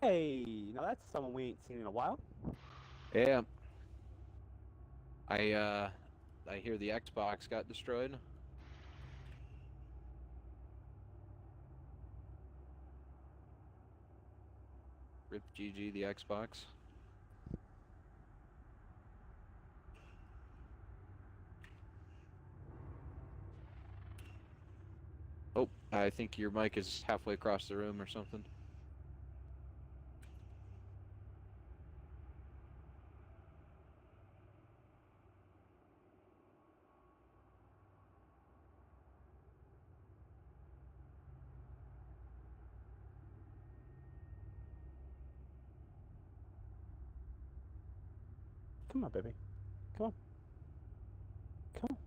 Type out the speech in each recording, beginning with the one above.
Hey, now that's someone we ain't seen in a while. Yeah, I hear the Xbox got destroyed. Rip GG the Xbox. Oh, I think your mic is halfway across the room or something. Come on, baby. Come on. Come on.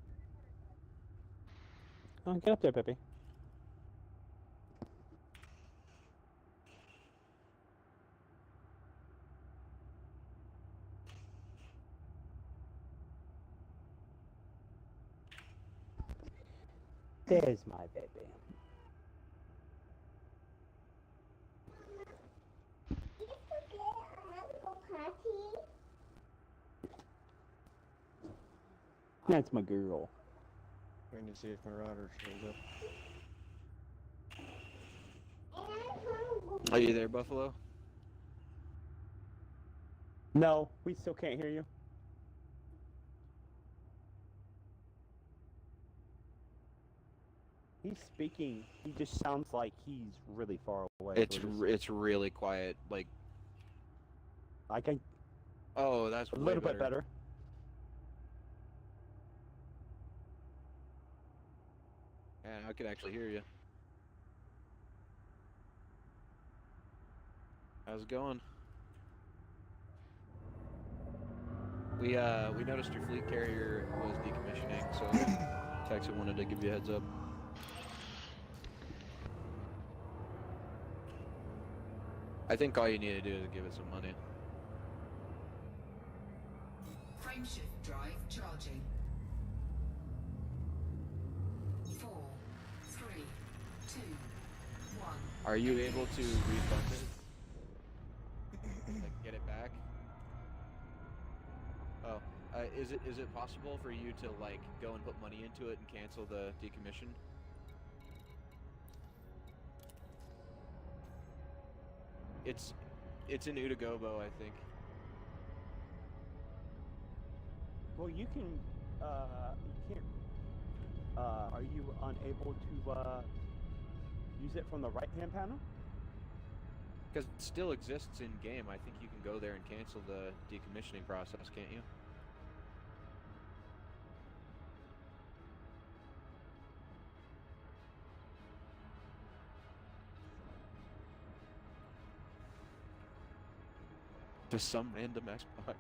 Come on, get up there, baby. There's my baby. That's my girl. Waiting to see if Marauder shows up. Are you there, Buffalo? No, we still can't hear you. He's speaking. He just sounds like he's really far away. It's really quiet. Like, I can oh, that's a little bit better. Yeah, I could actually hear you. How's it going? We noticed your fleet carrier was decommissioning, so Texas wanted to give you a heads up. I think all you need to do is give it some money. Frameshift drive charging. 4, 3, 2, 1. Are you able to refund it? Like, get it back? Oh, is it possible for you to like go and put money into it and cancel the decommission? It's in Utagobo, I think. Well, you can. You can't. Are you unable to use it from the right-hand panel? Because it still exists in game. I think you can go there and cancel the decommissioning process, can't you? Just some random Xbox.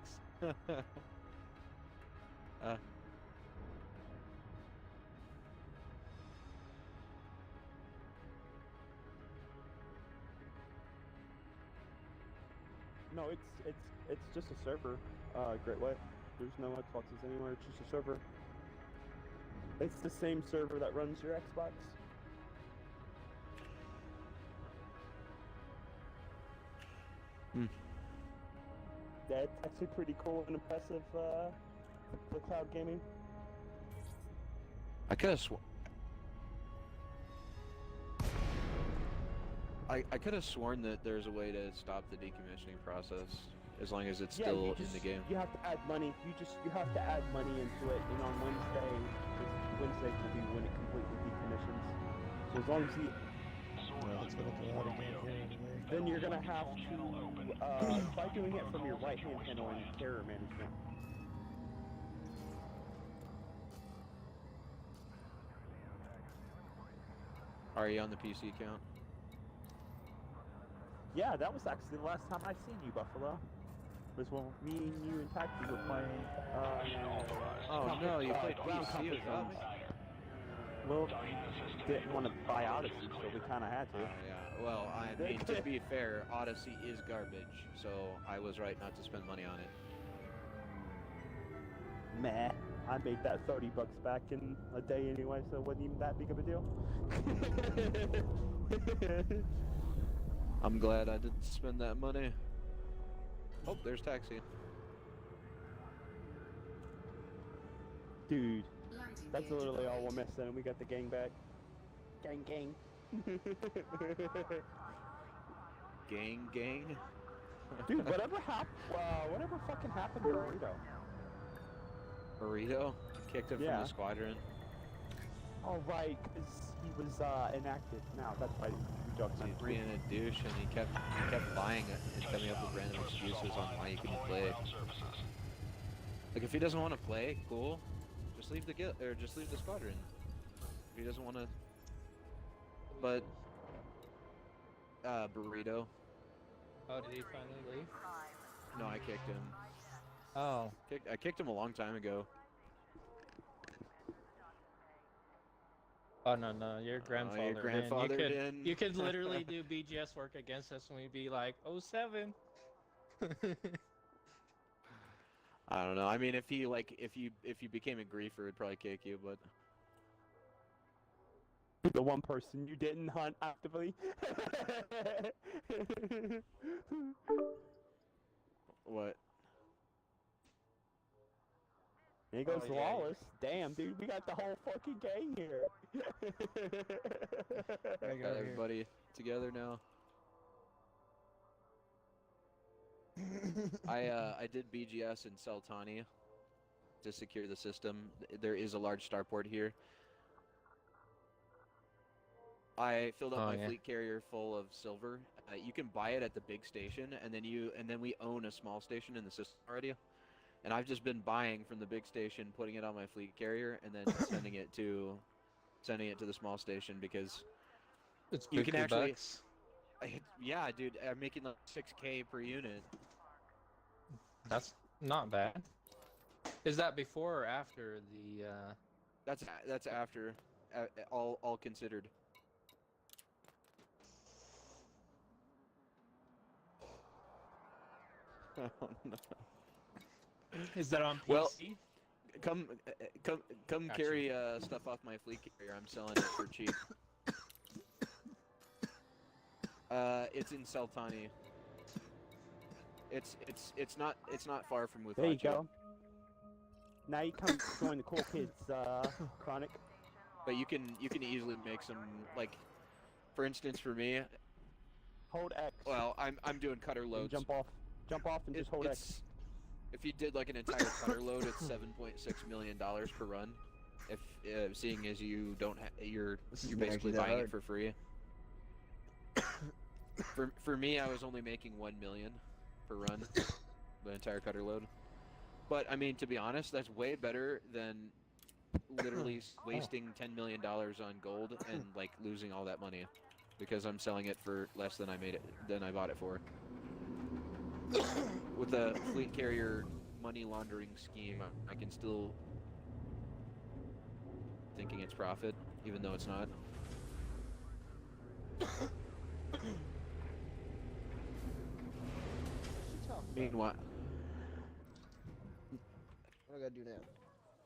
No, it's just a server. Great White. There's no Xboxes anywhere. It's just a server. It's the same server that runs your Xbox. That's actually pretty cool and impressive for cloud gaming. I could have I could have sworn that there's a way to stop the decommissioning process as long as it's still in the game. You have to add money. You have to add money into it, and on Wednesday will be when it completely decommissions. So as long as you then you're gonna have to try doing it from your right-hand panel in carrier management. Are you on the PC account? Yeah, that was actually the last time I seen you, Buffalo. Was when me and you and Taxi were playing. Oh no, you played PC without me? Well, didn't want to buy Odyssey, so we kind of had to. Yeah. Well, I mean, to be fair, Odyssey is garbage, so I was right not to spend money on it. Meh. I made that $30 back in a day anyway, so it wasn't even that big of a deal. I'm glad I didn't spend that money. Oh, there's taxi. Dude, Landing that's gear literally all deployed. we're missing, and we got the gang back. Gang, gang. Gang. Dude, whatever fucking happened to Burrito? Burrito kicked him from Yeah. the squadron. Oh, right, because he was inactive. Now, that's why we joked He's being a douche, and he kept lying and coming up with random excuses on why he couldn't play. Like, if he doesn't want to play, cool. Just leave the just leave the squadron. If he doesn't want to. But Burrito. Oh, did he finally leave? No, I kicked him. Oh. I kicked him a long time ago. Oh no, your grandfather. Your grandfather did. You could literally do BGS work against us and we'd be like, 07. I don't know. I mean, if you became a griefer, it'd probably kick you, but The one person you didn't hunt actively. what? There goes Oh, yeah, Lawless. Damn, dude, we got the whole fucking gang here. Got everybody together now. I did BGS in Seltani to secure the system. There is a large starport here. I filled up my fleet carrier full of silver. You can buy it at the big station, and then we own a small station in the system already. And I've just been buying from the big station, putting it on my fleet carrier, and then sending it to the small station because It's you can actually. bucks. Yeah, dude, I'm making like 6K per unit. That's not bad. Is that before or after the? That's after, all considered. Oh, no. Is that on PC? Well, come Gotcha. carry stuff off my fleet carrier. I'm selling it for cheap. It's in Seltani. It's not far from Mufacho. There you go. Now you come join the cool kids, Chronic. But you can easily make some, like, for instance, for me. Hold X. Well, I'm doing cutter and loads. jump off, and just hold X. If you did like an entire cutter load, it's $7.6 million per run. If seeing as you don't you're basically buying it for free. For me, I was only making 1 million per run, the entire cutter load. But I mean, to be honest, that's way better than literally wasting $10 million on gold and like losing all that money because I'm selling it for less than I bought it for. With a fleet carrier money laundering scheme, I can still thinking it's profit, even though it's not. Meanwhile, What do I gotta do now?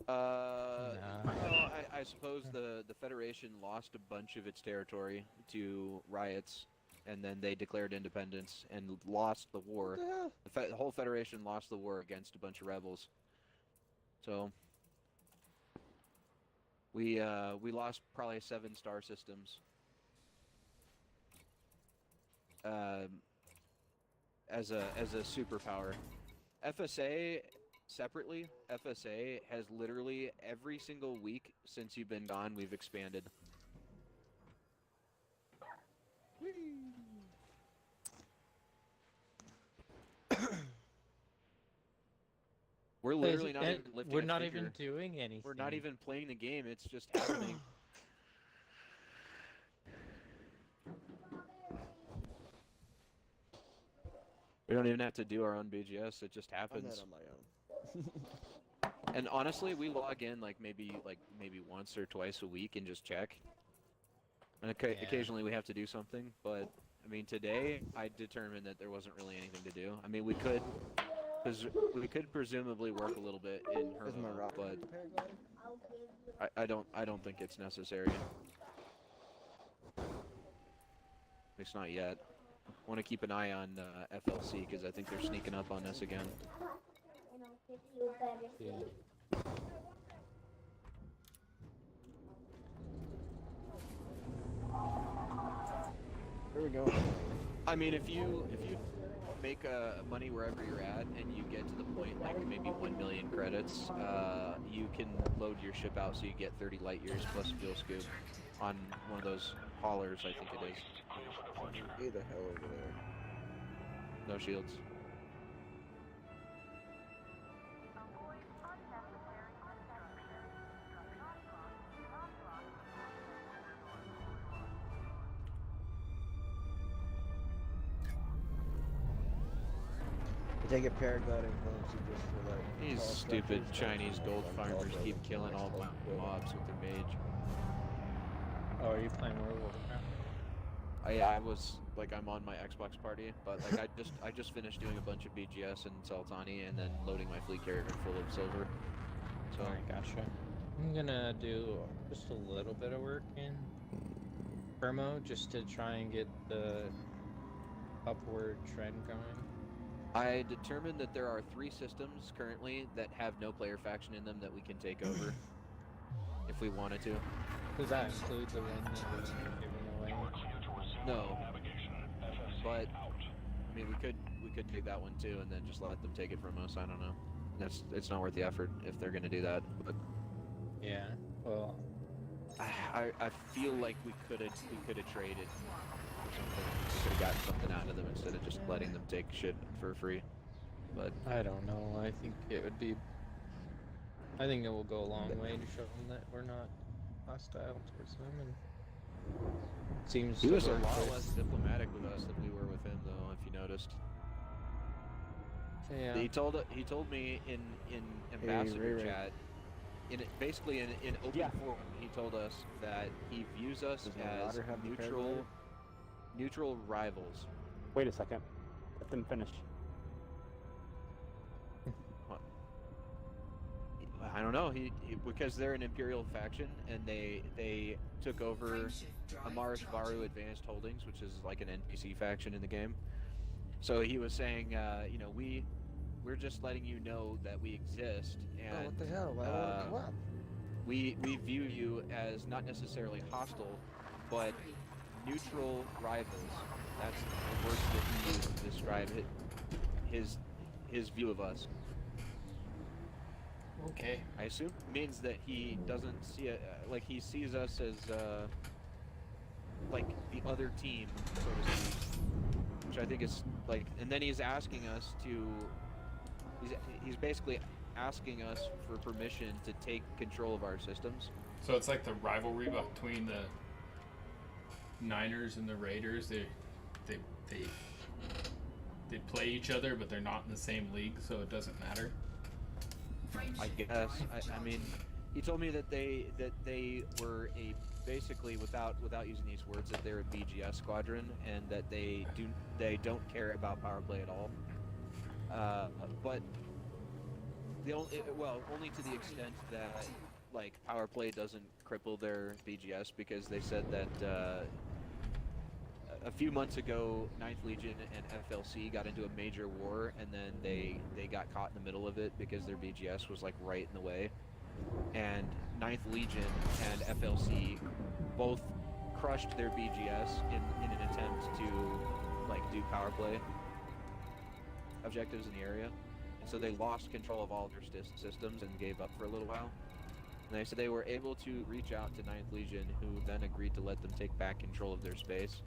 well, I suppose the Federation lost a bunch of its territory to riots, and then they declared independence and lost the war. The whole Federation lost the war against a bunch of rebels. So we lost probably 7 star systems. As a superpower. FSA separately, FSA has literally every single week since you've been gone, we've expanded. We're literally not even lifting We're a not finger. even doing anything. We're not even playing the game, it's just happening. We don't even have to do our own BGS, it just I'm happens. not on my own. And honestly, we log in like maybe once or twice a week and just check. And occasionally we have to do something, but I mean today I determined that there wasn't really anything to do. I mean we could Because we could presumably work a little bit in Is my Hermo, route but paragliding? I don't think it's necessary. At least not yet. I want to keep an eye on FLC because I think they're sneaking up on us again. Yeah. Where we going? I mean, if you make money wherever you're at and you get to the point like maybe 1 million credits, you can load your ship out so you get 30 light years plus fuel scoop on one of those haulers, I think it is. Who the hell over there? No shields. I take it paragliding homes are just for like. These tall stupid structures, Chinese like, gold tall farmers keep buildings, killing all tall my buildings. mobs with their mage. Oh, are you playing World of Warcraft? I was like I'm on my Xbox party, but like I just finished doing a bunch of BGS and Sultani and then loading my fleet carrier full of silver. So Alright, gotcha. I'm gonna do just a little bit of work in Hermo just to try and get the upward trend going. I determined that there are 3 systems currently that have no player faction in them that we can take over if we wanted to. Does that include the one that was given away? No, but I mean we could take that one too and then just let them take it from us. I don't know. It's not worth the effort if they're gonna do that. But Yeah. Well, I feel like we could have traded or something. We could have gotten something out of them instead of just letting them take shit for free. But I don't know. I think it would be. I think it will go a long way to show them that we're not hostile towards them, and seems he to was a work lot with- less diplomatic with us than we were with him, though. If you noticed, Yeah. he told me in ambassador Ray. chat, basically in open Yeah. forum, he told us that he views us Does my as router have the neutral rivals. Wait a second. Let them finish. I don't know. He because they're an Imperial faction and they took over Frameshift drive Amarish charging. Varu Advanced Holdings, which is like an NPC faction in the game. So he was saying, you know, we're just letting you know that we exist, and Oh, what the hell? Why won't it come up? we view you as not necessarily hostile, but neutral rivals. That's the words that he used to describe it, his view of us. Okay. I assume means that he doesn't see it like he sees us as like the other team, so to speak. Which I think is like, and then he's asking us to. He's basically asking us for permission to take control of our systems. So it's like the rivalry between the Niners and the Raiders. They play each other, but they're not in the same league, so it doesn't matter. I guess. I mean, he told me that they were basically without using these words that they're a BGS squadron and that they don't care about power play at all. But only to the extent that like power play doesn't cripple their BGS, because they said that a few months ago 9th Legion and FLC got into a major war, and then they got caught in the middle of it because their BGS was like right in the way, and 9th Legion and FLC both crushed their BGS in an attempt to like do power play objectives in the area, and so they lost control of all of their systems and gave up for a little while. And they said they were able to reach out to 9th Legion, who then agreed to let them take back control of their space.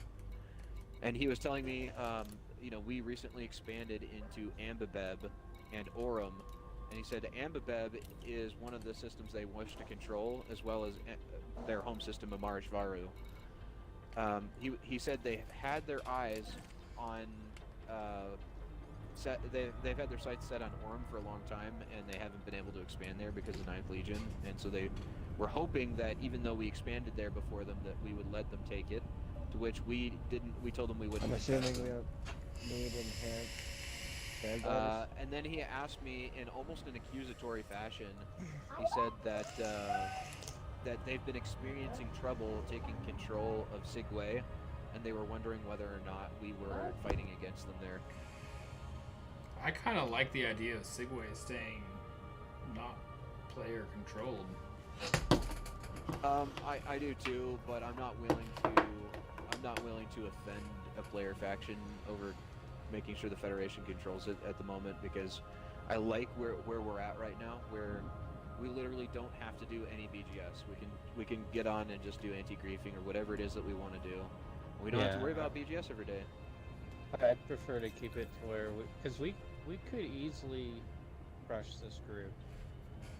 And he was telling me, you know, we recently expanded into Ambibeb and Aurum, and he said Ambibeb is one of the systems they wish to control, as well as their home system, Amarish Varu. He said they had their eyes on they've had their sights set on Aurum for a long time, and they haven't been able to expand there because of 9th Legion, and so they were hoping that even though we expanded there before them, that we would let them take it. To which we didn't. We told them we wouldn't. I'm assuming we have need enhance And then he asked me in almost an accusatory fashion. He said that that they've been experiencing trouble taking control of Sigway, and they were wondering whether or not we were fighting against them there. I kind of like the idea of Sigway staying not player controlled. I do too, but I'm not willing to offend a player faction over making sure the Federation controls it at the moment, because I like where we're at right now, where we literally don't have to do any BGS. We can get on and just do anti-griefing or whatever it is that we want to do. We don't have to worry about BGS every day. I'd prefer to keep it to where because we could easily crush this group,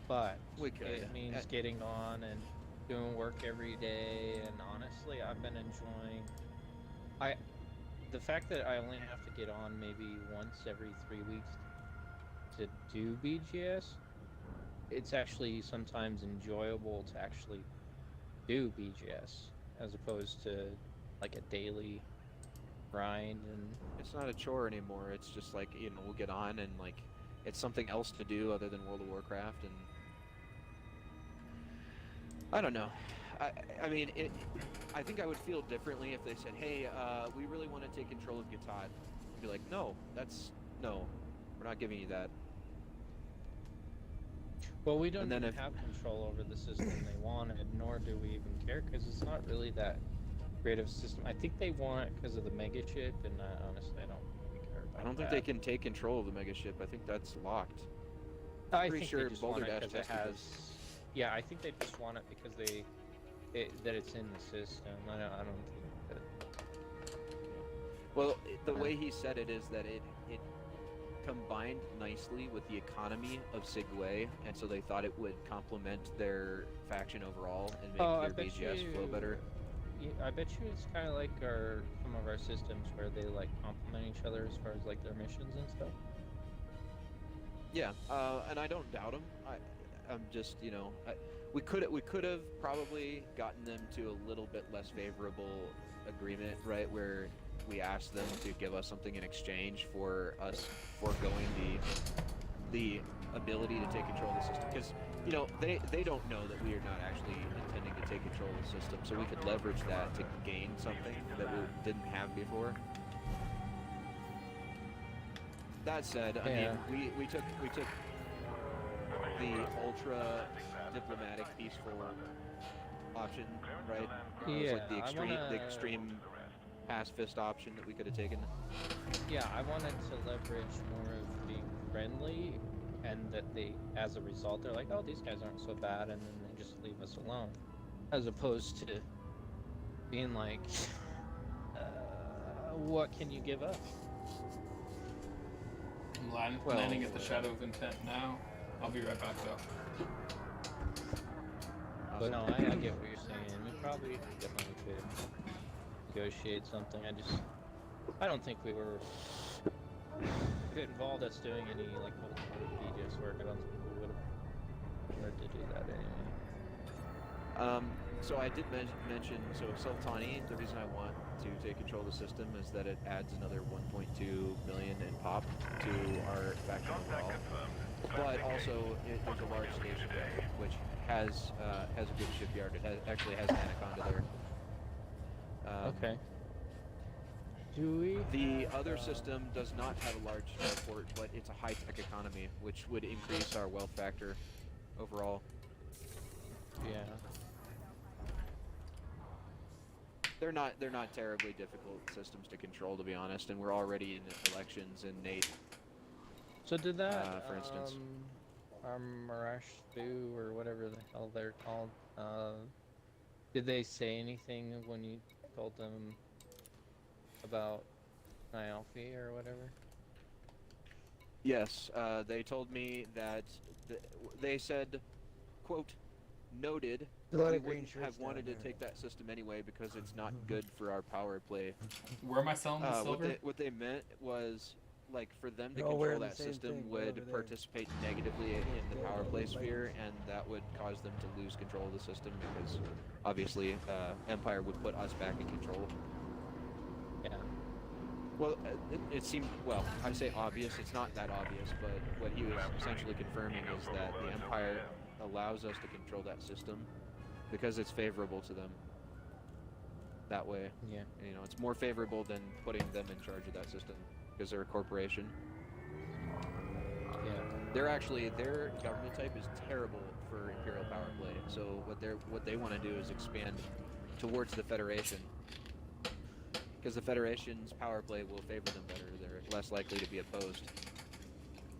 but We could. it means getting on and doing work every day. And honestly, I've been enjoying. The fact that I only have to get on maybe once every 3 weeks to do BGS, it's actually sometimes enjoyable to actually do BGS as opposed to like a daily grind. And It's not a chore anymore. It's just like, we'll get on and like it's something else to do other than World of Warcraft, and I don't know. I mean, I think I would feel differently if they said, "Hey, we really want to take control of Gatot." I'd be like, "No, we're not giving you that." well, we don't And then even have control over the system they wanted, nor do we even care because it's not really that great of a system. I think they want it because of the mega chip, and honestly, I don't really care about I don't think they can take control of the mega ship. I think that's locked. I pretty think sure they just Boulder want it Dash 'cause it tested has. Yeah, I think they just want it because that it's in the system. I don't think that. Well, the way he said it is that it combined nicely with the economy of Sigway, and so they thought it would complement their faction overall and make their BGS flow better. Yeah, I bet you it's kind of like some of our systems where they like complement each other as far as like their missions and stuff. Yeah, and I don't doubt him. I'm just, we could have probably gotten them to a little bit less favorable agreement, right, where we asked them to give us something in exchange for us foregoing the ability to take control of the system, because they don't know that we are not actually intending to take control of the system, so we could leverage that to gain something that we didn't have before. That said, I mean, we took the ultra diplomatic peaceful option, right? It was like the extreme pacifist option that we could have taken. Yeah, I wanted to leverage more of being friendly, and that they, as a result, they're like, oh, these guys aren't so bad, and then they just leave us alone, as opposed to being like, what can you give us? I'm landing at the Shadow of Intent now. I'll be right back though. But no, I get what you're saying. We probably definitely could negotiate something. I don't think we were. If it involved us doing any like BGS work, I don't think we would have wanted to do that anyway. So I did mention, Sultani, the reason I want to take control of the system is that it adds another 1.2 million in pop to our faction overall. But also, there's a large station there, which has a good shipyard. It actually has Anaconda there. Okay. Do we? The other system does not have a large starport, but it's a high-tech economy, which would increase our wealth factor overall. Yeah. They're not terribly difficult systems to control, to be honest, and we're already in elections in Nate. So did that, for instance, Marash Stew or whatever the hell they're called, did they say anything when you told them about Nialfi or whatever? Yes, they told me that they said, quote, noted, we wouldn't have wanted to take that system anyway because it's not good for our power play. Where am I selling the silver? What they meant was, like, for them to control that system would participate negatively in the power play sphere, and that would cause them to lose control of the system because, obviously, Empire would put us back in control. Yeah. Well, it seemed, well, I say obvious, it's not that obvious, but what he was essentially confirming is that the Empire allows us to control that system because it's favorable to them that way. Yeah. You know, it's more favorable than putting them in charge of that system because they're a corporation. Yeah. Their government type is terrible for Imperial power play. So what they want to do is expand towards the Federation. Because the Federation's power play will favor them better. They're less likely to be opposed.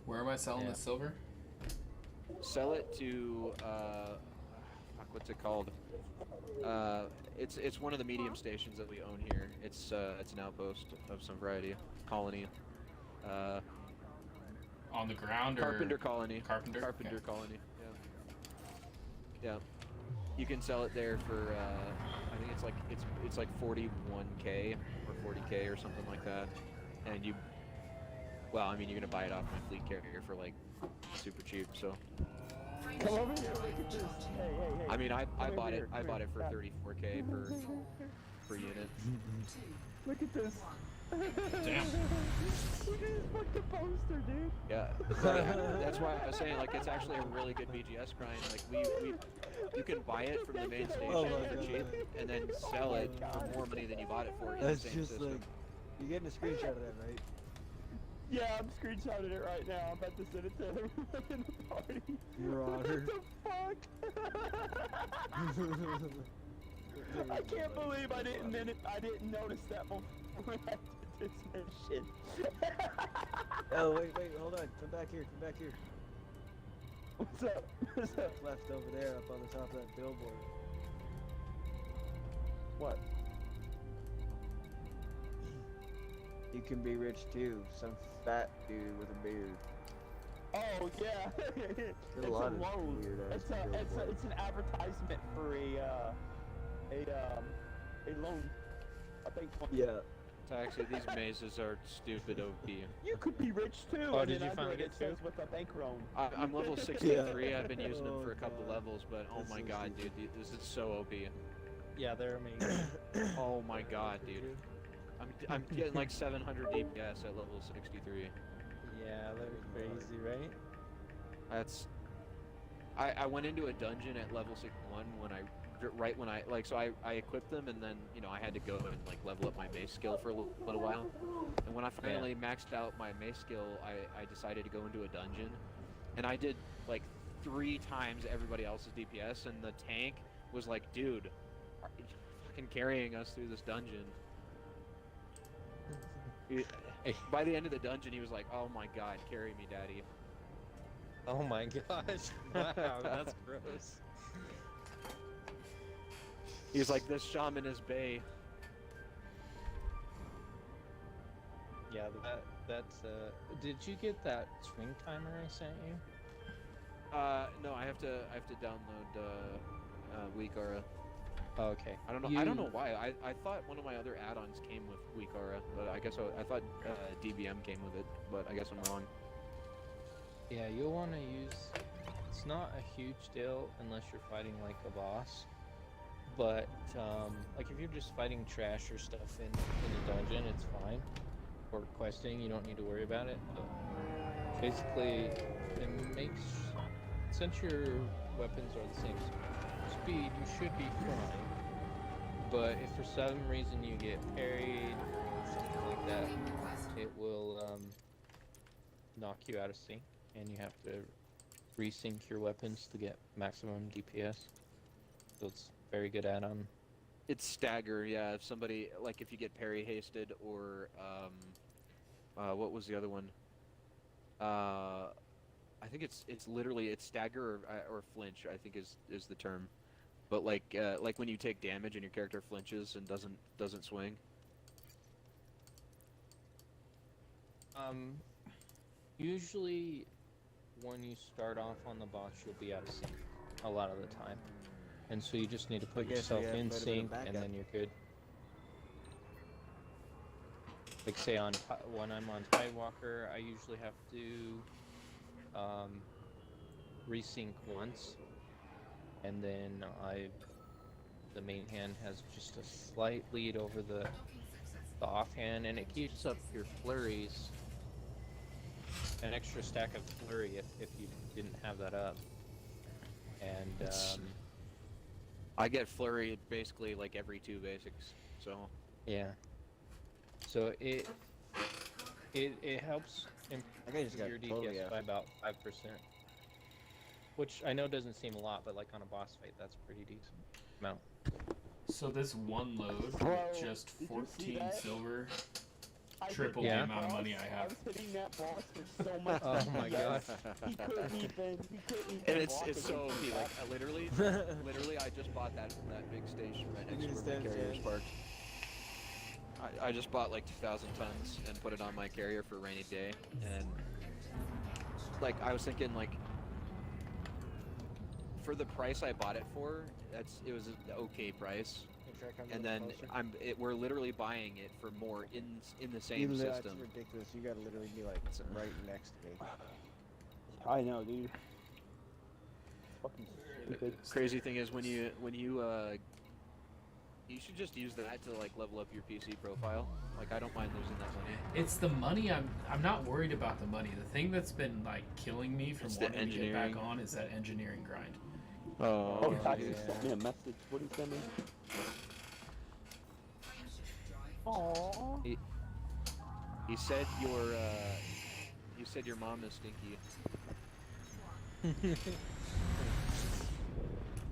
Where am I selling the silver? Sell it to fuck, what's it called? It's one of the medium stations that we own here. It's an outpost of some variety, colony. On the ground or Carpenter colony. Carpenter Carpenter okay. colony. Yeah. Yeah. You can sell it there for I think it's like 41k or 40k or something like that, and you. Well, I mean, you're gonna buy it off my fleet carrier for like super cheap. So. Come over here, look at this. Hey. I mean, I Come bought here, it. I come bought here. it for 34k per unit. Look at this. Damn. Look at this fucking poster, dude. Yeah, that's why I was saying like it's actually a really good BGS grind. Like you can buy it from the main station Oh my for God. cheap, and then sell it for more money than you bought it for in That's the same just system. like, you're getting a screenshot of that, right? Yeah, I'm screenshotting it right now. I'm about to send it to everyone in the party. Your Honor. What the fuck? I can't believe I didn't notice that before I did this shit. Oh, wait, hold on. Come back here. What's up? What's up? Left over there up on the top of that billboard. What? You can be rich too. Some fat dude with a beard. Oh yeah. It's a lot of loan. weird ass It's an advertisement for a loan. I think. Yeah. Actually, these mazes are stupid OP. You could be rich too. Oh, and did then you under find it it says too? with a bank loan. I'm level 63. I've been using them for a couple levels, but oh This my is god, dude, this is so OP. Yeah, they're amazing. Oh my god, dude. I'm getting like 700 DPS at level 63. Yeah, they're crazy, right? That's. I went into a dungeon at level 61 when I I equipped them, and then I had to go and like level up my mace skill for a little while. And when I finally maxed out my mace skill, I decided to go into a dungeon, and I did like 3 times everybody else's DPS, and the tank was like, dude, are you fucking carrying us through this dungeon? By the end of the dungeon, he was like, "Oh my god, carry me, daddy." Oh my gosh! Wow, that's gross. He's like, "This shaman is bae." Yeah, that's. Did you get that swing timer I sent you? No, I have to download Weak Aura. Oh, okay. I don't know why. I thought one of my other add-ons came with Weak Aura, but I guess I thought DBM came with it, but I guess I'm wrong. Yeah, you'll want to use. It's not a huge deal unless you're fighting like a boss, but like if you're just fighting trash or stuff in a dungeon, it's fine. Or questing, you don't need to worry about it. But basically, it makes, since your weapons are the same speed, you should be fine. But if for some reason you get parried or something like that, it will knock you out of sync, and you have to resync your weapons to get maximum DPS. So it's a very good add-on. It's stagger, yeah. If somebody, like, if you get parry hasted or what was the other one? I think it's literally stagger or flinch, I think is the term. But like when you take damage and your character flinches and doesn't swing. Usually when you start off on the boss, you'll be out of sync a lot of the time. And so you just need to put yourself in sync, and then you're good. Like say when I'm on Tidewalker, I usually have to resync once, and then the main hand has just a slight lead over the the offhand, and it keeps up your flurries. An extra stack of flurry if you didn't have that up. And I get flurry basically like every 2 basics, so yeah. So it helps I think I just got improve your totally DPS by out. about 5%. Which I know doesn't seem a lot, but like on a boss fight, that's a pretty decent amount. So this one load Bro, with just did you see 14 that? silver, I triple hit the Yeah. that amount of boss, money I I have. was hitting that boss with so much Oh my gosh. He couldn't even and it's block so against OP. that. Like I literally I just bought that from that big station right You next to just where my stand carrier's there. parked. I just bought like 2,000 tons and put it on my carrier for rainy day, and like I was thinking like for the price I bought it for, it was an okay price. Try coming And a then little closer. we're literally buying it for more in the You same li- system. It's ridiculous. You gotta literally be like right next to me. I know, dude. It's fucking stupid. Crazy thing is when you you should just use that to like level up your PC profile. Like I don't mind losing that money. It's the money. I'm not worried about the money. The thing that's been like killing me from It's the wanting to get back engineering. on is that engineering grind. Oh, Oh, Taxi yeah. sent me a message. What did he send me? Frameshift drive Aww. he said your mom is stinky.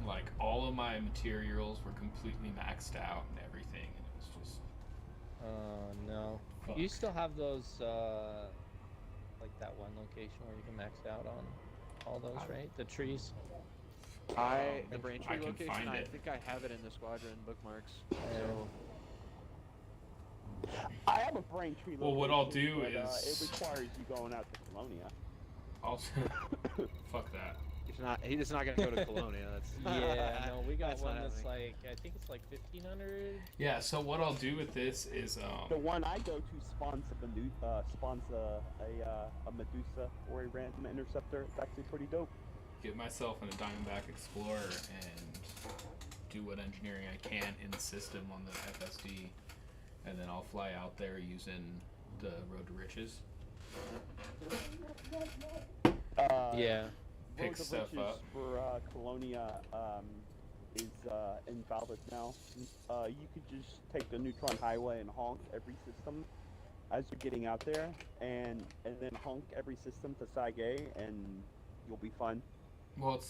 Like all of my materials were completely maxed out and everything, and it was just Oh no. fuck. You still have those like that one location where you can max out on all those, right? The trees. The I Braintree can location, find I it. think I have it in the squadron bookmarks. So I have a brain tree. Well, what I'll location, do but, is- it requires you going out to Colonia. Also, fuck that. He's not gonna go to Colonia. That's yeah, no, we got That's one not that's happening. like I think it's like 1,500. Yeah. So what I'll do with this is The one I go to spawns a Medusa or a random interceptor. It's actually pretty dope. get myself in a Diamondback Explorer and do what engineering I can in the system on the FSD, and then I'll fly out there using the Road to Riches. Yeah. Pick Road to stuff Riches up. for Colonia is invalid now. You could just take the Neutron Highway and honk every system as you're getting out there, and then honk every system to Saigai, and you'll be fine. Well,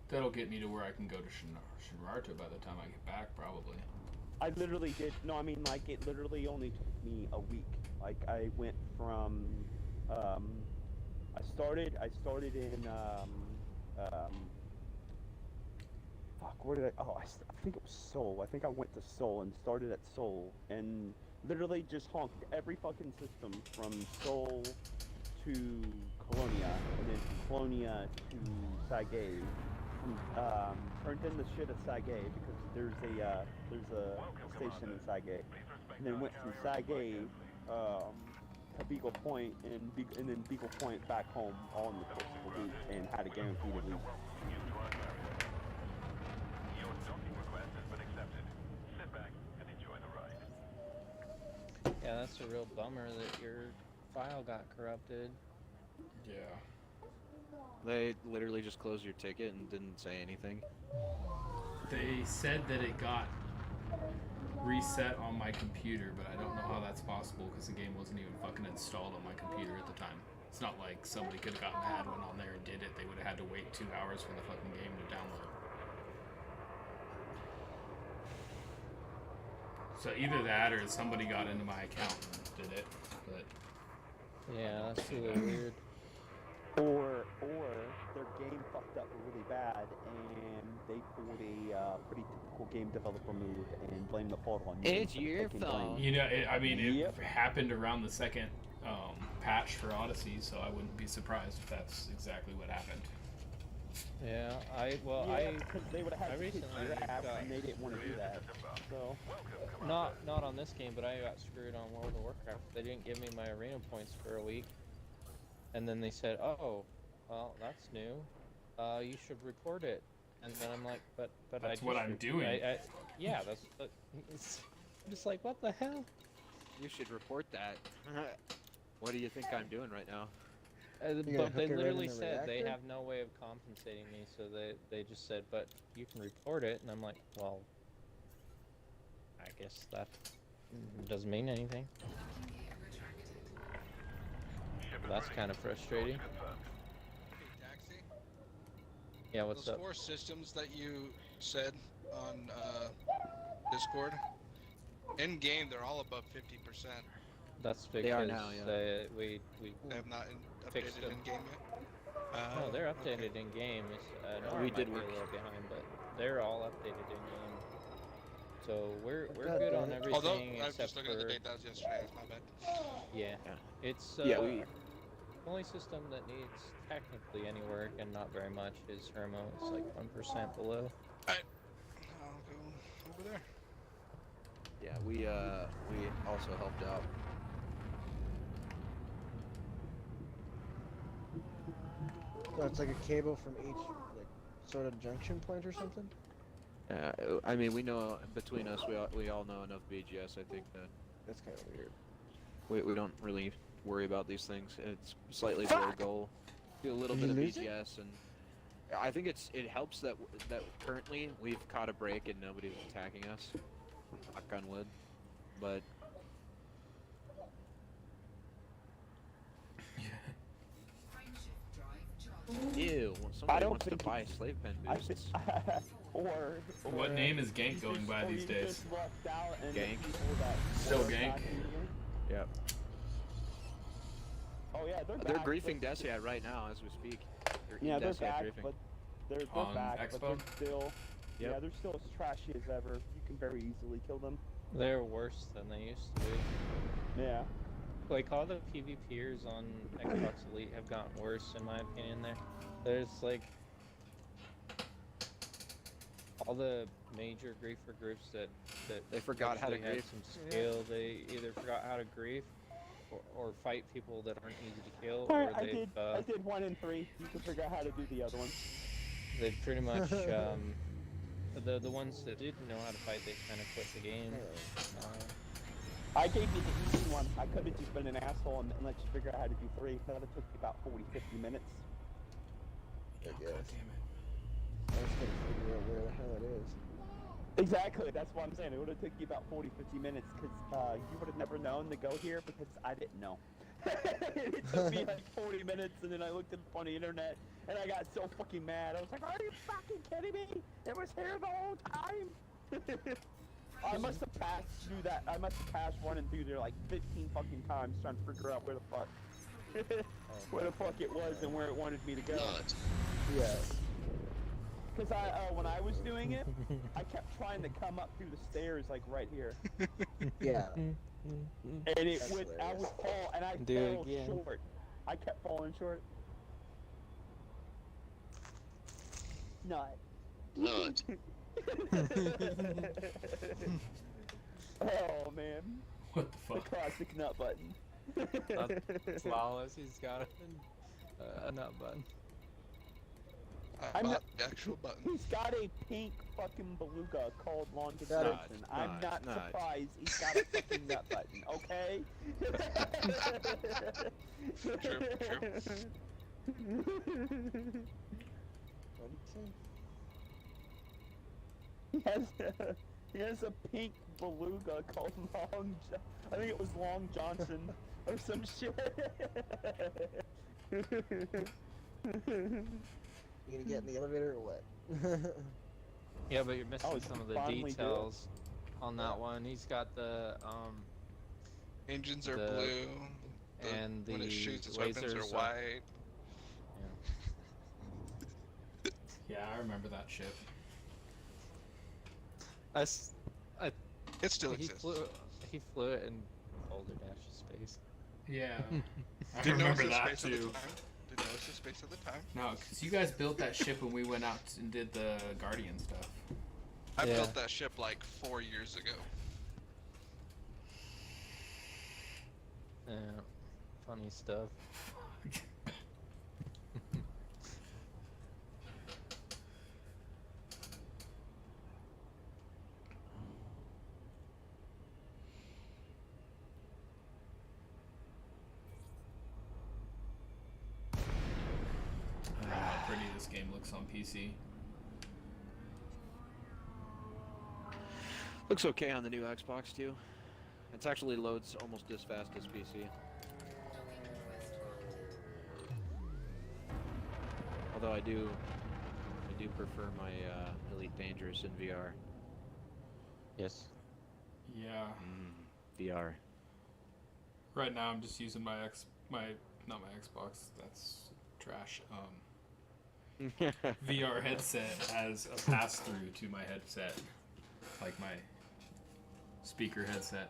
that'll get me to where I can go to Shinrarta by the time I get back, probably. I literally did. No, I mean, like, it literally only took me a week. Like, I went from, I started in, fuck, where did I, oh, I think it was Seoul. I think I went to Seoul and started at Seoul, and literally just honked every fucking system from Seoul to Colonia, and then from Colonia to Saigai. Turned in the shit at Saigai because there's a station in Saigai, and then went from Saigai to Beagle Point, and then Beagle Point back home all in the course of a week, and had a guaranteed at least. Yeah, that's a real bummer that your file got corrupted. Yeah. They literally just closed your ticket and didn't say anything. They said that it got reset on my computer, but I don't know how that's possible because the game wasn't even fucking installed on my computer at the time. It's not like somebody could have gotten mad, went on there and did it. They would have had to wait 2 hours for the fucking game to download. So either that or somebody got into my account and did it, but Yeah, that's a little weird. Or their game fucked up really bad, and they pulled a pretty typical game developer move and blamed the fault on you. It's instead of your taking fault. blame. you know, it Yep. happened around the second patch for Odyssey, so I wouldn't be surprised if that's exactly what happened. Yeah, Yeah, because they would have I had to kick recently your ass, got and they didn't want to do that. So not on this game, but I got screwed on World of Warcraft. They didn't give me my arena points for a week, and then they said, "Oh, well, that's new. You should report it." And then I'm like, "But That's I what just I'm doing." yeah, that's just like, what the hell? You should report that. What do you think I'm doing right now? gonna But they hook it right in literally the said they reactor? have no way of compensating me, so they just said, but you can report it, and I'm like, well, I guess that doesn't mean anything. Docking gear retracted. That's kind of frustrating. Hey, Taxi. Yeah, what's Those up? 4 systems that you said on Discord, in game they're all above 50%. That's because They are now, yeah. we They have not Fixed updated them. in game yet. no, they're Okay. updated in game. It's, We we did might be work. a little behind, but they're all updated in game. So we're God good damn on it. everything Although I'm except just looking for at the date that was yesterday. That's my bad. yeah. Yeah. It's Yeah, we. the only system that needs technically any work and not very much is Hermo. It's like 1% below. I'll go over there. Yeah, we also helped out. So it's like a cable from each like sort of junction point or something. I mean, we know between us, we all know enough BGS. I think that That's kind of weird. we don't really worry about these things. It's slightly Fuck! below goal. Do a little Did bit of you lose it? BGS, and I think it helps that currently we've caught a break and nobody's attacking us. Knock on wood, but Frameshift drive charging. ew, I somebody don't wants to think buy it's- slave pen I boosts. think, What name is Gank you going just- by or these you days? just left out and the Gank. people that Still were Gank. attacking you- Yep. Oh yeah, they're They're back, griefing but- Desia right now as we speak. Yeah, they're Desia back, griefing. but they're On back, Expo? but they're still. Yeah, Yep. they're still as trashy as ever. You can very easily kill them. They're worse than they used to be. Yeah. Like all the PvPers on Xbox Elite have gotten worse in my opinion. There's like all the major griefer groups that They forgot how to actually had grief. some skill. They either forgot how to grief or fight people that aren't easy to kill, Alright, or I they've did 1 and 3. You can figure out how to do the other one. they've pretty much the ones that didn't know how to fight, they kind of quit the game. I gave you the easy one. I could have just been an asshole and let you figure out how to do 3. That would have took you about 40-50 minutes. I Oh, guess. God damn it. I was gonna figure out where the hell it is. Exactly, that's what I'm saying. It would have taken you about 40-50 minutes because you would have never known to go here because I didn't know. It took me like 40 minutes and then I looked it up on the internet and I got so fucking mad. I was like, are you fucking kidding me? It was here the whole time. I must have passed through that. I must have passed 1 and 2 there like 15 fucking times trying to figure out where the fuck. Where the fuck it was and where it wanted me to go. Yeah. Because when I was doing it, I kept trying to come up through the stairs like right here. Yeah. And it That's would, I would hilarious. fall, and I Do it fell again. short. I kept falling short. Nut. Nut. Oh man, What the the fuck? classic nut button. Flawless, he's got a nut button. I I'm bought not- the actual button. He's got a pink fucking beluga called Long Got it. Johnson. I'm Nut, not nut. surprised he's got a fucking nut button, okay? True, true. What'd you say? He has a pink beluga called Long I think it was Long Johnson or some shit. You gonna get in the elevator or what? Yeah, but you're missing Oh, some of the finally do it. details on that one. He's got the Engines are The- blue. and when the it shoots, its weapons lasers are are- white. Yeah, I remember that ship. I It still he exists. flew it in Boulder Dash space. Yeah. I Didn't notice remember the that space at the too. time. Didn't notice the space at the time. No, because you guys built that ship when we went out and did the Guardian stuff. I Yeah. built that ship like 4 years ago. Yeah, funny stuff. pretty this game looks on PC. Looks okay on the new Xbox too. It actually loads almost as fast as PC. Although I do prefer my Elite Dangerous in VR. Yes. Yeah. VR. Right now I'm just using not my Xbox. That's trash. VR headset as a pass through to my headset, like my speaker headset.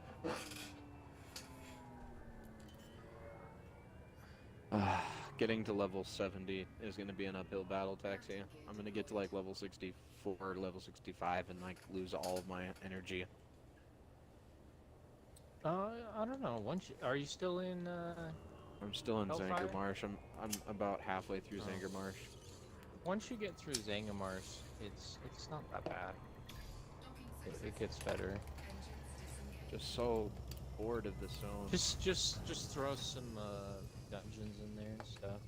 Getting to level 70 is going to be an uphill battle, Taxi. I'm going to get to like level 64, level 65, and like lose all of my energy. I don't know. Are you still in? I'm still in Hellfire? Zangarmarsh. I'm about halfway through Zangarmarsh. Once you get through Zangarmarsh, it's not that bad. It gets better. Just so bored of the zone. Just throw some dungeons in there and stuff.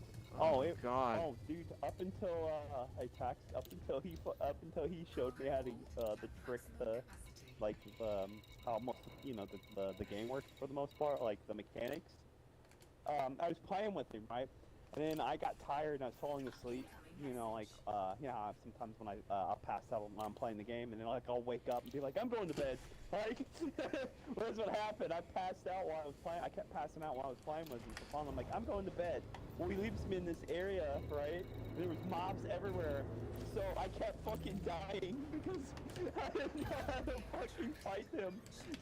God. Oh, dude! Up until he showed me how to the trick to like how most the game works for the most part, like the mechanics. I was playing with him, right? And then I got tired and I was falling asleep. Sometimes when I'll pass out when I'm playing the game, and then like I'll wake up and be like, I'm going to bed. Like, that's what happened. I passed out while I was playing. I kept passing out while I was playing with him. So finally, I'm like, I'm going to bed. Well, he leaves me in this area, right? There was mobs everywhere. So I kept fucking dying because I didn't know how to fucking fight them.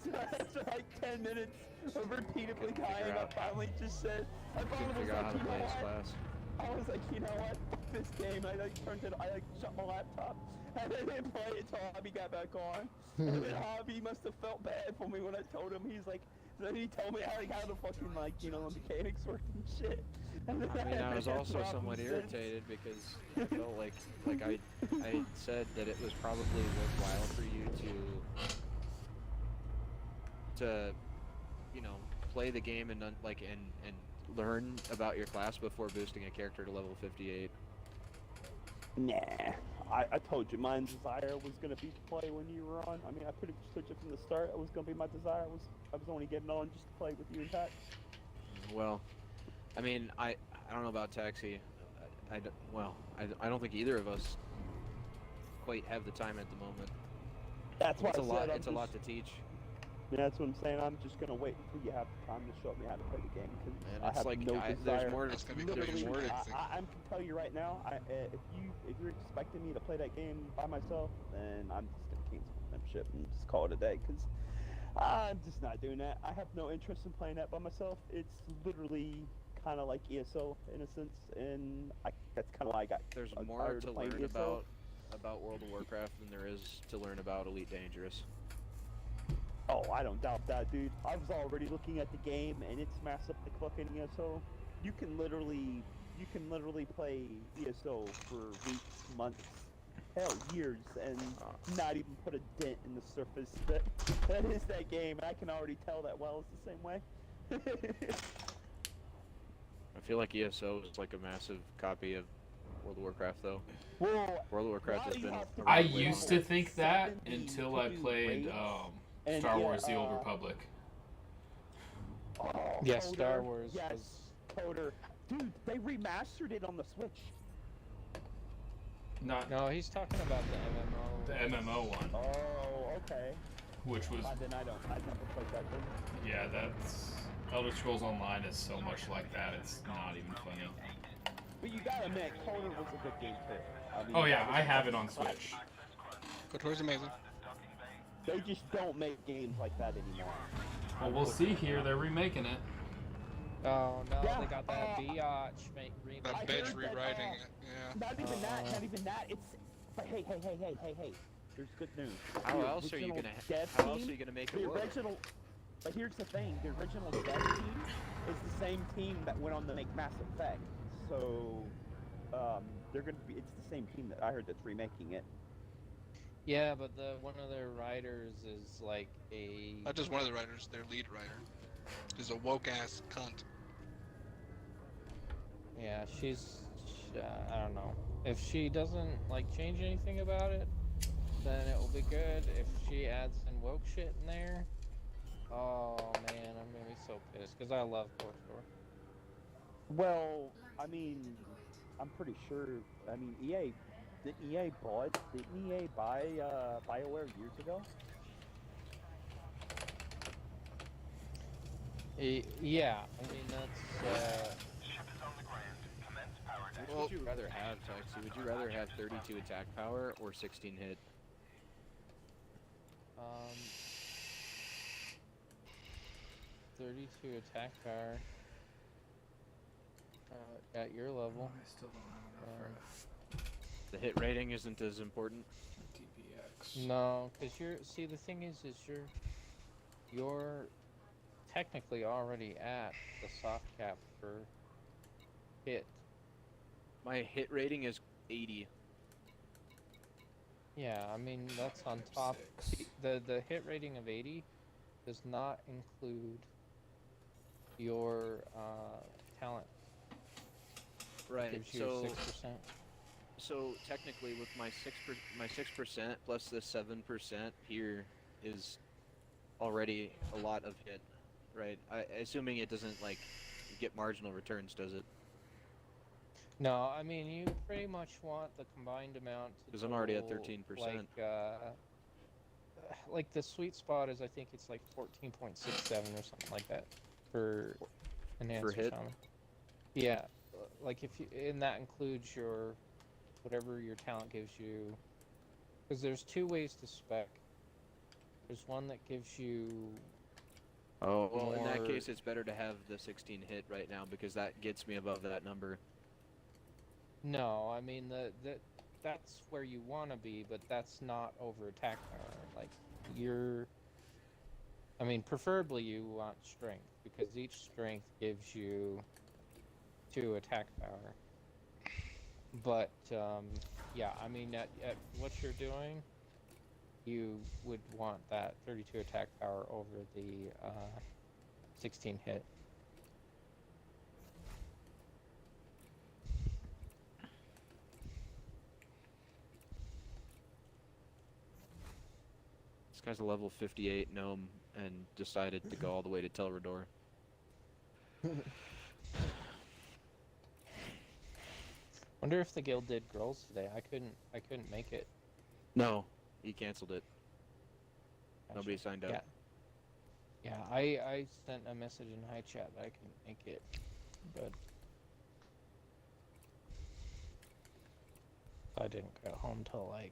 So after like 10 minutes of repeatedly dying, I finally just said, I finally was Figure out how like, to you play know this what? class. I was like, you know what? Fuck this game. I like shut my laptop. And I didn't play it till Hobby got back on. And then Hobby must have felt bad for me when I told him. He's like, then he told me how the fucking the mechanics work and shit. And I mean, I was had also problems somewhat since. irritated because I felt like I had said that it was probably worthwhile for you to play the game and learn about your class before boosting a character to level 58. Nah, I told you my desire was gonna be to play when you were on. I mean, I pretty much told you from the start it was gonna be my desire. I was only getting on just to play with you and Tax. Well, I mean, I don't know about Taxi. I don't think either of us quite have the time at the moment. That's why It's a I lot. said It's a lot to teach. Yeah, that's what I'm saying. I'm just gonna wait until you have the time to show me how to play the game because And I it's have like no there's desire. more. That's gonna be There's crazy. more to I can tell you right now. If you're expecting me to play that game by myself, then I'm just gonna cancel my membership and just call it a day because I'm just not doing that. I have no interest in playing that by myself. It's literally kind of like ESO in a sense, and that's kind of why I got. There's more tired to of playing learn ESO. about World of Warcraft than there is to learn about Elite Dangerous. Oh, I don't doubt that, dude. I was already looking at the game, and it's massive like fucking ESO. You can literally play ESO for weeks, months, hell, years, and not even put a dent in the surface that is that game. I can already tell that well. It's the same way. I feel like ESO is like a massive copy of World of Warcraft, though. Well, World of Warcraft why has do you been. have to I be used level to think that 70 until to I do played raids? And Star yeah, Wars: The Old Republic. Oh, Yeah, Coder, Star Wars Yes, was- Coder. Dude, they remastered it on the Switch. Not No, he's talking about the MMO. the MMO one, Oh, okay. which was Then I never played that thing. yeah. That's Elder Scrolls Online is so much like that. It's not even funny. But you gotta admit, Coder was a good game too. I mean, Oh yeah, that was I a have good it on game. Switch. KOTOR's amazing. They just don't make games like that anymore. Well, we'll see here. They're remaking it. Oh no, Yeah, they got that biatch remake. That I bitch heard that, rewriting it. Yeah. Not even that. It's. But hey. There's good news. How The else are you original gonna? dev How else team- are you gonna make The it work? original. But here's the thing: the original dev team is the same team that went on to make Mass Effect. So, they're gonna be. It's the same team that I heard that's remaking it. Yeah, but one of their writers is like a. Not just one of the writers, their lead writer. Is a woke ass cunt. Yeah, she's I don't know. If she doesn't like change anything about it, then it will be good. If she adds some woke shit in there, oh man, I'm gonna be so pissed because I love KOTOR. Well, I Landing gear mean, deployed. I'm pretty sure. I mean, didn't EA buy BioWare years ago? Yeah, I mean that's Which Well, would you rather have, Taxi? Would you rather have 32 attack power or 16 hit? um 32 attack power at your level. I still don't have enough The hit rating isn't as important. for DPX. No, because see the thing is you're technically already at the soft cap for hit. My hit rating is 80. Yeah, I mean that's on top. See, the hit rating of 80 does not include your talent. Right. Gives you So 6%. so technically, with my 6% plus the 7% here is already a lot of hit, right? Assuming it doesn't like get marginal returns, does it? No, I mean you pretty much want the combined amount to 'Cause I'm already at total, 13%. like the sweet spot is I think it's like 14.67 or something like that for enhanced hit? shaman. Yeah, like if you and that includes your whatever your talent gives you, because there's two ways to spec. There's one that gives you Oh, well, in that more- case, it's better to have the 16 hit right now because that gets me above that number. No, I mean that's where you want to be, but that's not over attack power. Like I mean, preferably you want strength because each strength gives you 2 attack power. But yeah, I mean at what you're doing, you would want that 32 attack power over the 16 hit. This guy's a level 58 gnome and decided to go all the way to Telrador. Wonder if the guild did girls today. I couldn't make it. No, he canceled it. Gotcha. Nobody signed up. Yeah. Yeah, I sent a message in high chat that I couldn't make it, but I didn't get home till like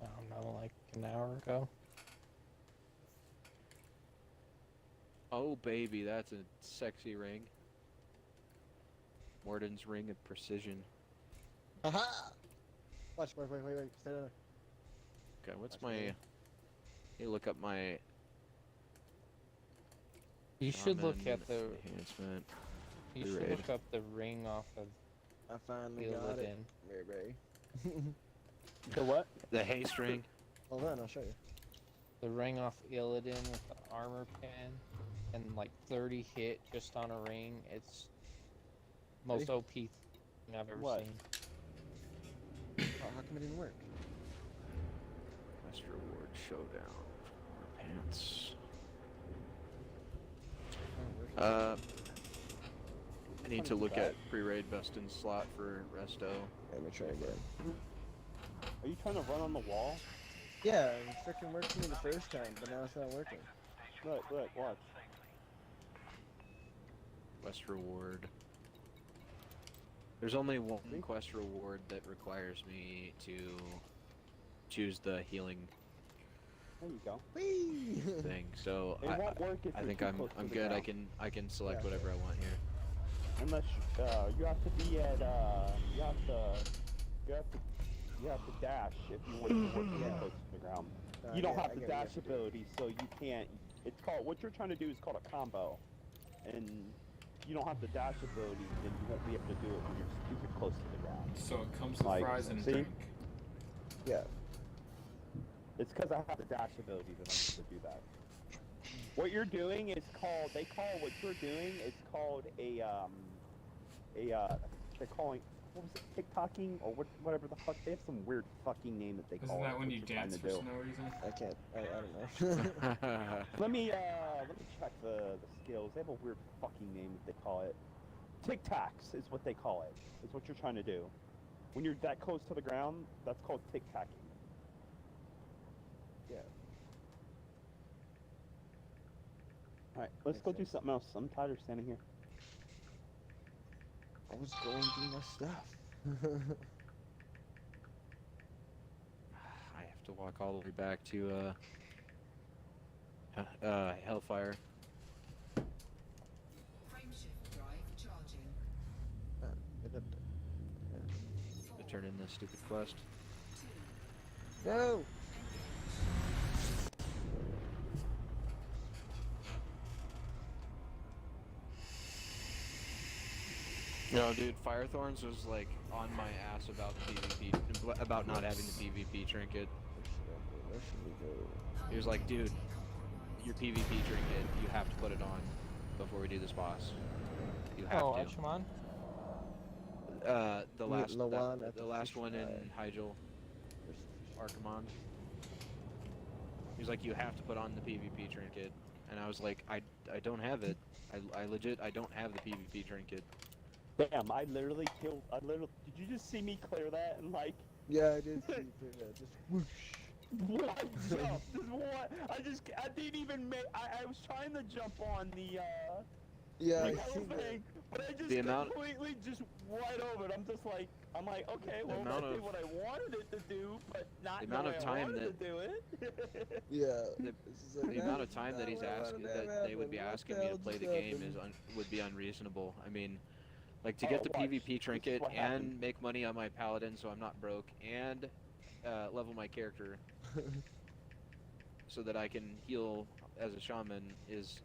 I don't know, like an hour ago. Oh, baby, that's a sexy ring. Morden's ring of precision. Aha! Watch, wait, stay there. Okay, what's That's my... me. You look up my... You should look shaman at the enhancement. you the should raid. look up the ring off of I finally got it. Illidan. Very. The what? The haste ring. Hold on, I'll show you. The ring off Illidan with the armor pin and like 30 hit just on a ring. It's most OP thing I've ever What? seen. Oh, how come it didn't work? Quest reward showdown. Pants. Oh, I need to look at pre-raid Bustin' slot for Resto. let me try again. Are you trying to run on the wall? Yeah, it freaking worked for me the first time, but now it's not working. Look, watch. Quest reward. There's only one See? quest reward that requires me to choose the healing There you go. Whee! thing. So It won't work if I you're think too I'm close to I'm the good. ground. I can select Yeah. whatever I want here. Unless you have to be at you have to dash if you want to work Yeah. close to the ground. You don't yeah, have I the get what you dash have to do. ability, so you can't. It's called what you're trying to do is called a combo, and you don't have the dash ability, then you won't be able to do it when you're stupid close to the ground. So it comes with Like, fries and a see? drink. Yeah. It's because I have the dash ability that I'm able to do that. What you're doing is called. They call what you're doing is called a they're calling what was it, TikToking or whatever the fuck. They have some weird fucking name that they Isn't call it. that when what you you're trying dance to for do. no reason? I don't know. Let me check the skills. They have a weird fucking name that they call it. Tic-tacs is what they call it. Is what you're trying to do. When you're that close to the ground, that's called tic-tacking. Yeah. Alright, let's Makes go do sense. something else. I'm tired of standing here. I was going through my stuff. I have to walk all the way back to Hellfire. Frameshift drive charging. To turn in this stupid quest. No! No, dude, Firethorns was like on my ass about the PvP, about not having the PvP trinket. Where should we go? He was like, dude, your PvP trinket, you have to put it on before we do this boss. You have Oh, to. Ashman? The You last, mean Lawan at the the last fish one in fry. Hyjal, Archimond. He was like, you have to put on the PvP trinket, and I was like, I don't have it. I legit, I don't have the PvP trinket. Damn, I literally killed. Did you just see me clear that and like? Yeah, I did see you do that. Just whoosh. What jump? Just what? I didn't even make. I was trying to jump on the Yeah, the I hell seen that. thing, but I just The amount- completely just right over it. I'm like, okay, well, amount that did of- what I wanted it to do, but not the the amount way of I time wanted that- to do it. Yeah. The- This is like, The "Nah, amount this of is time not that he's what I asking, wanted to that have they would be happened. What asking the me to hell play the just game happened?" would be unreasonable. I mean, like to Oh, get the watch. PvP This is trinket what and happened. make money on my paladin, so I'm not broke, and level my character so that I can heal as a shaman is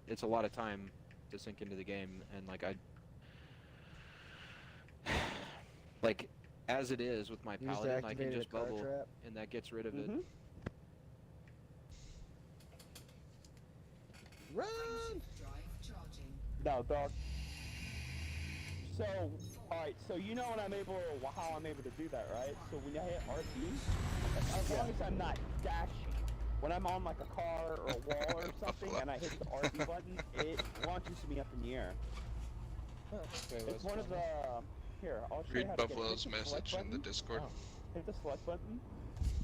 it's a lot of time to sink into the game, and like as it is with my You just paladin, I can activated just a car bubble, trap. and that gets rid of it. Mhm. Run! Frameshift drive charging. No, dog. So, alright, so you know how I'm able to do that, right? So when I hit RP, as long as I'm not dashing, when I'm on like a car or a wall or something and I hit the RP button, it launches me up in the air. Wait, It's what's one of going on? the, here, I'll show you how Read to get it. Buffalo's Hit the select message in the button. Discord. Oh. Hit the select button.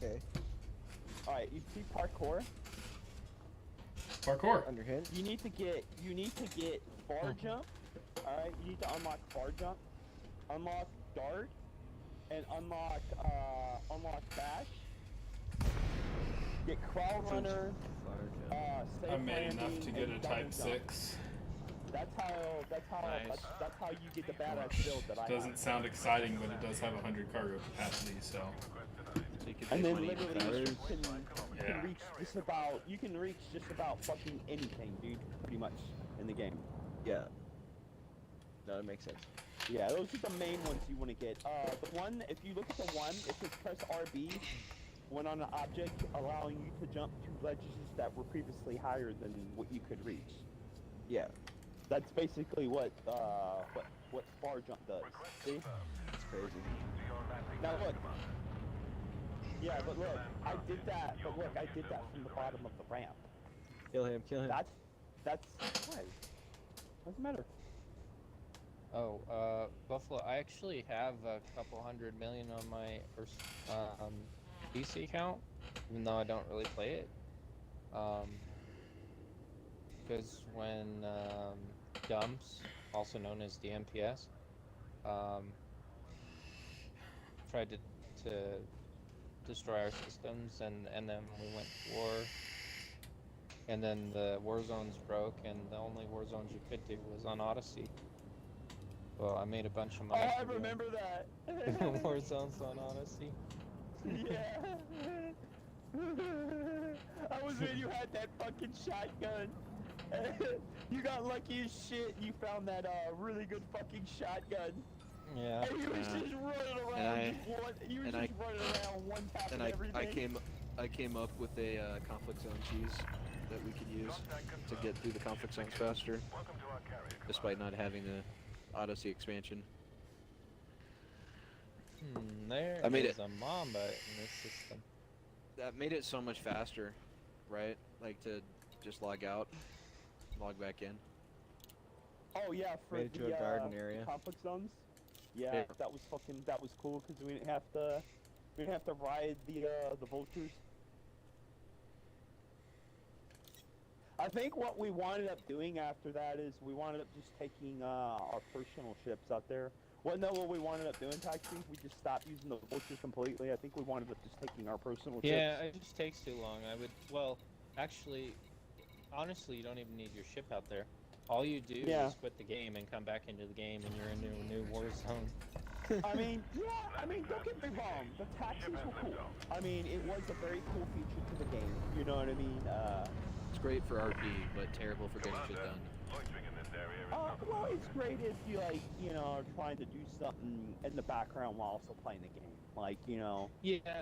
Okay. Alright, you see parkour? Parkour. Under hint. You need to get bar jump. Alright, you need to unlock bar jump, unlock dart, and unlock bash. Get crawl runner, safe I made enough landing, to get and a double type jump. 6. That's how Nice. that's how you get the badass build that I Doesn't have. sound exciting, but it does have 100 cargo capacity, so So you can And make then money even literally faster. you can reach just about fucking anything, dude, pretty much in the game. Yeah. No, that makes sense. Yeah, those are the main ones you want to get. The one, if you look at the one, it says press RB when on an object, allowing you to jump to ledges that were previously higher than what you could reach. Yeah. That's basically what bar jump does. See? It's crazy. Now look. Yeah, but look, I did that. But look, I did that from the bottom of the ramp. Kill him. Kill him. That's why. Doesn't matter. Oh, Buffalo, I actually have a couple 100 million on my PC account, even though I don't really play it. Because when Dumps, also known as the MPS, tried to destroy our systems, and then we went to war, and then the war zones broke, and the only war zones you could do was on Odyssey. Well, I made a bunch of Oh, money. I from doing remember that. war zones on Odyssey. Yeah. I was when you had that fucking shotgun. You got lucky as shit. You found that really good fucking shotgun. Yeah. And you was Yeah. just running around. And You was and just running around one tapping And everything. I came up with a conflict zone cheese that we could use to get through the conflict zones faster, despite not having the Odyssey expansion. There I made is a mamba in this system. That made it so much faster, right? Like to just log out, log back in. Oh yeah, for Made it to the a garden area. the conflict zones. Yeah, Yeah. that was cool because we didn't have to ride the vultures. I think what we wound up doing after that is we wound up just taking our personal ships out there. Well, no, what we wound up doing, Taxi, we just stopped using the vultures completely. I think we wound up just taking our personal Yeah, ships. it just takes too long. Well, actually, honestly, you don't even need your ship out there. All you do Yeah. is quit the game and come back into the game, and you're in a new war zone. I mean, don't get me wrong, the taxis were cool. I mean, it was a very cool feature to the game. You know what I mean? It's great for RP, but terrible for getting shit done. Well, it's great if you are trying to do something in the background while also playing the game. Like, Yeah,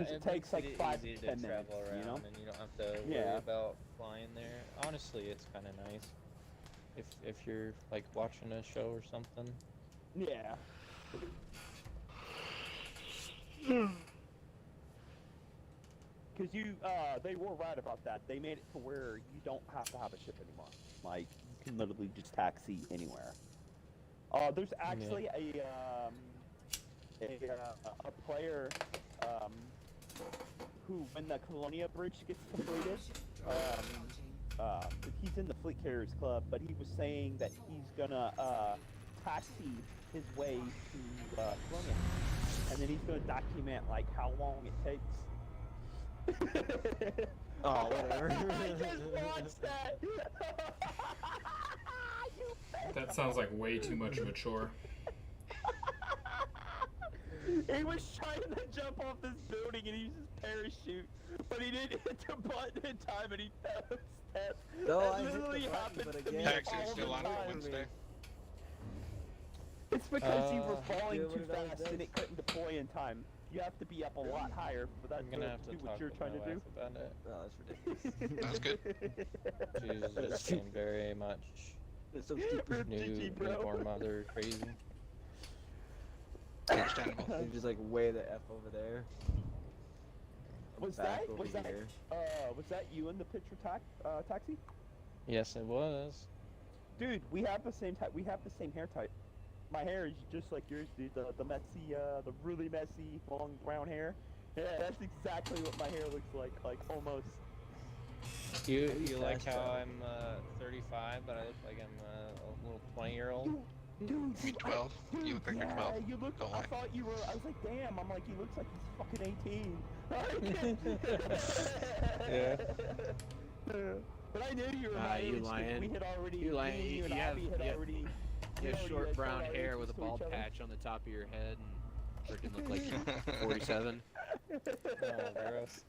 it takes like 5 easy to to 10 travel minutes, around, and you don't have to worry Yeah. about flying there. Honestly, it's kind of nice if you're like watching a show or something. Yeah. Because they were right about that. They made it to where you don't have to have a ship anymore. Like, you can literally just taxi anywhere. There's actually a player, who, when the Colonia Bridge gets completed, he's in the Fleet Carriers Club, but he was saying that he's gonna, taxi his way to, Colonia. And then he's gonna document, like, how long it takes. Oh, whatever. I just watched that! That sounds like way too much of a chore. He was trying to jump off this building and he used his parachute, but he didn't hit the button in time and he fell a step. No, That I hit the literally button, happens but to me again, Taxi all still the on for time. Wednesday. It's because you were Uh, falling yeah, too what did I fast do? and it couldn't deploy in time. You have to be up a lot higher for that I'm gonna have to do talk what you're with trying my to do. wife about it. Oh, that's ridiculous. That's good. She's just being very much It's so stupid. new bro. newborn mother crazy. Understandable. They're just like way the F over there. I'm Was back that over was that here. was that you in the picture taxi? Yes, it was. Dude, we have the same type. We have the same hair type. My hair is just like yours, dude. The messy, the really messy, long brown hair. Yeah, that's exactly what my hair looks like almost. You Maybe like fast how travel. I'm 35, but I look like I'm a little 20-year-old? Dude, You're 12. You look like you're 12. You look. Don't I lie. thought you were. I was like, damn. I'm like, he looks like he's fucking 18. Yeah. But I knew you were Ah, my you age 'cause lying. We had already. You lying. You and You have- Abby had you- already. You we have already, short like, brown told our hair ages with a to bald each other. patch on the top of your head and freaking look like you're 47. Oh, gross.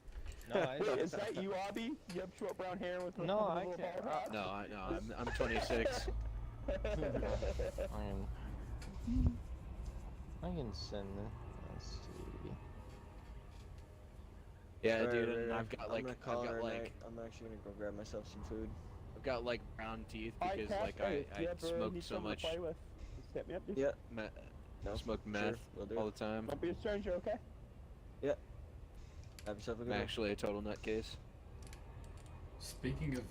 No, I Wait, is that you, Abby? You have short brown hair with a No, with a I little can't- bald hat? No, I'm 26. I can send it. Let's see. Yeah, Alright, dude, right, and right. I've got I'm like gonna call her a like night. I'm actually gonna go grab myself some food. I've got like brown teeth Alright, because Cash, like hey, if you I ever smoke need so someone much to play with, just hit me up, dude. Yeah. I smoke sure, meth will do. all the time. Don't be a stranger, okay? Have yourself a I'm good one. actually a total nutcase. Speaking of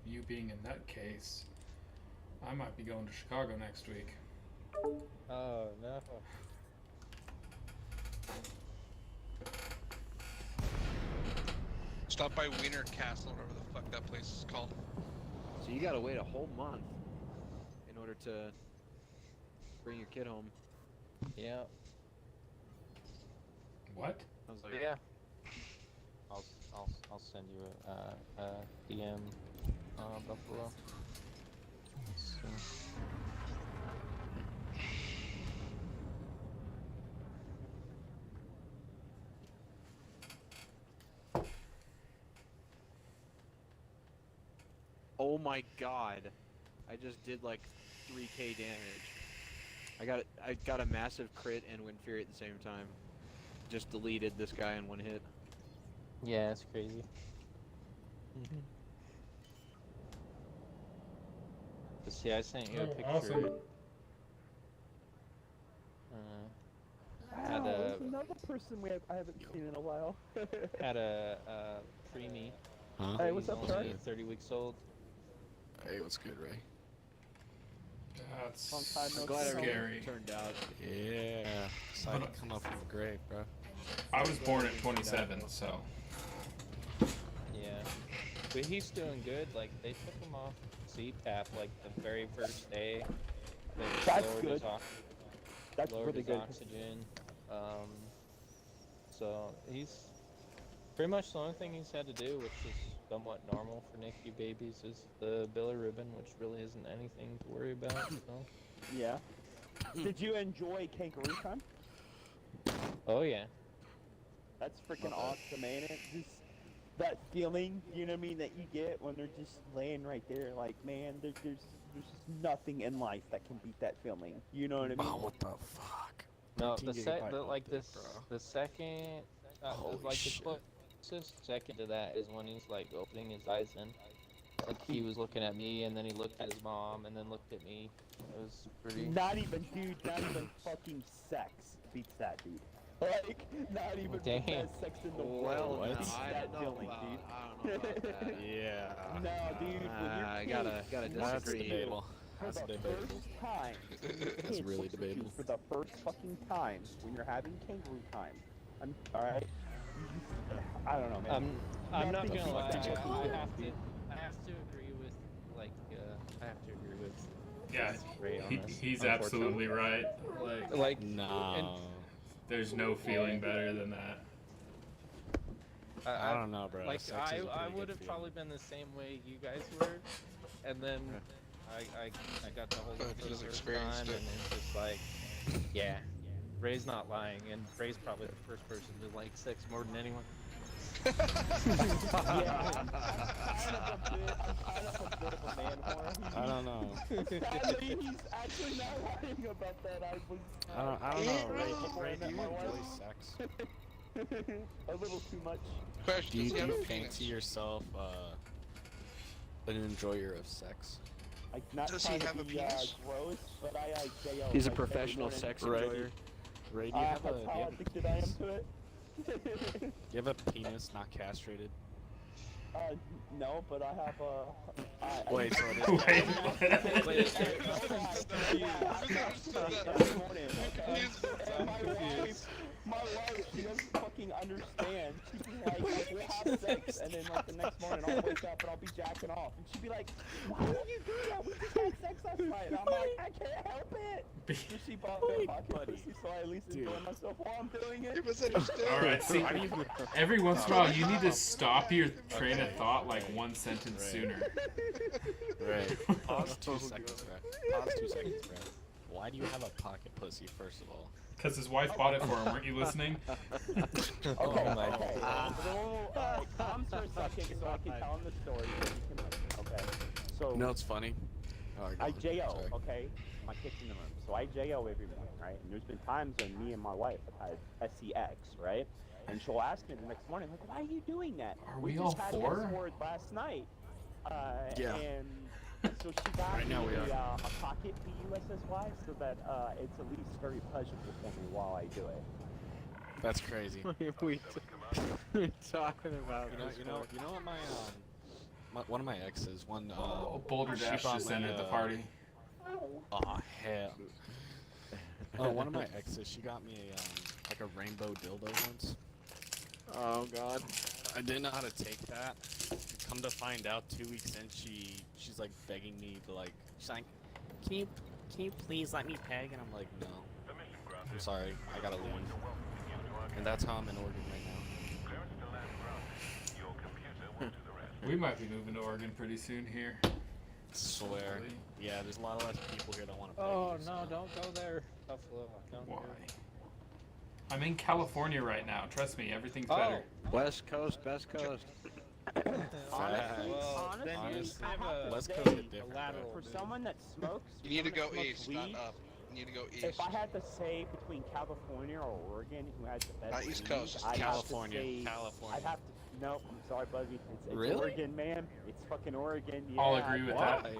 you being a nutcase, I might be going to Chicago next week. Oh, no. Stop by Wiener Castle, whatever the fuck that place is called. So you gotta wait a whole month in order to bring your kid home. Yeah. What? I was like, Yeah. I'll send you a DM, Buffalo. Let's see. oh my god, I just did like 3k damage. I got a massive crit and Wind Fury at the same time. Just deleted this guy in one hit. Yeah, it's crazy. But see, I sent you a Oh, picture. awesome. another person I haven't seen in a while. Had a preemie. Huh? Hey, what's He's up, only Trey? 30 weeks old. Hey, what's good, Ray? That's Long time no I'm glad everything scary. turned out. Yeah. Decided to come up from the grave, bro. I was born at 27, so. Yeah. But he's doing good. Like, they took him off CPAP like the very first day. They That's lowered good. His That's lowered really his good. oxygen. So he's pretty much the only thing he's had to do, which is somewhat normal for NICU babies, is the bilirubin, which really isn't anything to worry about. So. Yeah. Did you enjoy kangaroo time? Oh yeah. That's freaking awesome, man. It just that feeling, you know what I mean, that you get when they're just laying right there. Like, man, there's just nothing in life that can beat that feeling. You know what I mean? Oh, what the fuck? No, 13 the gigabyte like update, this, bro. the second, Holy like shit. the closest second to that is when he's like opening his eyes in. Like he was looking at me, and then he looked at his mom, and then looked at me. It was pretty. Not even fucking sex beats that, dude. Like, not even with Damn. best sex in the Well, world what? beats I that don't know feeling, about, dude. I don't know about that. Yeah. No, dude, when you're I gotta That's disagree. debatable. for That's the debatable. first time, when your That's kid really looks at you debatable. for the first fucking time, when you're having kangaroo time, alright? I don't know, man. I'm not Nothing gonna lie. beats that I feeling, have to. dude. I have to agree with like. I have to agree with. Yeah, Ray on this, he's absolutely right. Like, Like. No. there's no feeling better than that. I don't know, bro. Like Sex is a I pretty would good have feeling. probably been the same way you guys were, and then I got to hold But it if for he the just first experienced time, it. and it's just like, yeah, Ray's not lying, and Ray's probably the first person to like sex more than anyone. Yeah, I'm kind of a bit of a man whore. I don't know. Sadly, he's actually not lying about that. I don't know. Ray, do you my enjoy wife. sex? A little too much. Question, Do you, does he do have you a penis? fancy yourself an enjoyer of sex? Like, not Does trying he to have a be penis? gross, but I JO. He's a like, every professional morning. sex Right. enjoyer. Ray, do you have a That's how addicted I am to it. do you have a penis not castrated? No, but I have a. Wait, so it is Wait. Wait, my wife, she doesn't fucking understand. She'd be like, we'll have sex, and then like the next morning I'll wake up and I'll be jacking off, and she'd be like, why did you do that? We just had sex last night. And I'm like, I can't help it. So she bought me a pocket pussy, so I at least enjoy myself while I'm doing it. He misunderstood. Alright, see, every once in a while you need to stop your train of thought like one sentence Right. sooner. Right. Pause 2 seconds, bro. Pause 2 seconds, bro. Why do you have a pocket pussy, first of all? Because his wife bought it for him, weren't you listening? Okay, Oh my okay. God. So, calm for a second so I can tell him the story. So you can, okay. So, No, it's funny. Oh, go I on. JO, Sorry. okay? My kitchen room. So I JO every morning, right? And there's been times when me and my wife have had SEX, right? And she'll ask me the next morning, like, why are you doing that? Are we all just had four? this word last night. Yeah. And so she got Right me now we are. a pocket PUSSY so that it's at least very pleasurable for me while I do it. That's crazy. we talking about You know what my one of my exes, Oh, Boulder she Dash bought just me, entered the party. Aw, hell. One of my exes, she got me a like a rainbow dildo once. Oh god. I didn't know how to take that. Come to find out, 2 weeks in, she's like begging me to like. She's like, can you please let me peg? And I'm like, no. I'm sorry, I gotta leave. And that's how I'm in Oregon right now. We might be moving to Oregon pretty soon here. Swear. Yeah, there's a lot of less people here that want to peg. Oh you, no, so. don't go there, Buffalo. Don't Why? go. I'm in California right now. Trust me, everything's better. West Coast, best coast. Honestly, Well, then you honestly, have a West say, Coast is different. lateral bro. for someone that smokes, You need to someone go that east, smokes not weed, up. You need to go east. if I had to say between California or Oregon, who has the best East weed, Coast. I'd California. Have to say, California. I'd have to. No, I'm sorry, Buzzy. It's Really? Oregon, man. It's fucking Oregon. Yeah. I'll agree with that. Why?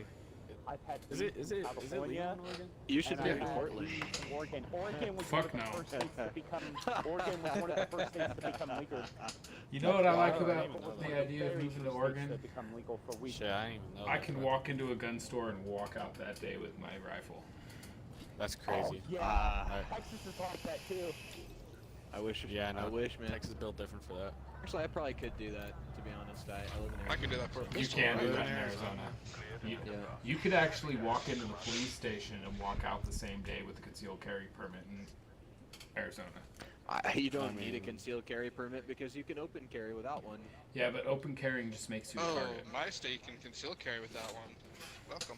I've had Is weed it from is it legal California, in Oregon? You should and move I've to had Portland. weed from Oregon. Oregon was Fuck one of the no. first states to become. Oregon was one of the first states to become legal. You know what I like Oh, I about didn't even know the that. idea of Very moving to first Oregon? states to become legal for weed. Shit, I didn't even know I that, can but walk into a gun store and walk out that day with my rifle. That's Oh, crazy. yeah, Alright. Texas is like that too. I wish. Yeah, no, I wish, man. Texas is built different for that. Actually, I probably could do that. To be honest, I live in I Arizona. can do that for a You pistol. can do right? that in Arizona. You, Yeah. you could actually walk into the police station and walk out the same day with a concealed carry permit in Arizona. You don't need a mean- concealed carry permit because you can open carry without one. Yeah, but open carrying just makes you a Oh, target. my state can conceal carry with that one. Welcome.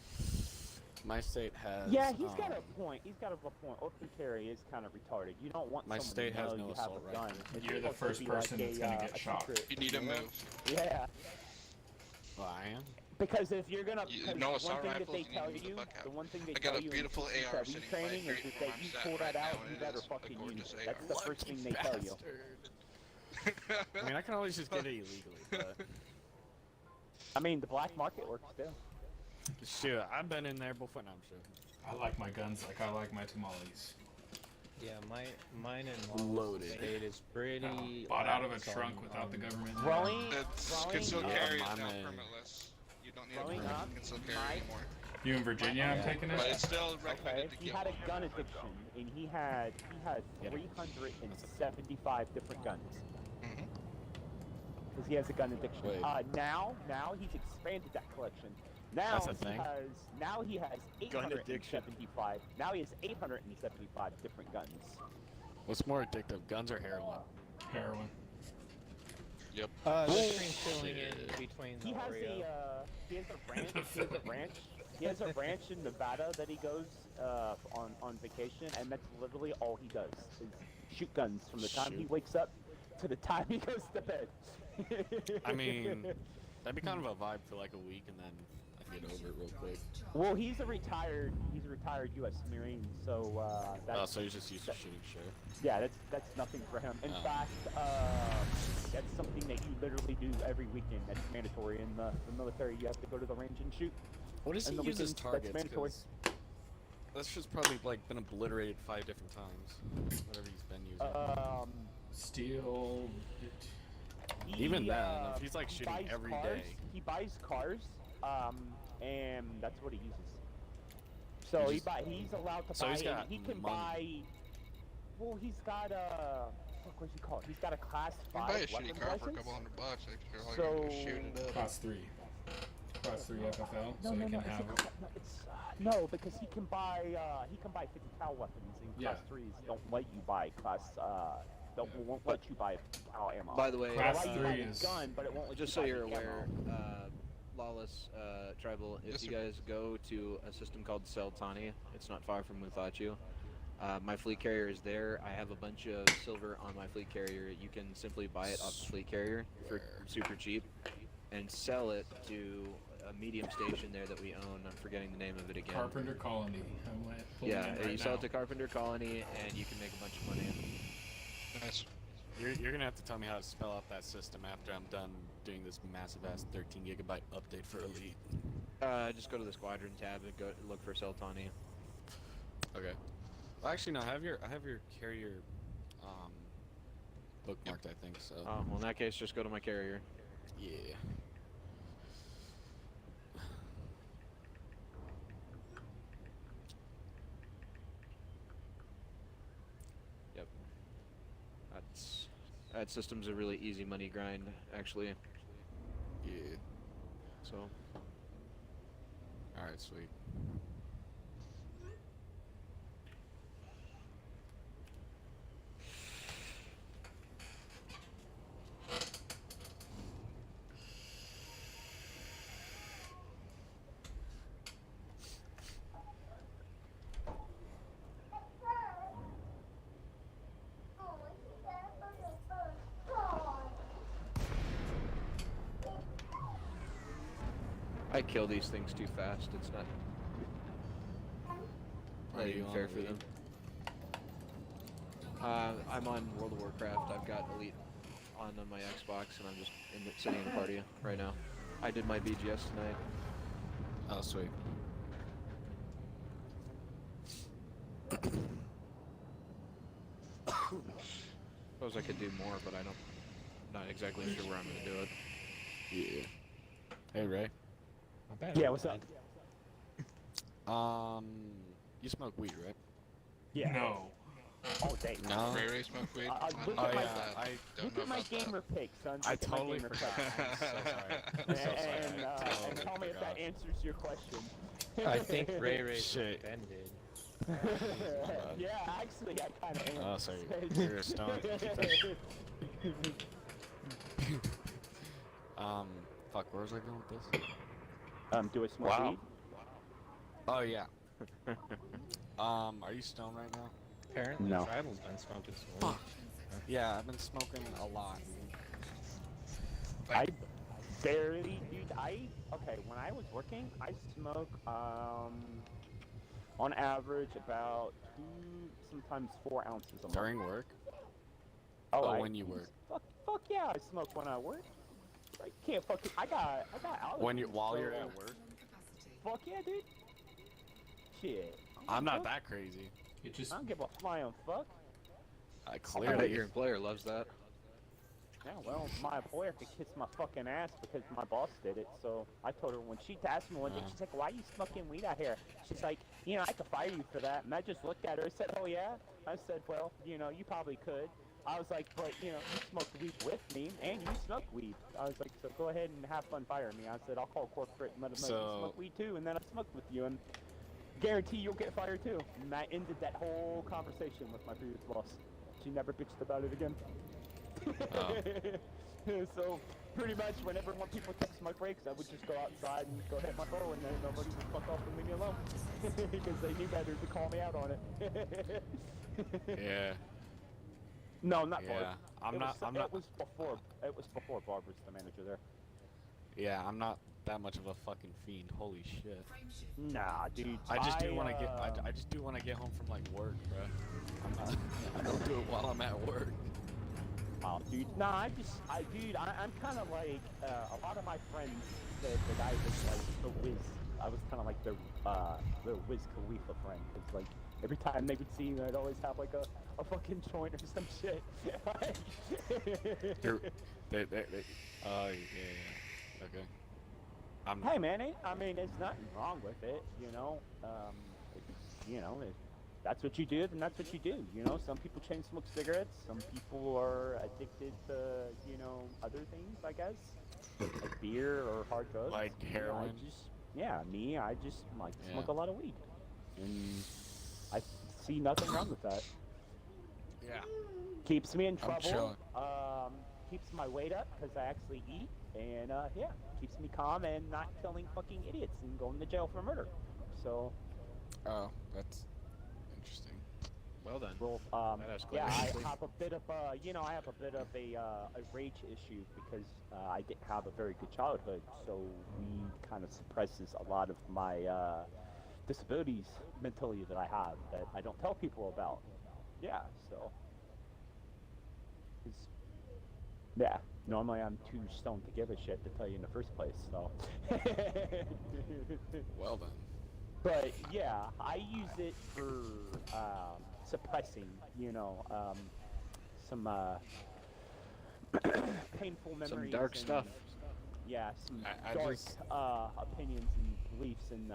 My state has. Yeah, he's got a point. He's got a point. Open carry is kind of retarded. You don't want My someone state to has know no you have assault a gun. rifle. It's You're the supposed to first be person like that's gonna get a shot. secret, You need to know? move. Yeah, Well, I am. because if you're gonna, You- 'cause no one assault thing that rifles, they you need tell to move the you, fuck out. the one thing they I got tell a you beautiful in AR that sitting weed training right is here that where you I'm pull sat that right out, now, you and it better is a fucking use gorgeous it. AR. That's the first thing they tell you. I mean, I can always just get it illegally, but I mean, the black market works too. shoot, I've been in there before. No, I'm sure. I like my guns like I like my tamales. Yeah, mine in Loaded. State is pretty. Bought out of a lax trunk on, without the government. Growing, That's growing, concealed Yeah, carry is my now man. permitless. You don't need Growing a up, concealed carry my- anymore. You in Virginia? I'm Yeah. taking But it. it's still Okay, recommended to he get had a one. gun addiction, and he had Yeah. 375 different guns. Mhm. Because he has a gun addiction. Wait. Now he's expanded that collection. Now That's a he thing? has Gun addiction. 875. Now he has 875 different guns. What's more addictive, guns or heroin? Heroin. This train's filling in between the He has Oreo. he has a ranch. He has a ranch. He has a ranch in Nevada that he goes on vacation, and that's literally all he does is shoot guns from the time he Shoot. wakes up to the time he goes to bed. I mean, that'd be kind of a vibe for like a week, and then I get over it real quick. well, he's a retired U.S. Marine, so that's Oh, so he's just used to shooting shit. yeah, that's nothing for him. In Oh. fact, that's something that you literally do every weekend. That's mandatory in the military. You have to go to the range and shoot. What does he And the use as weekends, that's targets? mandatory. 'Cause that's just probably like been obliterated 5 different times. Whatever he's been using. Steel. Even then, if he he's, like, shooting buys every cars, day. he buys cars, and that's what he uses. So He just- he's allowed to so buy. he's got he can money. buy. Well, he's got a what's he called? He's got a class You can 5 buy a weapon shitty car for a license. couple $100 extra. All you gotta do is shoot it up. Class 3. Class 3 FFL. No, so no, he no, can it's have. no, it's no, because he can buy 50 cal weapons, and Yeah. class 3s don't let you buy won't let you buy cal ammo. By the way, Class They'll let you buy 3 the is- gun, but it won't let just you so buy you're the ammo. aware, Lawless Tribal, if Yes, you sir. guys go to a system called Seltani, it's not far from Muthachu. My fleet carrier is there. I have a bunch of silver on my fleet carrier. You can simply buy it off the fleet carrier for super cheap and sell it to a medium station there that we own. I'm forgetting the name of it again. Carpenter Colony. I'm pulling Yeah, it right you sell now. it to Carpenter Colony and you can make a bunch of money. Nice. You're gonna have to tell me how to spell out that system after I'm done doing this massive ass 13 gigabyte update for Elite. Just go to the squadron tab and go look for Seltani. Okay. Well, actually, no. I have your carrier bookmarked. I think so. Oh, well in that case, just go to my carrier. Yeah. That system's a really easy money grind, actually. Yeah. So, All right. Sweet. I kill these things too fast. It's not Are you even on fair for Elite? them. I'm on World of Warcraft. I've got Elite on my Xbox, and I'm just sitting in the party right now. I did my BGS tonight. Oh, sweet. Suppose I could do more, but I don't. Not exactly sure where I'm gonna do it. Yeah. Hey Ray. Not bad. Yeah, what's up? You smoke weed, right? Yeah. No. Oh, dang. No. Ray Ray smoke weed. Look Oh at my, yeah, Don't look know at my about that. gamer pic, son. I Look at my totally gamer forgot. pic. I'm so sorry. I'm so sorry. And, I and totally tell me if that forgot. answers your question. I think Ray Ray's Shit. offended. Yeah, actually, I kind of am. Oh, sorry. You're a stone. Fuck. Where was I going with this? Do I smoke Wow. weed? Oh yeah. Are you stoned right now? Apparently, No. Tribal's been smoking some weed. Yeah, I've been smoking a lot. I barely, dude. Okay. When I was working, I smoke on average about 2, sometimes 4 ounces a month. During work? Oh, When you work? Fuck yeah, I smoke when I work. I can't fucking. I got allergies. While so- you're at work? Fuck yeah, dude. Shit. I'm not that crazy. It just I don't give a flying fuck. I I bet clearly. your employer loves that. Yeah, well, my employer could kiss my fucking ass because my boss did it. So I told her when she asked me one day, she's like, "Why are you smoking weed out here?" She's like, "I could fire you for that." And I just looked at her and said, "Oh yeah." I said, "Well, you probably could." I was like, "But you smoked weed with me, and you smoke weed." I was like, "So go ahead and have fun firing me." I said, "I'll call corporate and let them know you smoke weed too, and then I smoked with you, and guarantee you'll get fired too." And I ended that whole conversation with my previous boss. She never bitched about it again. So pretty much whenever when people took smoke breaks, I would just go outside and go hit my bow, and then nobody would fuck off and leave me alone because they knew better to call me out on it. Yeah. No, not Barb. Yeah. I'm It not. was, I'm not. It was before Barb was the manager there. Yeah, I'm not that much of a fucking fiend. Holy shit. Nah, dude. I just do want to get. I just do want to get home from like work, bro. I'm not. I don't do it while I'm at work. Oh, dude. Nah, I'm kind of like a lot of my friends said that I was like the Wiz. I was kind of like the Wiz Khalifa friend. It's like every time they would see me, I'd always have like a fucking joint or some shit. Oh yeah. Okay. Hey man, there's nothing wrong with it, if that's what you do, then that's what you do. Some people chain smoke cigarettes, some people are addicted to, other things, I guess, like beer or hard drugs. Like heroin. I just like to smoke Yeah. a lot of weed, and I see nothing wrong with that. Yeah. Keeps me in I'm trouble. chilling. Keeps my weight up because I actually eat, and keeps me calm and not killing fucking idiots and going to jail for murder. So, Oh, that's interesting. Well done. well, That escalated yeah, I quickly. have a bit of a rage issue because I didn't have a very good childhood, so weed kind of suppresses a lot of my disabilities mentally that I have that I don't tell people about. Yeah, so. Yeah, normally I'm too stoned to give a shit to tell you in the first place, so. Well then. But yeah, I use it for suppressing, some painful memories. Some dark and, stuff. Yeah, some I dark just- opinions and beliefs and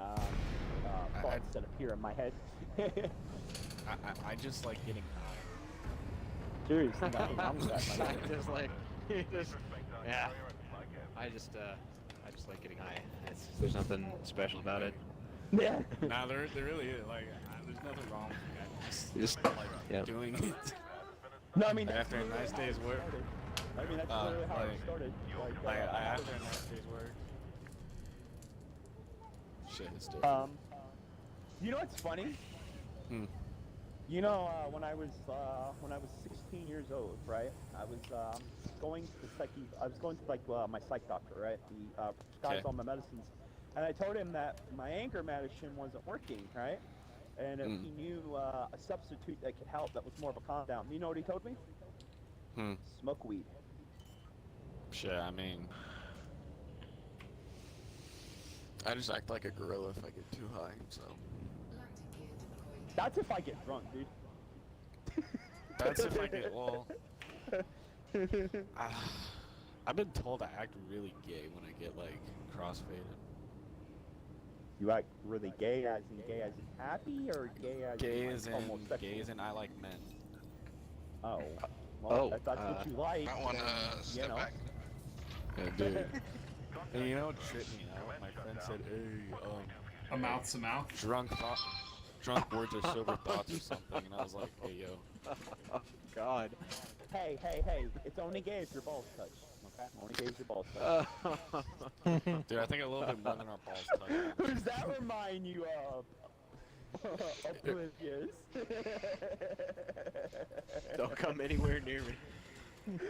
thoughts that appear in my head. I just like getting high. Seriously, nothing wrong with that, my guy. Just like, yeah. I just like getting high. There's nothing special about it. Yeah. Nah, there really is. Like, there's nothing wrong with it. Just, like yeah. doing it. No, I mean, Like, that's after a literally nice how day's it work. started. I mean, that's literally how it started. Like after a nice day's work. Shit, it's different. You know what's funny? Hmm. When I was 16 years old, right? I was going to my psych doctor, right? He prescribes Okay. all my medicines, and I told him that my anger medicine wasn't working, right? And if he knew a substitute that could help, that was more of a calm down. You know what he told me? Smoke weed. Shit, I mean, I just act like a gorilla if I get too high, so. That's if I get drunk, dude. That's if I get well. I've been told I act really gay when I get like crossfaded. You act really gay as in happy, or gay as Gay in, as like, in homosexual? gay as in I like men. Oh. Well, if that's what you like, Might want then, to you step know. back. Yeah, dude. And you know what tripped me out? My friend said, "Hey, A mouth's a mouth. drunk words are sober thoughts or something," and I was like, "Hey, yo." Oh God. Hey, it's only gay if your balls touch. Okay? Only gay if your balls touch. Dude, I think a little bit more than our balls touch. Who does that remind you of? Oblivious. Don't come anywhere near me. You're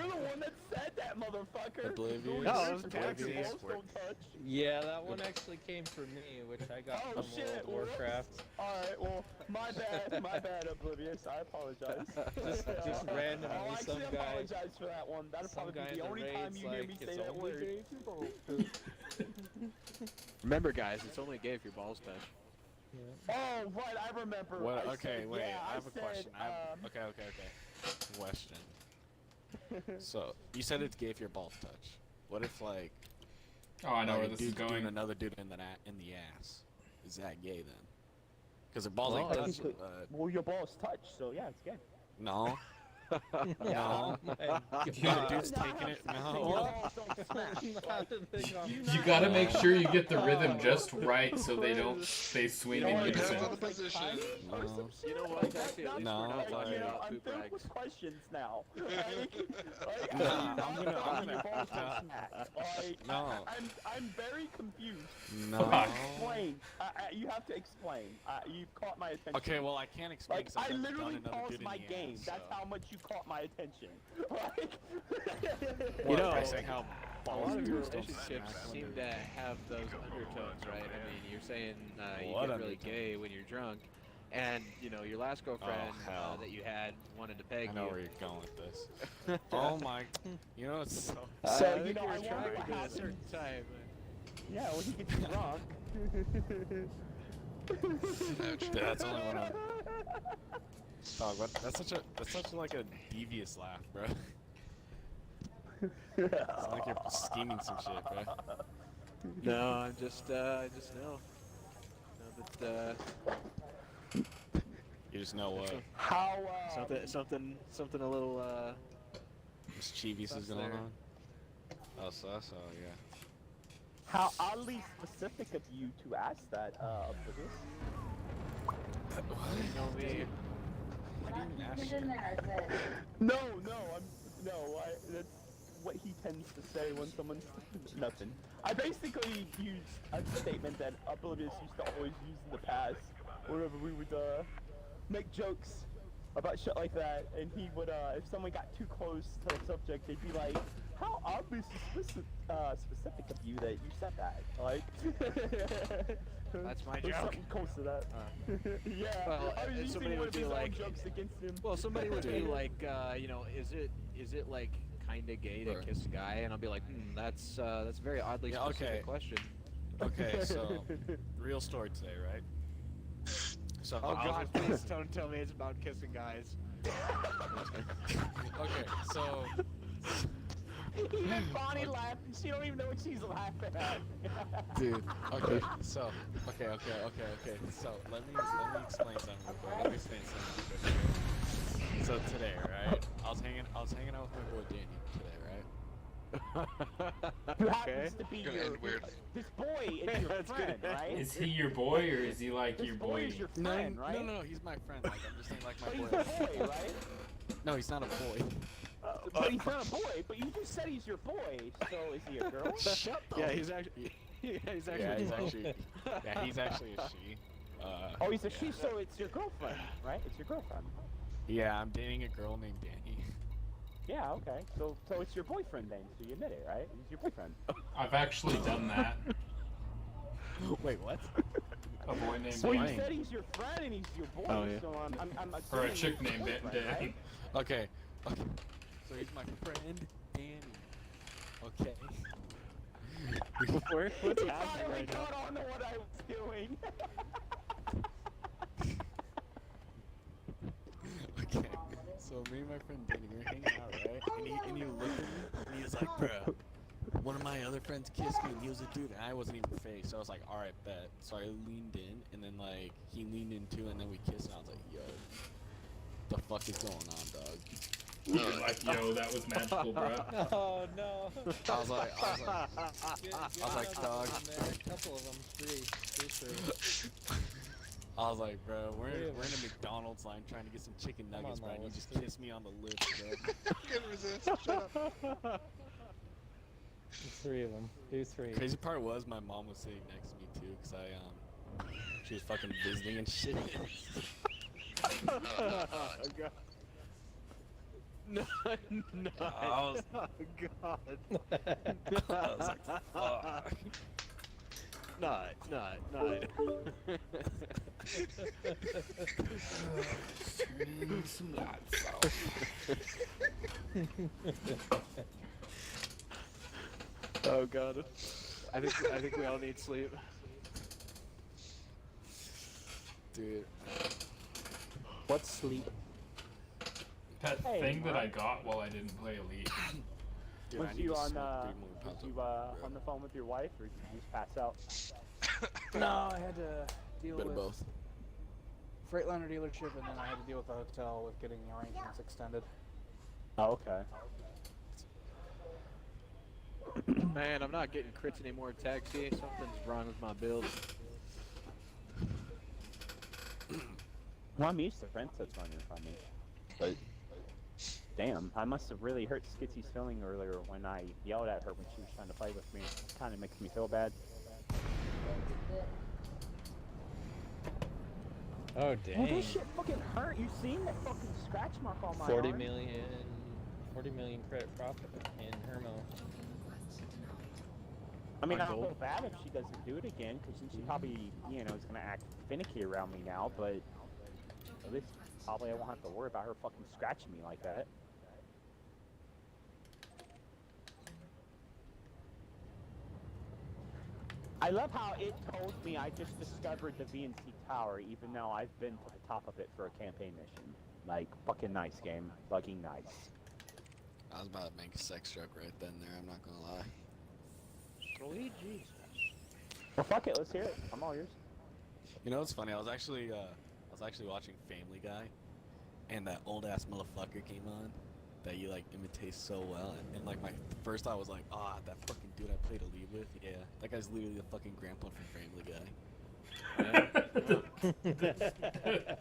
the one that said that, motherfucker. Oblivious. Who No, says it was your Oblivious. balls don't touch? Yeah, that one actually came from me, which I got Oh, from shit, World of Warcraft. Alright, well, my bad, Oblivious. I apologize. Just randomly, I'll actually some guy- apologize for that one. That'll some probably guy be in the the only time raid's you hear like, me "It's say that only word. gay if your balls Remember, guys, it's only gay if your balls touch. Oh, right, I remember. What? I Okay, said, wait. yeah, I have a said, question. Okay. Question. So you said it's gay if your balls touch. What if like? Oh, I know like where a this is dude's doing going. another dude in the ass? Is that gay then? Because their balls Well, like touch. technically- Well, your balls touch, so yeah, it's gay. No. Yeah. Oh my Yeah, God. dude's taking it. Your No. balls don't smash. Not a thing on- You gotta make sure you get the rhythm just right so they don't stay swing You in know what, Depends unison. on the position. No. You know what? Actually, at least No, we're not like- talking You know, about I'm poop filled rags. with questions now. Like, Nah, I'm I'm gonna- your balls don't smack. Like, No. I'm very confused. No. Explain. You have to explain. You've caught my attention. Okay, well I can't explain. Like, 'cause I've I never literally done another paused dude in my the game. ass, That's so. how much you caught my attention. Like, You know, by saying how a balls lot of your dudes don't relationships smack seem when to have those undertones, right? I mean, you're saying you What get really undertone? gay when you're drunk, and you know your last girlfriend hell. that you had wanted to peg I know you. where you're going with this. Oh my! You know it's so. So, I you think know, you're I wonder attracted what at a happens. certain time. yeah, when he gets drunk. That's only when I'm. Dog, that's such like a devious laugh, bro. It's like you're scheming some shit, bro. No, I just know. Know that You just know what How, something a little mischievous is Sus going there. on. Oh, sus, oh yeah. how oddly specific of you to ask that, Oblivious. you know me. I didn't ask you. No, that's what he tends to say when someone's nothing. I basically used a statement that Oblivious used to always use in the past, whenever we would make jokes about shit like that, and he would if someone got too close to the subject, they'd be like, "How obviously specific of you that you said that?" Like, That's my there's joke. something close to that. Yeah. Well, I was and using somebody one would of be his own like- jokes against him. Well, somebody would be like, you know, is it like kind of gay to Right. kiss a guy? And I'll be like, that's a very oddly Yeah, specific okay. question. Okay, so real story today, right? So Oh I was God, with- please don't tell me it's about kissing guys. Okay, so Even Bonnie laughed, and she don't even know what she's laughing at. dude, okay, so okay. So let me explain something real quick. Let me explain something real quick. So today, right? I was hanging out with my boy Danny today, right? Who Okay. happens to be Gonna your end weird. this boy is your That's friend, good. right? Is he your boy or is he like This your boy boy? is your friend, right? No, he's my friend. Like I'm just saying, like But my he's boy. a boy, right? No, he's not a boy. But he's not a boy. But you just said he's your boy. So is he a girl? Shut the. Yeah, he's actually. Yeah, he's actually. Yeah, he's a girl. actually. Yeah, he's actually a she. Oh, he's a yeah. she. So it's your girlfriend, right? It's your girlfriend. Yeah, I'm dating a girl named Danny. Yeah. Okay. So it's your boyfriend then. So you admit it, right? He's your boyfriend. I've actually done that. Wait, what? A boy named Well, you Dan. said he's your friend and he's your boy. Oh, yeah. So I'm Or a assuming chick he's your named boyfriend, Dan. right? Okay. So he's my friend Danny. Okay. What's He happening finally right now? caught on to what I was doing. So me and my friend Danny, we were hanging out, right? And he looked at me and he was like, bro, one of my other friends kissed me and he was a dude and I wasn't even faced. So I was like, alright, bet. So I leaned in and then like he leaned in too and then we kissed and I was like, yo, the fuck is going on, dog? You're like, yo, that was magical, bro. Oh no. I was like, Get dog. a couple of them, three. I was like, bro, we're Three in of a them. McDonald's line trying to get some chicken Come nuggets, on, bro. And you Lois, just three. kissed me on the lips, bro. Couldn't resist. Shut up. Three of them. Do three. Crazy part was my mom was sitting next to me too, cause she was fucking visiting and shit. Oh, God. No, no. I was, Oh, God. I was like, fuck. Not. Turning some lights off. Oh god. I think we all need sleep. Dude. What's sleep? That Hey, thing that Mark. I got while I didn't play Elite. Dude, Was I need you to on smoke 3 more pounds of on the phone with your wife, or did you just pass out? No, I had to deal Bit of with both. Freightliner dealership, and then I had to deal with the hotel with getting the arrangements extended. Oh, okay. Man, I'm not getting crits anymore, Taxi. Something's wrong with my build. Well, I'm used to Princess running from me, but damn, I must have really hurt Skitsy's feeling earlier when I yelled at her when she was trying to play with me. It kind of makes me feel bad. Oh Well, dang. this shit fucking hurt. You seen that fucking scratch mark on my 40 arm? million credit profit in Hermo. I mean, On I don't gold? feel bad if she doesn't do it again, because then she probably, you know, is gonna act finicky around me now. But at least probably I won't have to worry about her fucking scratching me like that. I love how it told me I just discovered the VNC tower, even though I've been to the top of it for a campaign mission. Like, fucking nice game. Fucking nice. I was about to make a sex joke right then there, I'm not gonna lie. Sweet Jesus. Well, fuck it. Let's hear it. I'm all yours. You know what's funny? I was actually watching Family Guy, and that old ass motherfucker came on that you like imitate so well, and like my first thought was like, ah, that fucking dude I played Elite with, yeah, that guy's literally the fucking grandpa from Family Guy.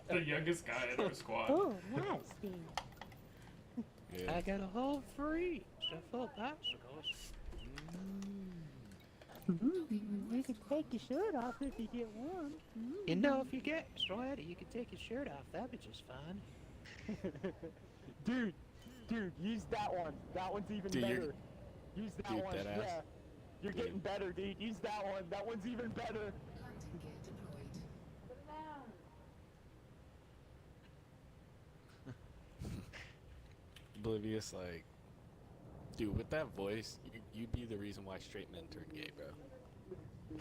The youngest guy in our squad. Oh, nice, Steve. Yeah. got a whole free full popsicles. You can take your shirt off if you get one. You know, if you get sweaty, you can take your shirt off. That'd be just fine. Dude, use that one. That one's even Dude, you're- better. Use that dude, one. deadass. Yeah. You're Dude. getting better, dude. Use that one. That one's even better. Landing gear deployed. Oblivious, like, dude, with that voice, you'd be the reason why straight men turn gay, bro.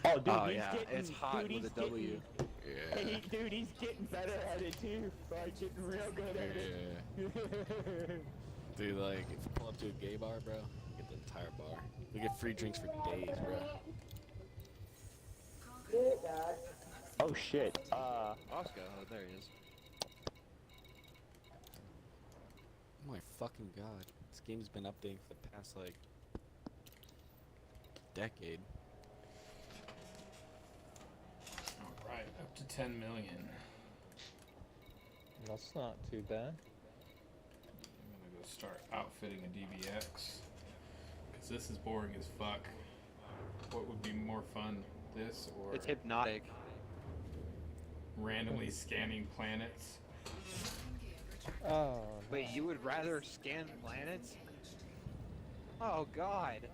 Oh, dude, Oh, he's yeah, getting, it's hot dude, with he's a W. Getting, dude, he's getting better at it too. Like, getting real good at it. Dude, like, if you pull up to a gay bar, bro, you get the entire bar. We get free drinks for days, bro. Oh shit. Oscar, oh, there he is. Oh my fucking god. This game's been updating for the past, like, decade. Alright, up to 10 million. That's not too bad. I'm gonna go start outfitting a DBX. Because this is boring as fuck. What would be more fun? This or It's hypnotic. randomly scanning planets? Oh. Wait, you would rather scan planets? Oh god.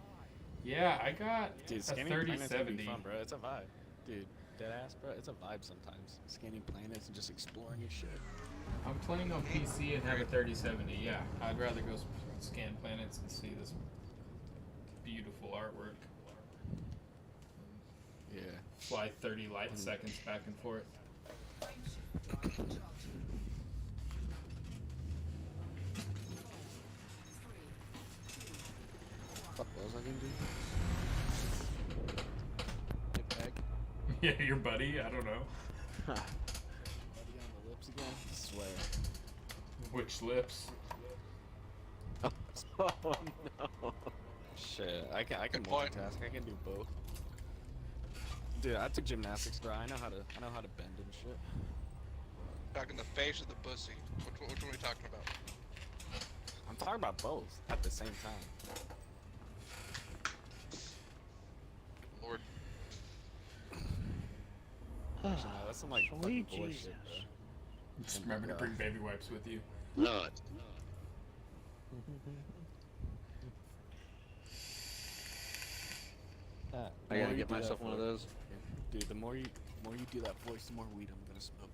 Yeah, I got Dude, a scanning planets would be 3070. fun, bro. It's a vibe. Dude, deadass, bro. It's a vibe sometimes. Scanning planets and just exploring your shit. I'm playing on PC and have a 3070. Yeah, I'd rather go scan planets and see this beautiful artwork. Yeah. Fly 30 light seconds back and forth. else I can do? Get back. Yeah, your buddy? I don't know. Buddy on the lips again? I swear. Which lips? Oh no. Shit, I can Good point. multitask. I can do both. Dude, I took gymnastics, bro. I know how to bend and shit. Talking the face of the pussy. Which one are we talking about? I'm talking about both at the same time. Lord. No, that's some like fucking bullshit, bro. Just remember to bring baby wipes with you. Not. I gotta get myself one of those. Dude, the more you do that voice, the more weed I'm gonna smoke.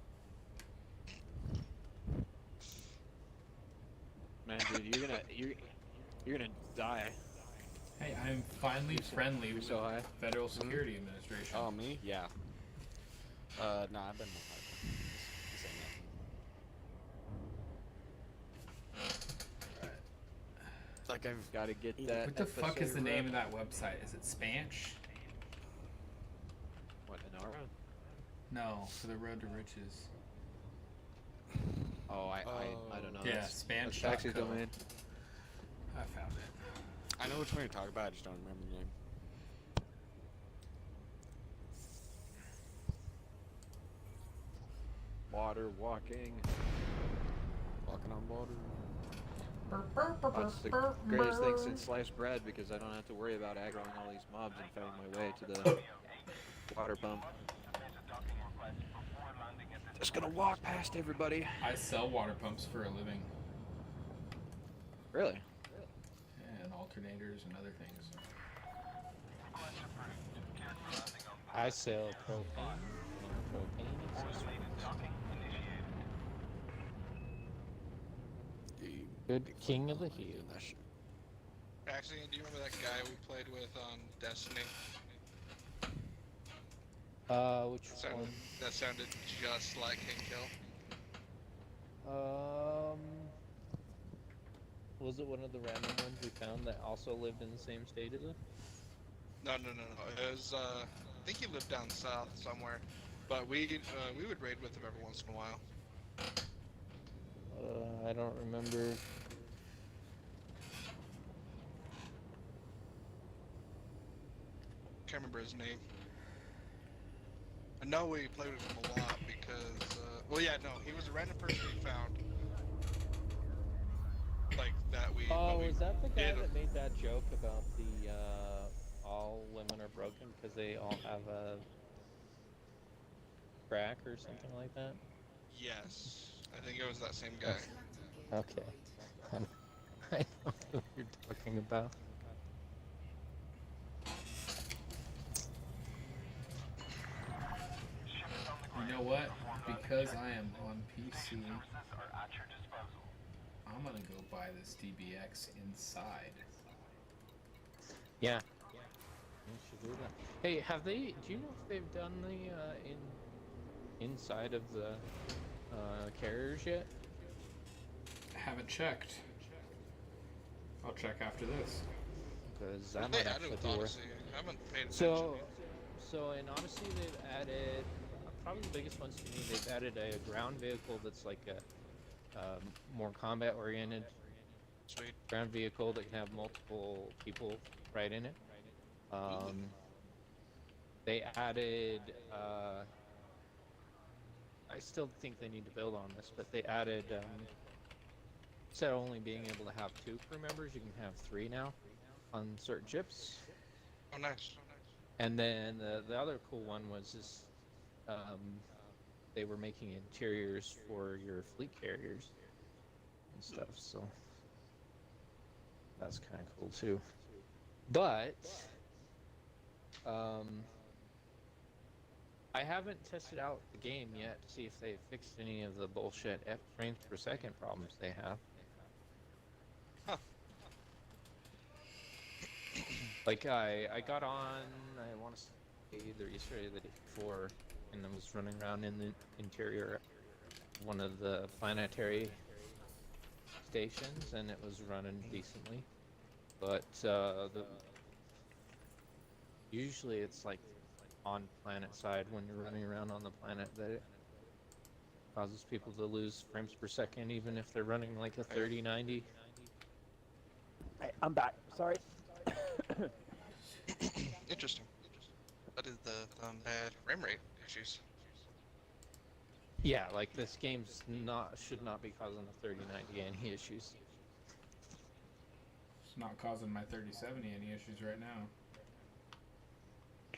Man, dude, you're gonna die. Hey, I'm finally friendly with so high. Federal Security Administration. Oh, me? Yeah. Nah, I've been more high. This ain't nothing. It's like I've Gotta get that. What the fuck is the FSA name rep. of that website? Is it Spanch? What, Inara? No, for the Road to Riches. Oh, I don't know. Yeah, That's Spanch. Taxi's domain. I found it. I know which one you're talking about, I just don't remember the name. Water walking. Walking on water. That's the greatest thing since sliced bread because I don't have to worry about aggroing all these mobs and fighting my way to the water pump. Just gonna walk past everybody. I sell water pumps for a living. Really? And alternators and other things. I sell propane and propane accessories. Good king of the hill. That shit. Actually, do you remember that guy we played with on Destiny? Which one? That sounded just like Hinkill. Was it one of the random ones we found that also lived in the same state as us? No. It was, I think he lived down south somewhere. But we would raid with him every once in a while. I don't remember. Can't remember his name. I know we played with him a lot because, well, yeah, no, he was a random person we found. Like that we. Oh, we was that the guy did- that made that joke about the all women are broken because they all have a crack or something like that? Yes, I think it was that same guy. Okay. I know who you're talking about. You know what? Because I am on PC, I'm gonna go buy this DBX inside. Yeah. You should do that. Hey, have they? Do you know if they've done the inside of the carriers yet? Haven't checked. I'll check after this. Because What that they might added actually with be worth. Odyssey? I haven't paid attention. So in Odyssey they've added probably the biggest ones to me. They've added a ground vehicle that's like a more combat oriented Sweet. ground vehicle that can have multiple people right in it. They added. I still think they need to build on this, but they added. Instead of only being able to have 2 crew members, you can have 3 now on certain ships. Oh, nice. And then the other cool one was this, they were making interiors for your fleet carriers and stuff, so that's kind of cool too. But I haven't tested out the game yet to see if they've fixed any of the bullshit frames per second problems they have. Huh. Like I got on, I want to say either yesterday or the day before, and I was running around in the interior of one of the planetary stations, and it was running decently. But Usually it's like on planet side when you're running around on the planet that it causes people to lose frames per second even if they're running like a 3090. Hey, I'm back. Sorry. Interesting. What is the bad frame rate issues? Yeah, like this game's should not be causing the 3090 any issues. It's not causing my 3070 any issues right now.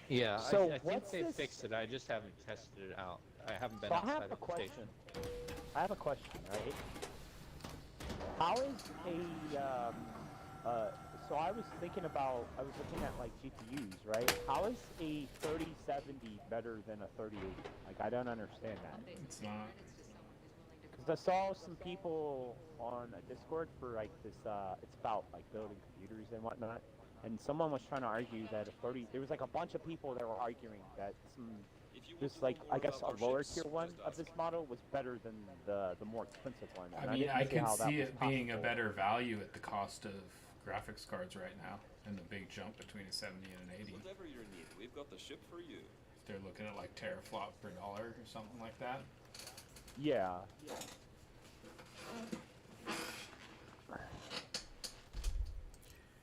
Yeah, So I think what's they this- fixed it. I just haven't tested it out. I haven't been So I outside have of a the question. station. I have a question, right? How is so I was thinking about, I was looking at like GPUs, right? How is a 3070 better than a 3080? Like, I don't understand that. It's not. Because I saw some people on a Discord for like this, it's about like building computers and whatnot. And someone was trying to argue that there was like a bunch of people that were arguing that this like, I guess a lower tier one of this model was better than the more expensive one. And I mean, didn't I see can how that see was it being a possible. better value at the cost of graphics cards right now, and the big jump between a 70 and an 80. Whatever your need, we've got the ship for you. If they're looking at like teraflop per dollar or something like that. Yeah.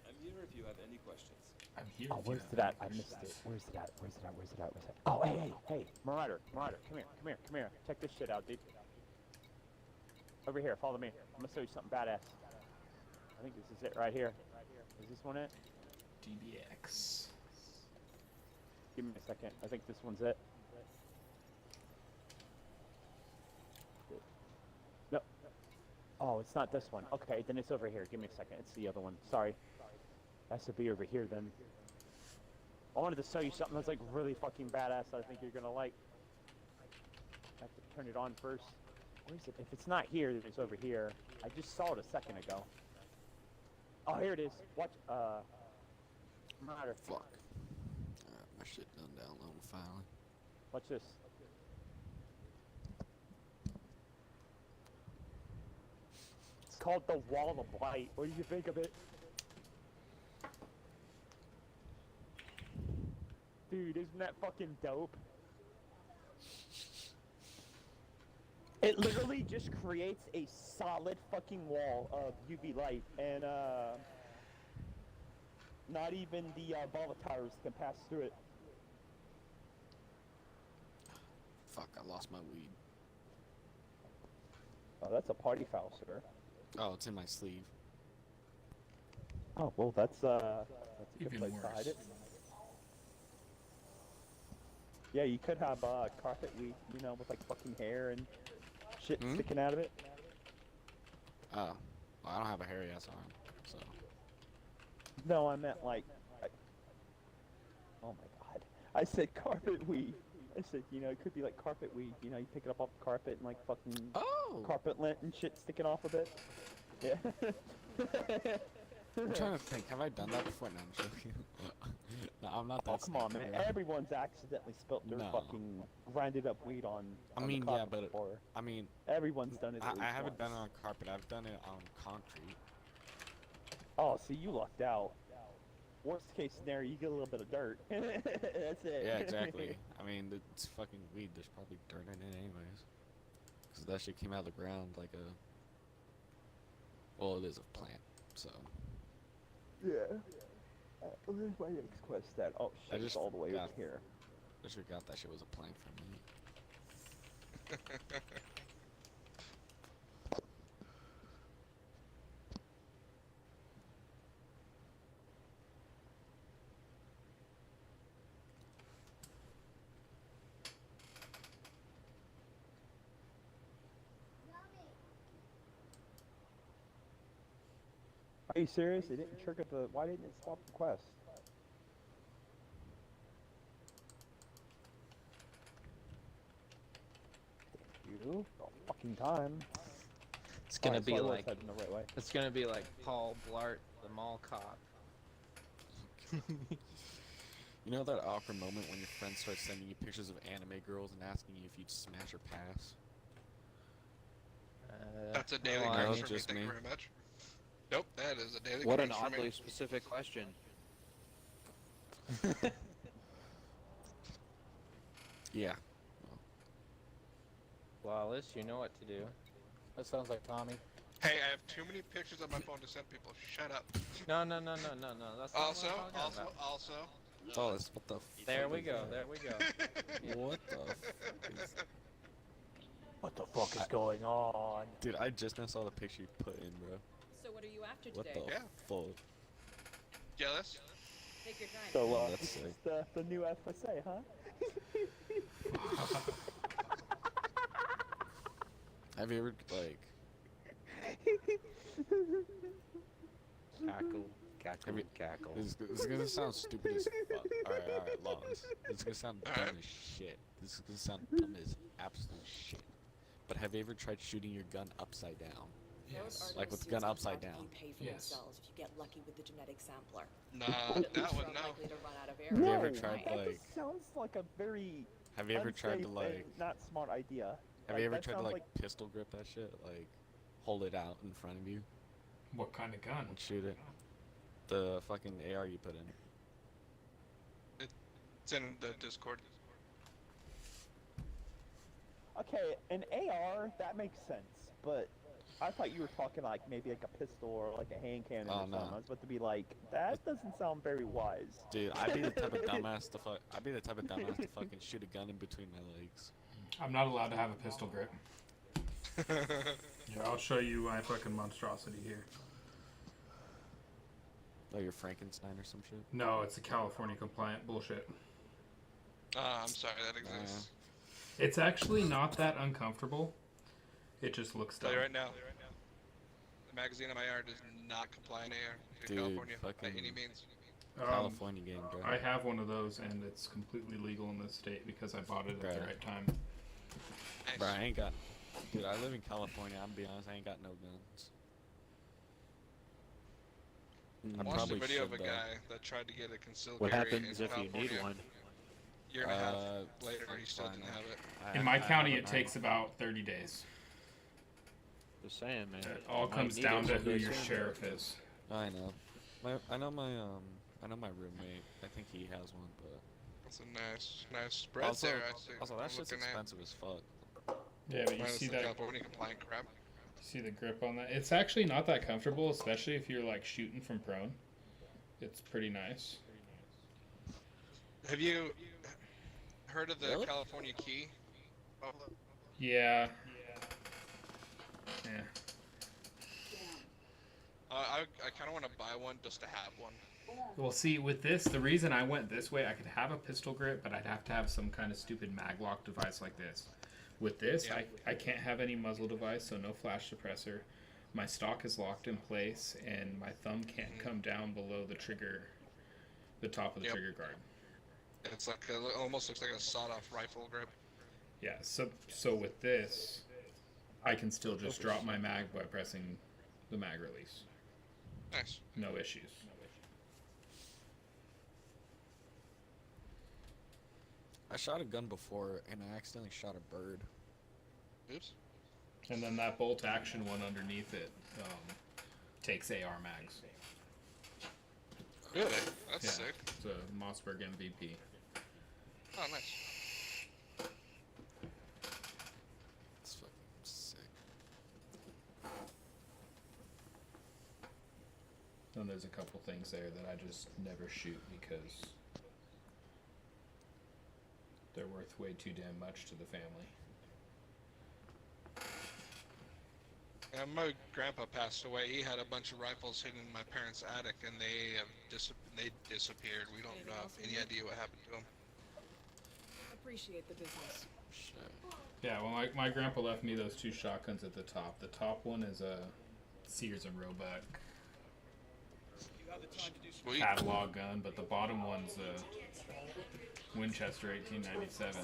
I'm here if you have any questions. I'm here. Oh, if you where's have it at? any I missed questions. it. Where's it at? Where's it at? Where's it at? Where's it at? Oh, hey, Marauder, come here. Check this shit out, dude. Over here, follow me. I'm gonna show you something badass. I think this is it right here. Is this one it? DBX. Give me a second. I think this one's it. No. Oh, it's not this one. Okay, then it's over here. Give me a second. It's the other one. Sorry. That should be over here then. I wanted to show you something that's like really fucking badass that I think you're gonna like. I have to turn it on first. Where is it? If it's not here, then it's over here. I just saw it a second ago. Oh, here it is. Watch, Marauder. Fuck. Alright, my shit done downloading finally. Watch this. It's called the Wall of Light. What do you think of it? Dude, isn't that fucking dope? It literally just creates a solid fucking wall of UV light, and not even the volatiles can pass through it. Fuck, I lost my weed. Oh, that's a party foul, sir. Oh, it's in my sleeve. Oh, well, that's a good Even place to hide worse. it. Yeah, you could have carpet weed, you know, with like fucking hair and shit Hmm? sticking out of it. Oh, well, I don't have a hairy ass arm, so. No, I meant like, oh my god, I said carpet weed. I said, you know, it could be like carpet weed. You know, you pick it up off the carpet and like fucking Oh! carpet lint and shit sticking off of it. Yeah. I'm trying to think, have I done that before? No, I'm joking. No, I'm not that Oh, come on, man. sneaky. Everyone's accidentally spilt their No. fucking grinded up weed on I the mean, yeah, carpet but before. I mean, Everyone's done it at I least haven't done it once. on carpet. I've done it on concrete. Oh, see, you lucked out. Worst case scenario, you get a little bit of dirt. That's it. Yeah, exactly. I mean, it's fucking weed. There's probably dirt in it anyways. Because that shit came out of the ground like a... Well, it is a plant, so... Yeah. Where's my next quest at? Oh, I shit, it's just all the way over got- here. I just forgot that shit was a plant for me. Are you serious? It didn't trigger the... Why didn't it stop the quest? You? Oh, fucking time. It's gonna Alright, be so I was like heading the right way. it's gonna be like Paul Blart, the mall cop. You know that awkward moment when your friends start sending you pictures of anime girls and asking you if you'd smash or pass? That's a daily well, I grind mean- for me, just thank you me. very much. Nope, that is a daily What an grind for me. oddly specific question. Yeah. Flawless, you know what to do. That sounds like Tommy. Hey, I have too many pictures on my phone to send people. Shut up. No. That's not Also, what I'm talking about. also. Flawless, what the There fuck we is go. that? There we go. What the fuck is... What the fuck is going on? Dude, I just now saw the picture you put in, bro. So what are you after What today? the Yeah. fuck? Jealous? Take your time. So, Oh, that's sick. it's the new FSA, huh? Have you ever, like... Cackle, cackle, cackle. This is gonna sound stupid as fuck. Alright, Lawrence. This is gonna sound dumb as shit. This is gonna sound dumb as absolute shit. But have you ever tried shooting your gun upside down? Yes. Like with the gun upside down? Pay for Yes. themselves if you get lucky with the genetic sampler. Nah, that one, no. Likely to run out of Have you arrows. ever tried, that like... just sounds like a very Have you ever tried to, unsafe like... and not smart idea. Have you ever that tried to, sounds like, pistol grip that shit? Like, hold it out in front of you What kind of gun? and shoot it? The fucking AR you put in. It's in the Discord. Okay, an AR, that makes sense, but I thought you were talking like maybe like a pistol or like a hand cannon or Oh, something. no. I was about to be like, that doesn't sound very wise. Dude, I'd be the type of dumbass to fucking shoot a gun in between my legs. I'm not allowed to have a pistol grip. Yeah, I'll show you my fucking monstrosity here. Oh, you're Frankenstein or some shit? No, it's a California compliant bullshit. I'm sorry, that exists. It's actually not that uncomfortable. It just looks Tell dumb. you right now. The magazine in my yard is not compliant in Dude, California by fucking- any means. California game, bro. I have one of those, and it's completely legal in this state because I bought it at the Right. right time. Nice. Bro, I ain't got... Dude, I live in California, I'm be honest, I ain't got no guns. I Watched a probably video of a should, though. guy that tried to get a concealed What carry happens in if you California. need one? Year and a half Uh, later, he still fine. didn't have it. In my county, have it a takes about 30 days. Just saying, man. It all You might comes need down it to who someday your soon. sheriff is. I know. I know my roommate. I think he has one, but That's a nice spread also, there. I see. also that I'm shit's looking at. expensive as fuck. Yeah, but you Minus see the that. California compliant crap. See the grip on that? It's actually not that comfortable, especially if you're like shooting from prone. It's pretty nice. Have you heard of the Really? California key? Oh, Yeah. Yeah. I kind of want to buy one just to have one. Well, see, with this, the reason I went this way, I could have a pistol grip, but I'd have to have some kind of stupid mag lock device like this. With this, Yeah. I can't have any muzzle device, so no flash suppressor. My stock is locked in place, and my thumb can't come down below the trigger, the top of the Yep. trigger guard. It's like almost looks like a sawed-off rifle grip. Yeah, so with this, I can still just drop my mag by pressing the mag release. Nice. No issues. I shot a gun before, and I accidentally shot a bird. Oops. And then that bolt action one underneath it takes AR mags. Really? That's Yeah, sick. it's a Mossberg MVP. Oh, nice. It's fucking sick. And there's a couple things there that I just never shoot because they're worth way too damn much to the family. Yeah, my grandpa passed away. He had a bunch of rifles hidden in my parents' attic, and they have disappeared. We don't have any idea what happened to them. Appreciate the business. Shit. Yeah, well, my grandpa left me those two shotguns at the top. The top one is a Sears and Roebuck Sweet. catalog gun, but the bottom one's a Winchester 1897.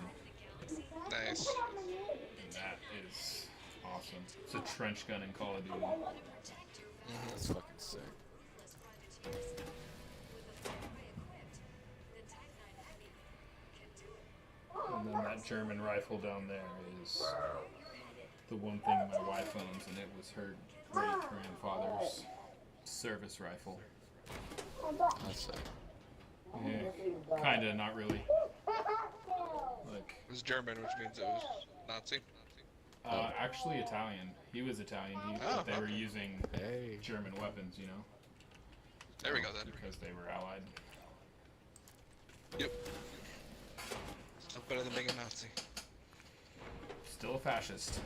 Nice. And that is awesome. It's a trench gun in Call of Duty. That's fucking sick. And then that German rifle down there is the one thing my wife owns, and it was her great-grandfather's service rifle. That's sick. Yeah, kinda, not really. Like, It was German, which means it was Nazi. actually Italian. He was Italian. But they were using German weapons, you know. There we go then. Because they were allied. Yep. Still better than being a Nazi. Still a fascist.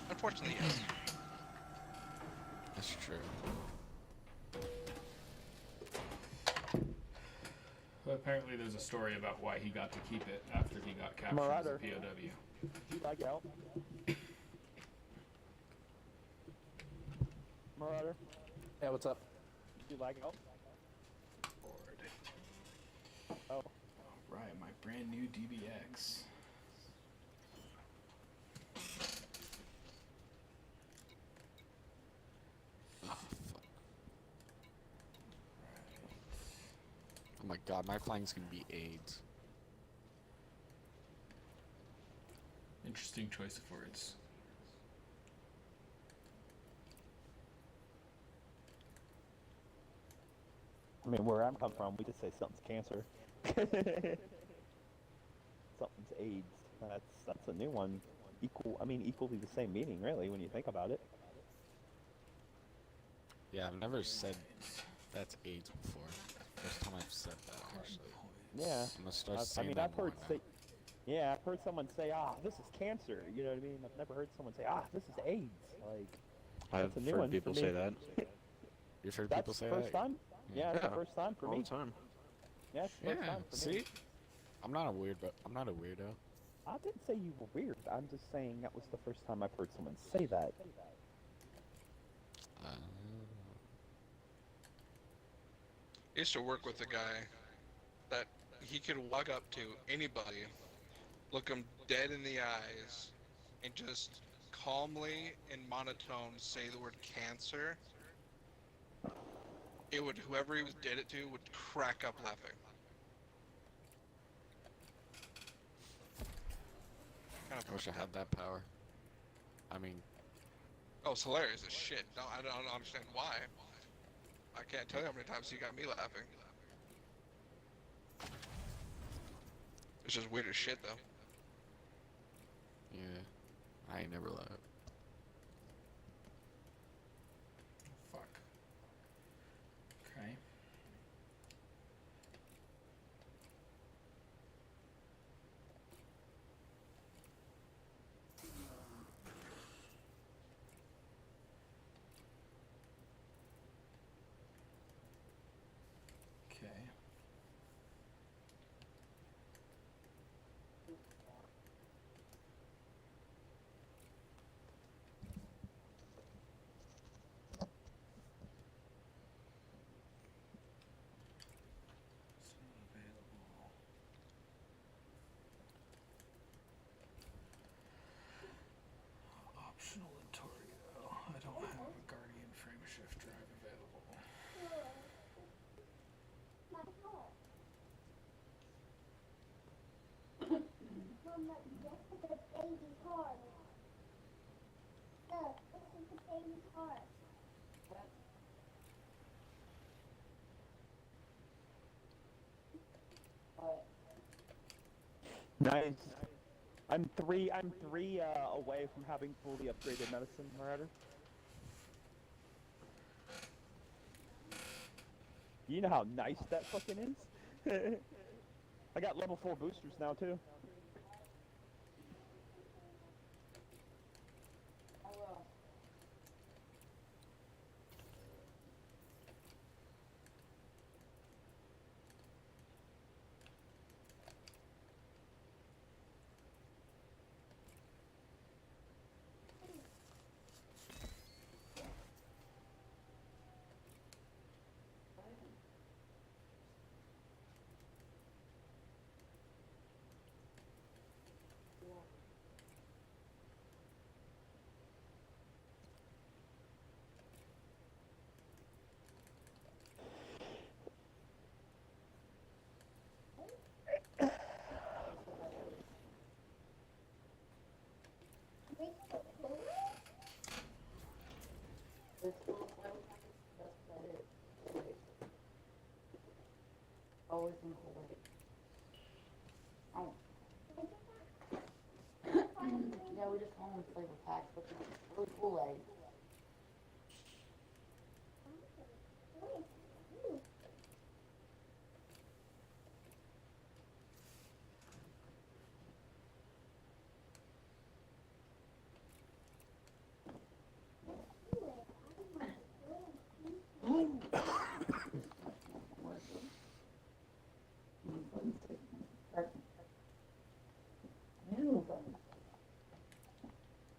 Unfortunately, yes. That's true. But apparently there's a story about why he got to keep it after he got captured Marauder. as a POW. Do you like out? Marauder, Yeah, what's up? do you like out? Bored. Oh. Alright, my brand new DBX. Oh my god, my flying's gonna be AIDS. Interesting choice of words. I mean, where I'm coming from, we just say something's cancer. Something's AIDS. That's a new one. Equally the same meaning, really, when you think about it. Yeah, I've never said that's AIDS before. First time I've said that, actually. Yeah. I'm gonna start saying that I've more heard now. yeah, I've heard someone say, this is cancer. You know what I mean? I've never heard someone say, this is AIDS. Like, I've that's a new heard one people for me. say that You've heard That's people say the first that? time? Yeah, that's the first time for all me. the time. Yeah, it's the first Yeah, time for see? me. I'm not a weirdo. I didn't say you were weird. I'm just saying that was the first time I've heard someone say that. I used to work with a guy that he could walk up to anybody, look him dead in the eyes, and just calmly and monotone say the word cancer. Whoever he did it to would crack up laughing. I wish I had that power. I mean, Oh, it's hilarious as shit. I don't understand why. I can't tell you how many times he got me laughing. It's just weird as shit, though. yeah, I ain't never laughed. Fuck. Okay. Okay. Optional in Torio. I don't have a Guardian frame shift drive available. Mama, this is the baby car. Look, this is the baby car. Nice. I'm three away from having fully upgraded medicine, Marauder. You know how nice that fucking is? I got level 4 boosters now, too. Always in Hawaii. Oh. different flavor packs, but you get really cool eggs.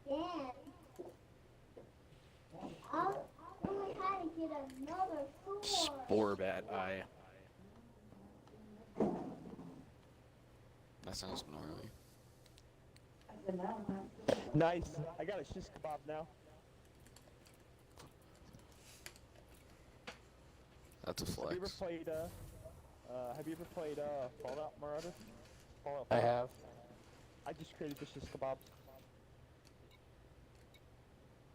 Yeah. I'll only had to get another sword. Spore bat eye. That sounds gnarly. Nice. I got a shish kebab now. That's a Have you ever flex. played Fallout, Marauder? Fallout. I have. I just created the shish kebab.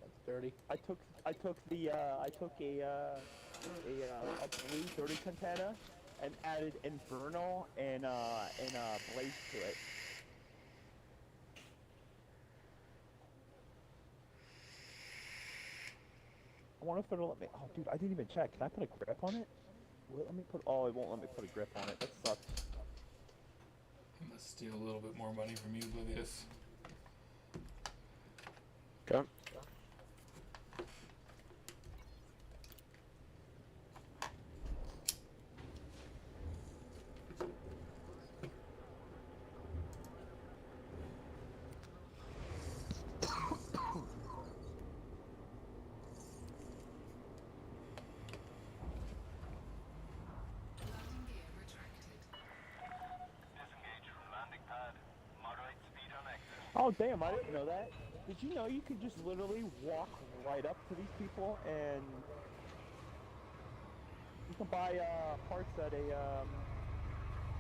That's dirty. I took a blue dirty container and added Infernal and Blaze to it. I wonder if it'll let me. Oh, dude, I didn't even check. Can I put a grip on it? Will it let me put? Oh, it won't let me put a grip on it. That sucks. I'm gonna steal a little bit more money from you, Oblivious. Okay. Oh, damn, I didn't know that. Did you know you could just literally walk right up to these people and you can buy parts at a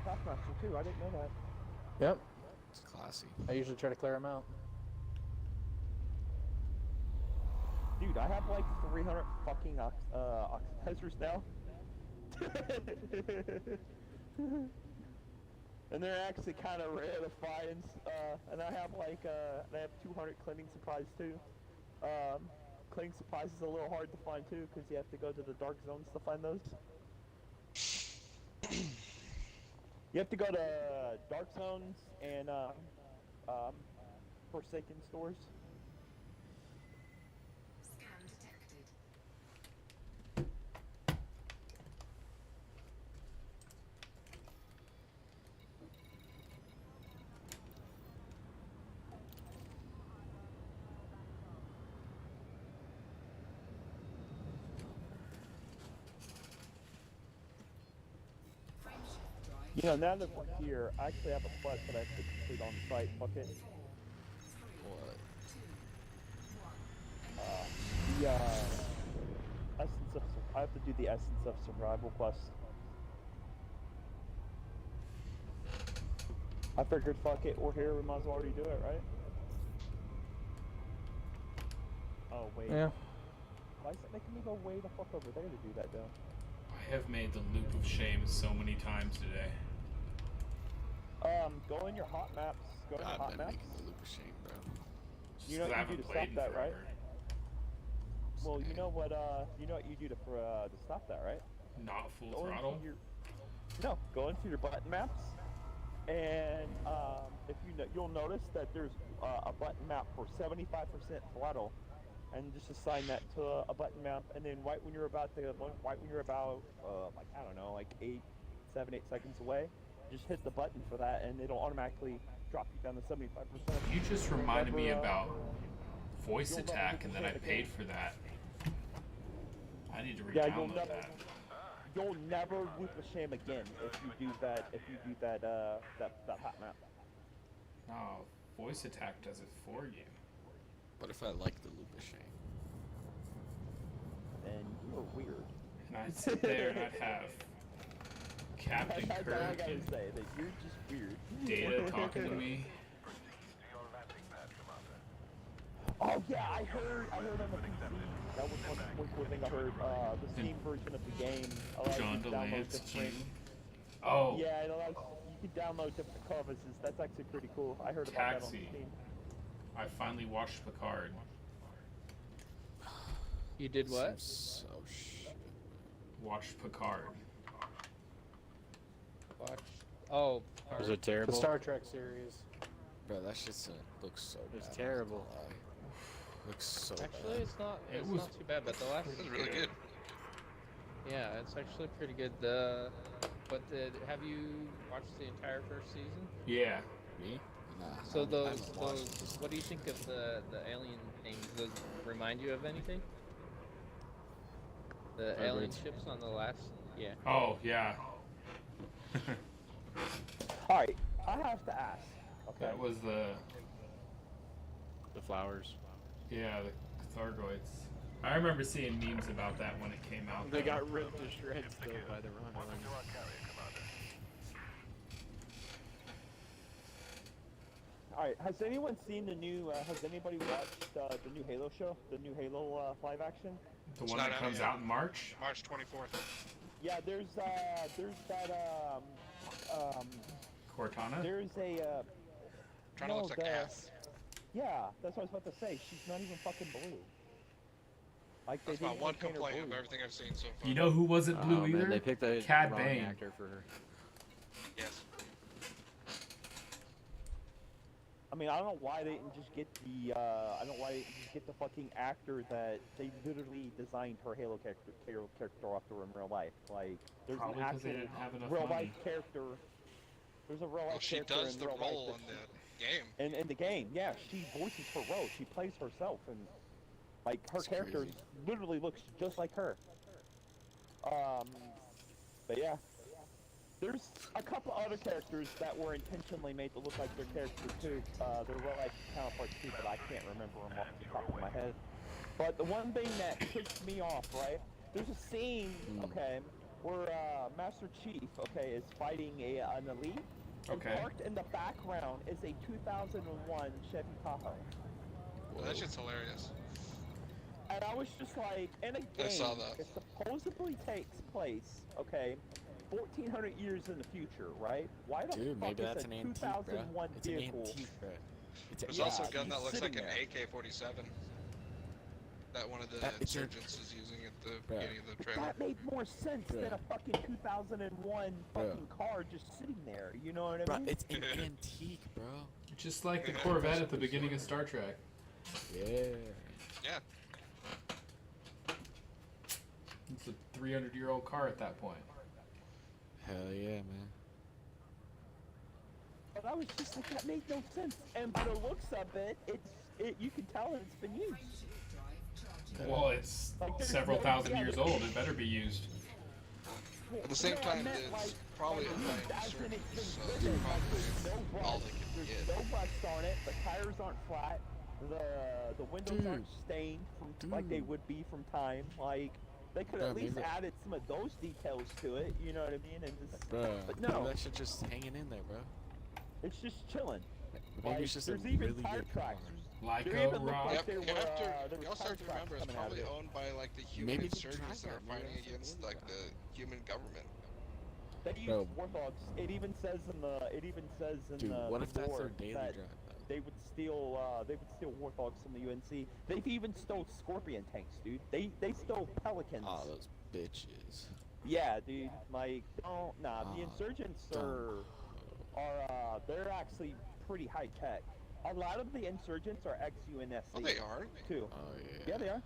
Craftmaster too? I didn't know that. Yep. It's classy. I usually try to clear them out. Dude, I have like 300 fucking oxidizers now. And they're actually kind of rare to find, and I have like, I have 200 cleaning supplies too. Cleaning supplies is a little hard to find too, because you have to go to the dark zones to find those. You have to go to dark zones and, Forsaken stores. Scam detected. You know, now that we're here, I actually have a quest that I have to complete on site. Fuck it. What? Essence of... I have to do the Essence of Survival quest. I figured, fuck it, we're here, we might as well already do it, right? Oh, wait. Yeah. Why is it making me go way the fuck over there to do that, though? I have made the loop of shame so many times today. Go in your hot maps. Go in your I've hot been maps. making the loop of shame, bro. You know Just 'cause I what you do haven't to stop played in that, right? forever. Well, you know what you do to stop that, right? Not full Go throttle? into your... No, go into your button maps, and if you know, you'll notice that there's a button map for 75% throttle, and just assign that to a button map, and then right when you're about like I don't know, like 7, 8 seconds away, just hit the button for that, and it'll automatically drop you down to 75%. You just reminded me about voice you'll never attack, and then I loop the paid shame for that. I need to Yeah, re-download that. you'll never loop a shame again if you do that that hot map. No, voice attack does it for you. What if I like the loop of shame? And you're weird. And I'd sit there and I'd have Captain That's all I Kirk gotta and say, that you're just weird. Data talking to me. Oh yeah, I heard on the PC. That was one cool thing I heard. The Steam version of the game allows John you to download DeLance different. King. Oh, Yeah, it allows you can download different canvases. That's actually pretty cool. I heard about that on Taxi. Steam. I finally watched Picard. You did what? So shit. Watched Picard. Watch. Oh, Was it terrible? The Star Trek series. Bro, that shit looks so It was bad. terrible. Looks so actually, bad. it's not. It It's was not too bad. But the last. It was really good. Yeah, it's actually pretty good. Have you watched the entire first season? Yeah. Me? Nah. So I those, haven't watched it. what do you think of the alien things? Does it remind you of anything? The alien ships on the last, yeah. Oh, yeah. Alright, I have to ask. Okay. That was the flowers. Yeah, the Thargoids. I remember seeing memes about that when it came out. They though. got ripped to shreds though by the Romulans. Alright, has anyone seen the new, has anybody watched the new Halo show? The new Halo live action? The It's one not that out comes yet. out in March? March 24th. Yeah, there's that, Cortana? there's a, Trying to no, look like ass. yeah, that's what I was about to say. She's not even fucking blue. Like, they That's my didn't one even paint her complaint of blue. everything I've seen so far. You know who wasn't blue Oh, either? man, they picked the Cad wrong Bane. actor for her. Yes. I mean, I don't know why they didn't just get the, I don't know why they didn't just get the fucking actor that they literally designed her Halo character after in real life. Like, there's Probably an 'cause they actual didn't have enough real money. life character. There's a real life Well, she character does in the real role life in that the game. in the game, yeah, she voices her role. She plays herself, and like her That's character crazy. literally looks just like her. But yeah, there's a couple other characters that were intentionally made to look like their characters too. Their real life counterparts too, but I can't remember them off the top of my head. But the one thing that ticks me off, right? There's a scene, okay, where Master Chief, okay, is fighting an elite. And Okay. parked in the background is a 2001 Chevy Tahoe. Well, that shit's hilarious. And I was just like, in a I game saw that. that supposedly takes place, okay, 1400 years in the future, right? Why the Dude, fuck maybe is that's a an antique, 2001 bro. It's an vehicle? antique, bro. It's There's Yeah, also a gun he's that looks like sitting an there. AK-47 that one of the It's a- insurgents is using at the Bro. beginning of the But trailer. that made more sense than Bruh. a fucking 2001 fucking car just sitting there. You know what I Bro, mean? it's an antique, bro. Just like the Corvette at the beginning of Star Trek. Yeah. Yeah. It's a 300-year-old car at that point. Hell yeah, man. But I was just like, that made no sense. And by the looks of it, you can tell it's been used. Well, it's Like, there's several no- thousand yeah, years there- old. It better be used. At the same No, I time, meant, it's like, probably like, owned used by as in it's insurgents, so been it's driven, like, probably there's no all rust, they can there's get. no rust on it, the tires aren't flat, the windows aren't stained from like they would be from time. Like, they could Bro, at least maybe- added some of those details to it, you know what I mean? And just, Bro, but maybe no, that shit just hanging in there, bro. it's just chilling. Maybe Like, it's just a there's even really tire good tracks. car. They Lyco even look Rock. like Yep, they you were, have to, there you was also tire have to tracks remember it's coming out of probably it. owned by like the human Maybe they insurgents tried that are that, maybe fighting that's what it against is, like bro. the human government. They use Bro. warthogs. It even says in the Dude, what the if that's lore their daily that drive, though? they would steal warthogs from the UNC. They've even stole scorpion tanks, dude. They stole pelicans. Oh, those bitches. Yeah, dude. Like, don't the Oh, insurgents don't. are they're actually pretty high tech. A lot of the insurgents are ex-UNSC. Oh, they are. too. Oh, yeah. Yeah, they are.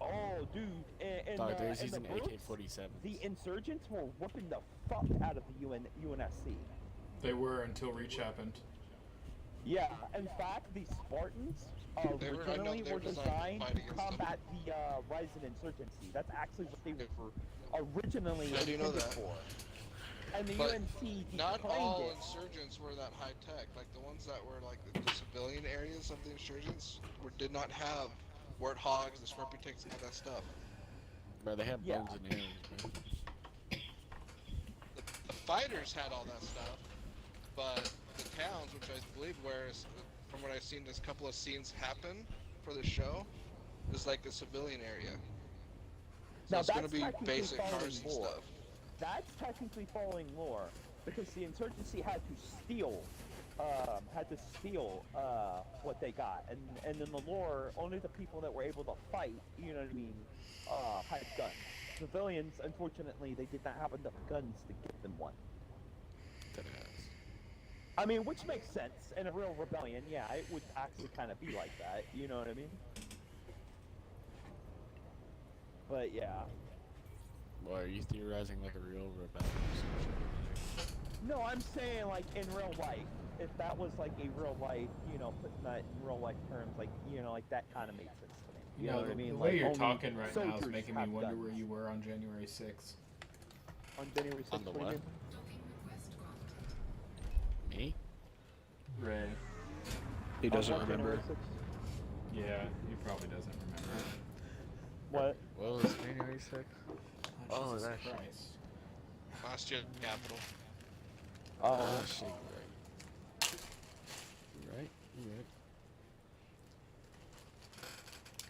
Oh, dude. And Dog, they're in the using books, AK-47s. the insurgents were whooping the fuck out of the UNSC. They were until Reach happened. Yeah, in fact, the Spartans They were- I know originally they were were designed designed to to fight against them. combat the rising insurgency. That's actually what they were originally I do know intended that. for. And the But UNC not declined all it. insurgents were that high tech. Like the ones that were like the civilian areas of the insurgents did not have warthogs, the scorpion tanks, and all that stuff. Bro, they have Yeah. bones and arrows, bro. The fighters had all that stuff, but the towns, which I believe from what I've seen, there's a couple of scenes happen for the show, is like the civilian area. So Now it's gonna that's be technically basic following cars and lore. stuff. That's technically following lore, because the insurgency had to steal had to steal what they got, and in the lore, only the people that were able to fight, you know what I mean, had guns. Civilians, unfortunately, they did not have enough guns to give them one. I mean, which makes sense in a real rebellion. Yeah, it would actually kind of be like that. You know what I mean? But yeah. Well, are you theorizing like a real rebellion or some shit? No, I'm saying like in real life. If that was like a real life, you know, putting that in real life terms, like, you know, like that kind of makes sense to me. You know what I mean? The way like, you're only talking right now is soldiers making me have wonder guns. where you were on January 6th. On January 6th, On the what do you what? mean? Me? Ray. He doesn't On remember. January 6th? Yeah, he probably doesn't remember. What? What was January 6th? Oh, Jesus that shit. Christ. Last year, Capital. Oh, shit, you're right.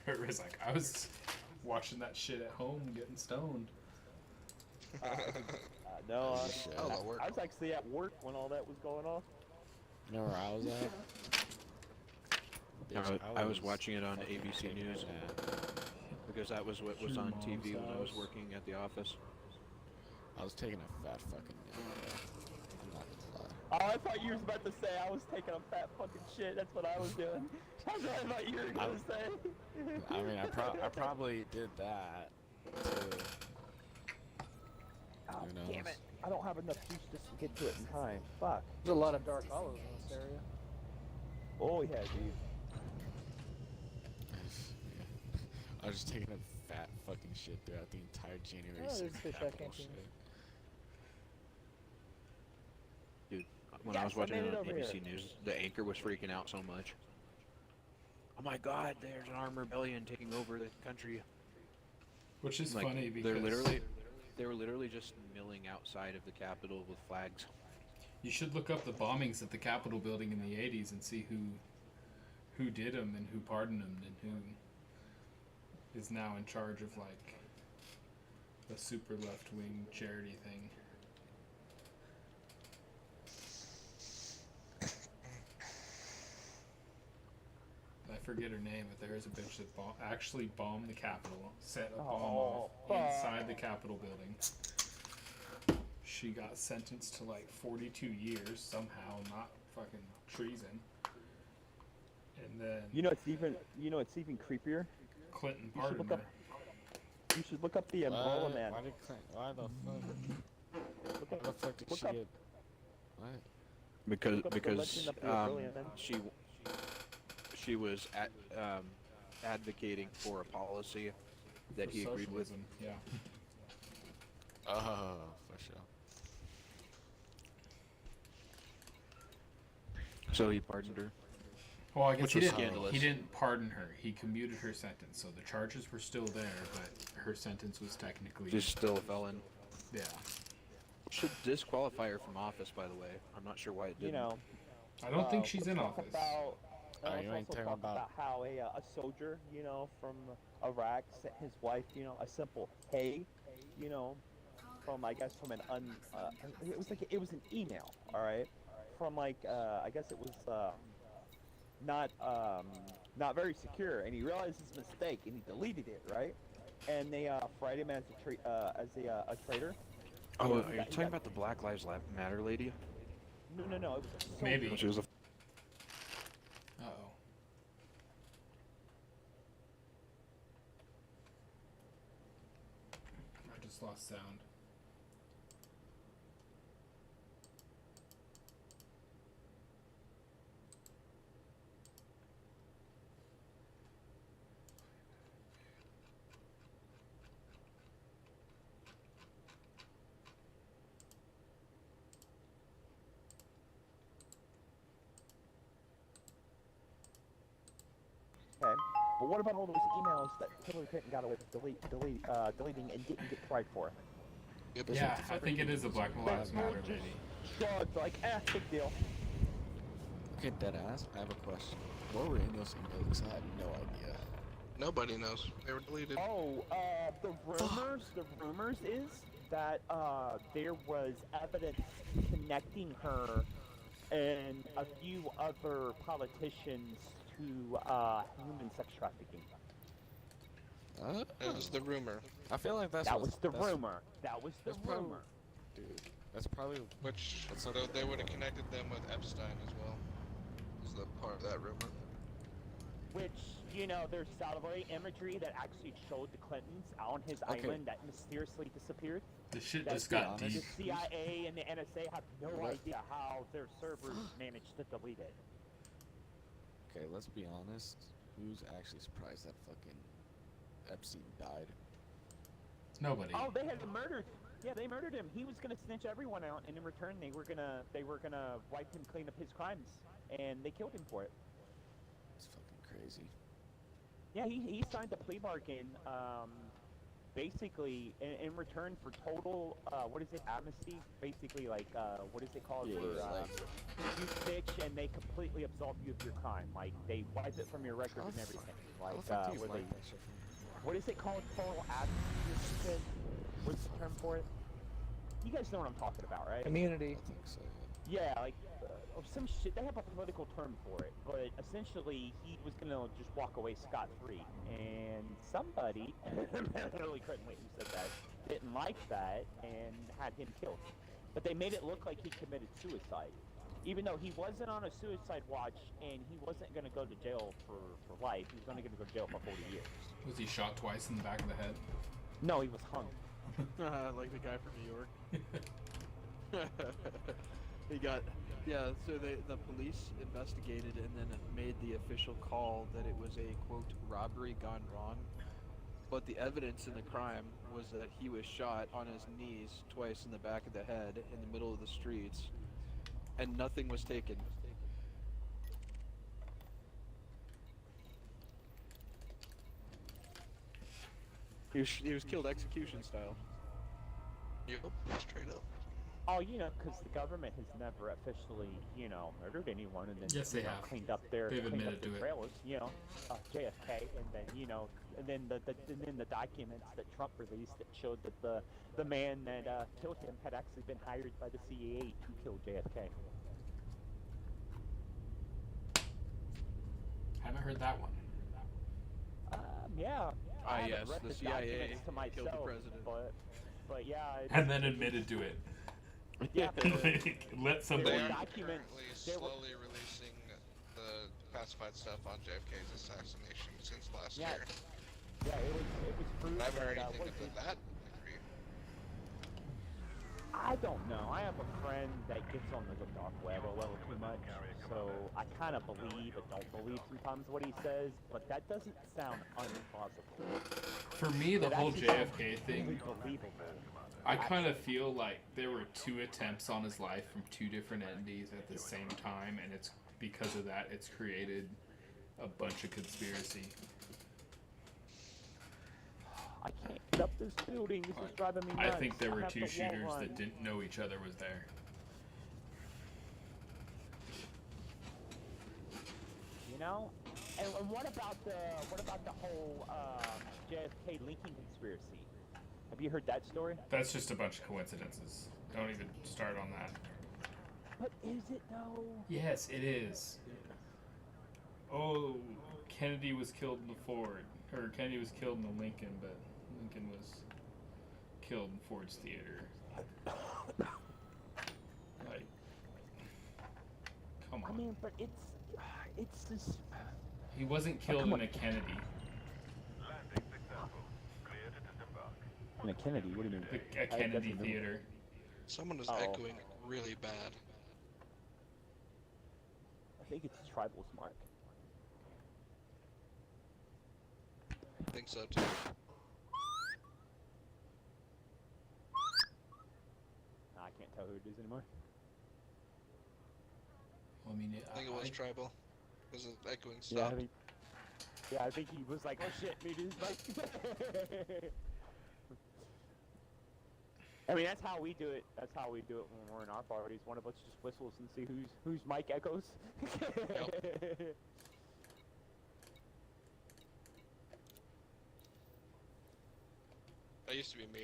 You're right. Ray's like, I was watching that shit at home getting stoned. no, Shit. I was actually at work when all that was going on. You know where I was at? Bitch, I was watching it on fucking ABC taking a News nap. because that was what was Your on mom's TV when I was house. working at the office. I was taking a fat fucking nap, bro. I'm not gonna lie. Oh, I thought you was about to say I was taking a fat fucking shit. That's what I was doing. That's what I thought you were gonna say. I mean, I probably did that too. Oh, Who knows? damn it. I don't have enough juice just to get to it in time. Fuck. There's a lot of dark olives in this area. Oh, yeah, dude. I was just taking a fat fucking shit throughout the entire January Oh, there's 6th fish I Capitol can't shit. Dude, when Yes, I was I watching made it it on over ABC here. News, the anchor was freaking out so much. Oh my God, there's an armed rebellion taking over the country. Which is Like, funny because they were literally just milling outside of the Capitol with flags. you should look up the bombings at the Capitol building in the 80s and see who did them and who pardoned them and who is now in charge of like the super left-wing charity thing. I forget her name, but there is a bitch that actually bombed the Capitol, set a bomb off inside the Capitol building. She got sentenced to like 42 years somehow, not fucking treason. And then You know it's even creepier. Clinton You should pardoned look her. up. You should look up the Umbrella Man. Why the fuck? Why the fuck did look she up- get? What? Because Look up the Legend of the Umbrella Man. she was advocating for a policy that For he agreed with. socialism, yeah. Oh, for sure. So he pardoned her. Well, I guess Which he was didn't. scandalous. He didn't pardon her. He commuted her sentence, so the charges were still there, but her sentence was technically She's still a felon. Yeah. Should disqualify her from office, by the way. I'm not sure why it didn't. You know. I don't think she's let's in talk office. About, Oh, let's you ain't also talking talk about- how a soldier, you know, from Iraq sent his wife, you know, a simple hey, you know, from I guess from an it was an email, all right, from like I guess it was not very secure, and he realized his mistake and he deleted it, right? And they fried him as a traitor. Oh, So are he you got- he talking got- about the Black Lives Matter lady? No, it was a soldier. Maybe. She was a Uh-oh. I just lost sound. Okay. But what about all those emails that Hillary Clinton got away with deleting and didn't get tried for? Yeah, I think it is a Black Lives Matter lady. Shrugged, like, big deal. Okay, deadass. I have a question. What were in those emails? 'Cause I have no idea. Nobody knows. They were deleted. Oh, the rumors is that there was evidence connecting her and a few other politicians to human sex trafficking. It was the rumor. I feel like That was the rumor. That was the rumor. Dude, that's probably Which that's they would have connected them with Epstein as well. Was the part of that rumor? Which, you know, there's satellite imagery that actually showed the Clintons on his island that mysteriously disappeared. The shit That just got the deep. CIA and the NSA have no idea how their servers managed to delete it. Okay, let's be honest. Who's actually surprised that fucking Epstein died? Nobody. Oh, they had him murdered. Yeah, they murdered him. He was gonna snitch everyone out, and in return, they were gonna wipe him clean of his crimes, and they killed him for it. It's fucking crazy. Yeah, he signed a plea bargain, basically in return for total, what is it, amnesty? Basically, like, what is it called? Yeah, for, you bitch, and they completely absolve you of your crime. Like, they wipe it from your record and everything. Like, where they, what is it called? Total amnesty or shit? What's the term for it? You guys know what I'm talking about, right? Immunity. I think so. Yeah, like, some shit. They have a political term for it, but essentially, he was gonna just walk away scot-free, and somebody, literally couldn't wait who said that, didn't like that, and had him killed. But they made it look like he committed suicide, even though he wasn't on a suicide watch, and he wasn't gonna go to jail for life. He was only gonna go to jail for 40 years. Was he shot twice in the back of the head? No, he was hung. Like the guy from New York. He got, yeah, so the police investigated and then made the official call that it was a, quote, robbery gone wrong. But the evidence in the crime was that he was shot on his knees twice in the back of the head in the middle of the streets, and nothing was taken. He was killed execution style. Yep, straight up. Oh, you know, because the government has never officially, you know, murdered anyone, and then Yes, they have. cleaned up their They've cleaned admitted up their to it. trailers, you know, JFK, and then you know, and then the documents that Trump released that showed that the man that killed him had actually been hired by the CIA to kill JFK. Haven't heard that one. Yeah. I haven't yes, read the the CIA documents to myself, killed the president. But yeah. And then admitted to it. Yeah. Let somebody. They are documents. currently slowly releasing the classified stuff on JFK's assassination since last year. Yeah, it was proved I haven't heard that, anything of that degree. I don't know. I have a friend that gets on the dark web a little too much, so I kind of believe but don't believe sometimes what he says, but that doesn't sound unplausible. For me, the It whole actually sounds JFK thing, really believable. I kind of feel like there were 2 attempts on his life from 2 different entities at the same time, and it's because of that it's created a bunch of conspiracy. I can't get up this building. This is driving me I nuts. think there were have 2 to wall shooters run. that didn't know each other was there. You know, and what about the whole JFK Lincoln conspiracy? Have you heard that story? That's just a bunch of coincidences. Don't even start on that. But is it though? Yes, it is. Oh, Kennedy was killed in the Ford. Or Kennedy was killed in the Lincoln, but Lincoln was killed in Ford's theater. Like, come on. I mean, but it's this. He wasn't killed in a Kennedy. In a Kennedy? What do you mean? A Kennedy theater. Someone is echoing really bad. I think it's Tribal's mark. I think so too. I can't tell who it is anymore. Well, I mean, I think it was tribal. Because the echoing Yeah, stopped. I think he was like, oh shit, maybe it's like. I mean, that's how we do it. That's how we do it when we're in our parties. One of us just whistles and see whose mic echoes. That used to be me.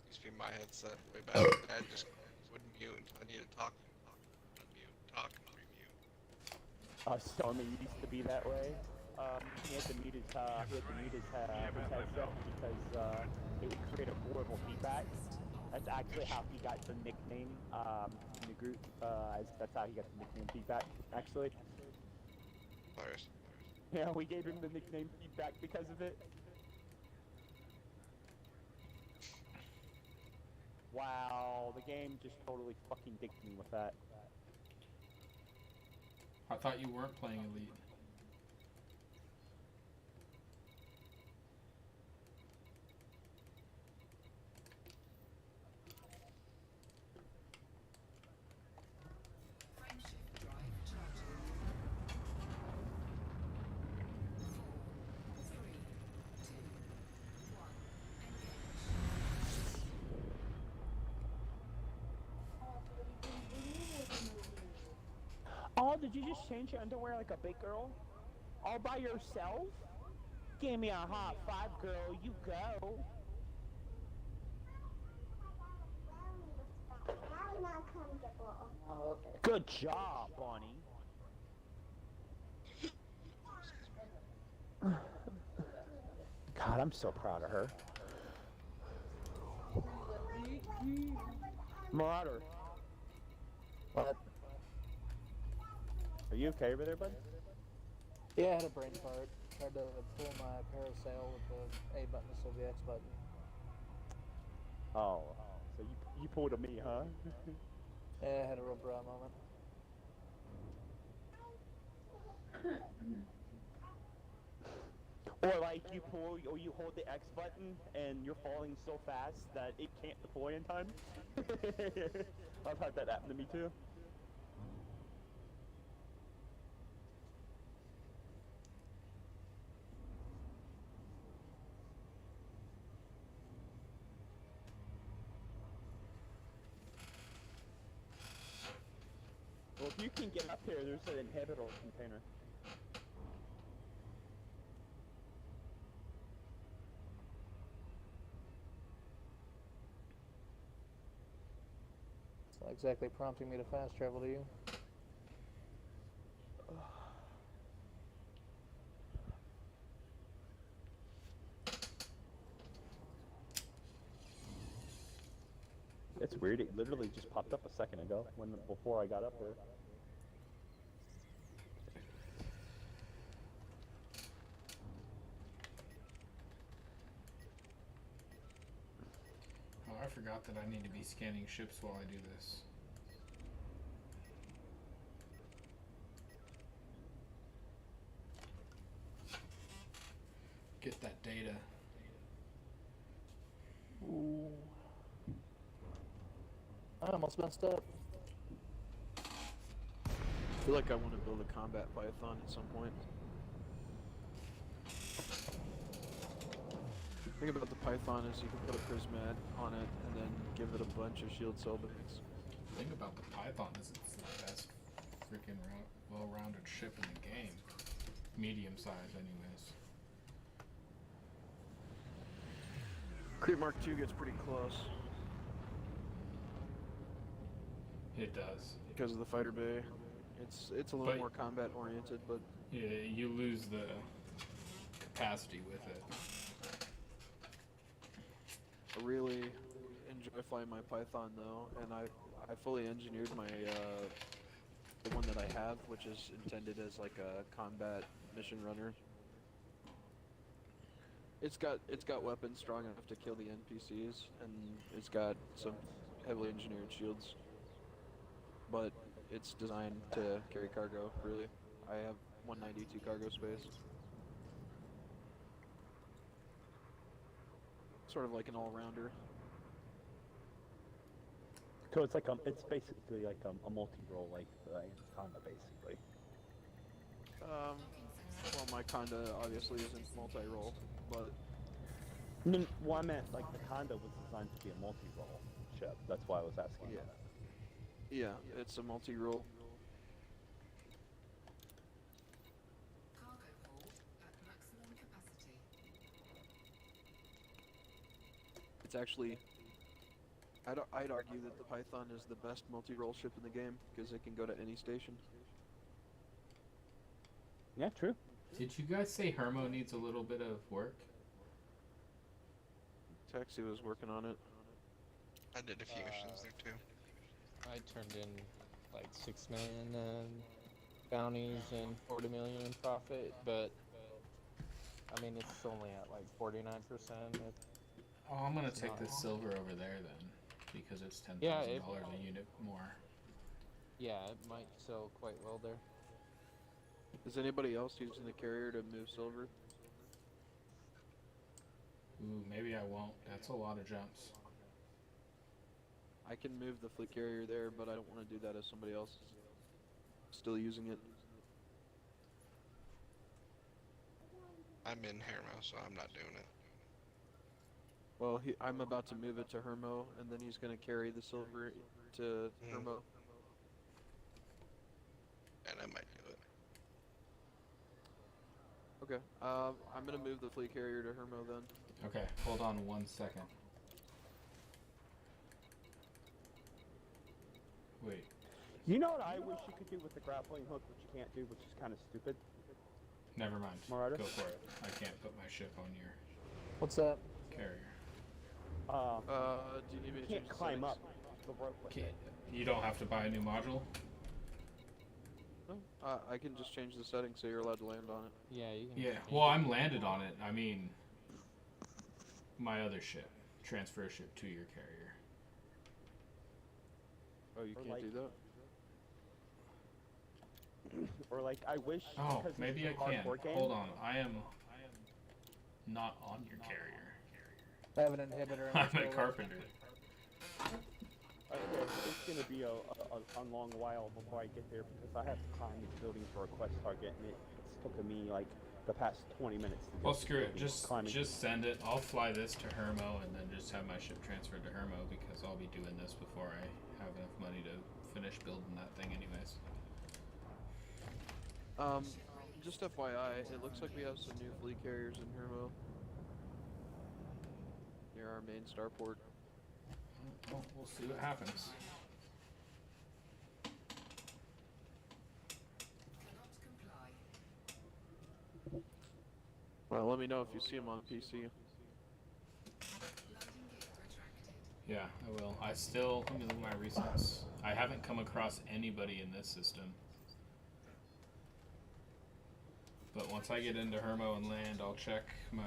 Used to be my headset way back. I just wouldn't mute until I needed to talk. Unmute, talk, Stormy used to be that way. He had to mute his headset because it would create a horrible feedback. That's actually how he got the nickname in the group. That's how he got the nickname feedback. Actually, Hilarious. yeah, we gave him the nickname feedback because of it. Wow, the game just totally fucking dicked me with that. I thought you weren't playing Elite. Oh, did you just change your underwear like a big girl? All by yourself? Give me a hot five, girl. You go. Now not comfortable. Oh, okay. Good job, Bonnie. God, I'm so proud of her. Marauder. What? Are you okay over there, bud? Yeah, I had a brain fart. Tried to pull my parasail with the A button instead of the X button. Oh, so you pulled a me, huh? Yeah, I had a real bra moment. Or like you pull, or you hold the X button and you're falling so fast that it can't deploy in time. I've had that happen to me too. Well, if you can get up here, there's an inhibitor container. It's not exactly prompting me to fast travel to you. It's weird. It literally just popped up a second ago before I got up there. Oh, I forgot that I need to be scanning ships while I do this. Get that data. Ooh. I almost messed up. I feel like I want to build a combat python at some point. The thing about the python is you can put a prismat on it and then give it a bunch of shield cell banks. The thing about the Python is it's the best freaking well-rounded ship in the game. Medium size, anyways. Creep Mark II gets pretty close It does. because of the fighter bay. It's a little But- more combat oriented, but Yeah, you lose the capacity with it. I really enjoy flying my Python though, and I fully engineered my the one that I have, which is intended as like a combat mission runner. It's got weapons strong enough to kill the NPCs, and it's got some heavily engineered shields. But it's designed to carry cargo. Really, I have 192 cargo space. Sort of like an all-rounder. So it's like it's basically like a multi-role like Honda basically. Well, my Conda obviously isn't multi-role, but No, well, I meant like the Conda was designed to be a multi-role ship. That's why I was asking. yeah, About yeah, it's a multi-role. Cargo hold at maximum capacity. It's actually, I'd argue that the Python is the best multi-role ship in the game because it can go to any station. Yeah, true. Did you guys say Hermo needs a little bit of work? Taxi was working on it. I did a few missions there too. I turned in like 6 million in bounties and 40 million in profit, but I mean it's only at like 49%. Oh, I'm gonna It's take not- this silver over there then, because it's $10,000 Yeah, a unit more. Yeah, it might sell quite well there. Is anybody else using the carrier to move silver? Ooh, maybe I won't. That's a lot of jumps. I can move the fleet carrier there, but I don't want to do that if somebody else is still using it. I'm in Hermo, so I'm not doing it. Well, I'm about to move it to Hermo, and then he's going to carry the silver to Hermo. And I might do it. Okay, I'm going to move the fleet carrier to Hermo then. Okay, hold on 1 second. Wait. You know what I wish you could do with the grappling hook, which you can't do, which is kind of stupid? Never mind. Marauder? Go for it. I can't put my ship on your What's that? carrier. Do you need me You to change can't the climb settings? up the rope with Can't, it. you don't have to buy a new module? No, I can just change the settings so you're allowed to land on it. Yeah, you can. Yeah, just well, change I'm landed on it. I mean, my other ship. Transfer a ship to your carrier. Oh, you Or can't like- do that? Or like, I wish. Oh, because maybe it's I a can. hardcore game, Hold on. I am not on your carrier. I have an inhibitor. in I'm my a solar. carpenter. It's gonna be a long while before I get there because I have to climb this building for a quest target, and it's taken me like the past 20 minutes to get Well, to the screw it. building, Just send it. I'll fly this to Hermo and then just have my ship transferred to Hermo because I'll be doing this before I have enough money to finish building that thing anyways. Just FYI, it looks like we have some new fleet carriers in Hermo. Near our main starport. Well, we'll see what happens. Cannot comply. Well, let me know if you see them on PC. Landing gate retracted. Yeah, I will. I still, let me look at my recents. I haven't come across anybody in this system. But once I get into Hermo and land, I'll check my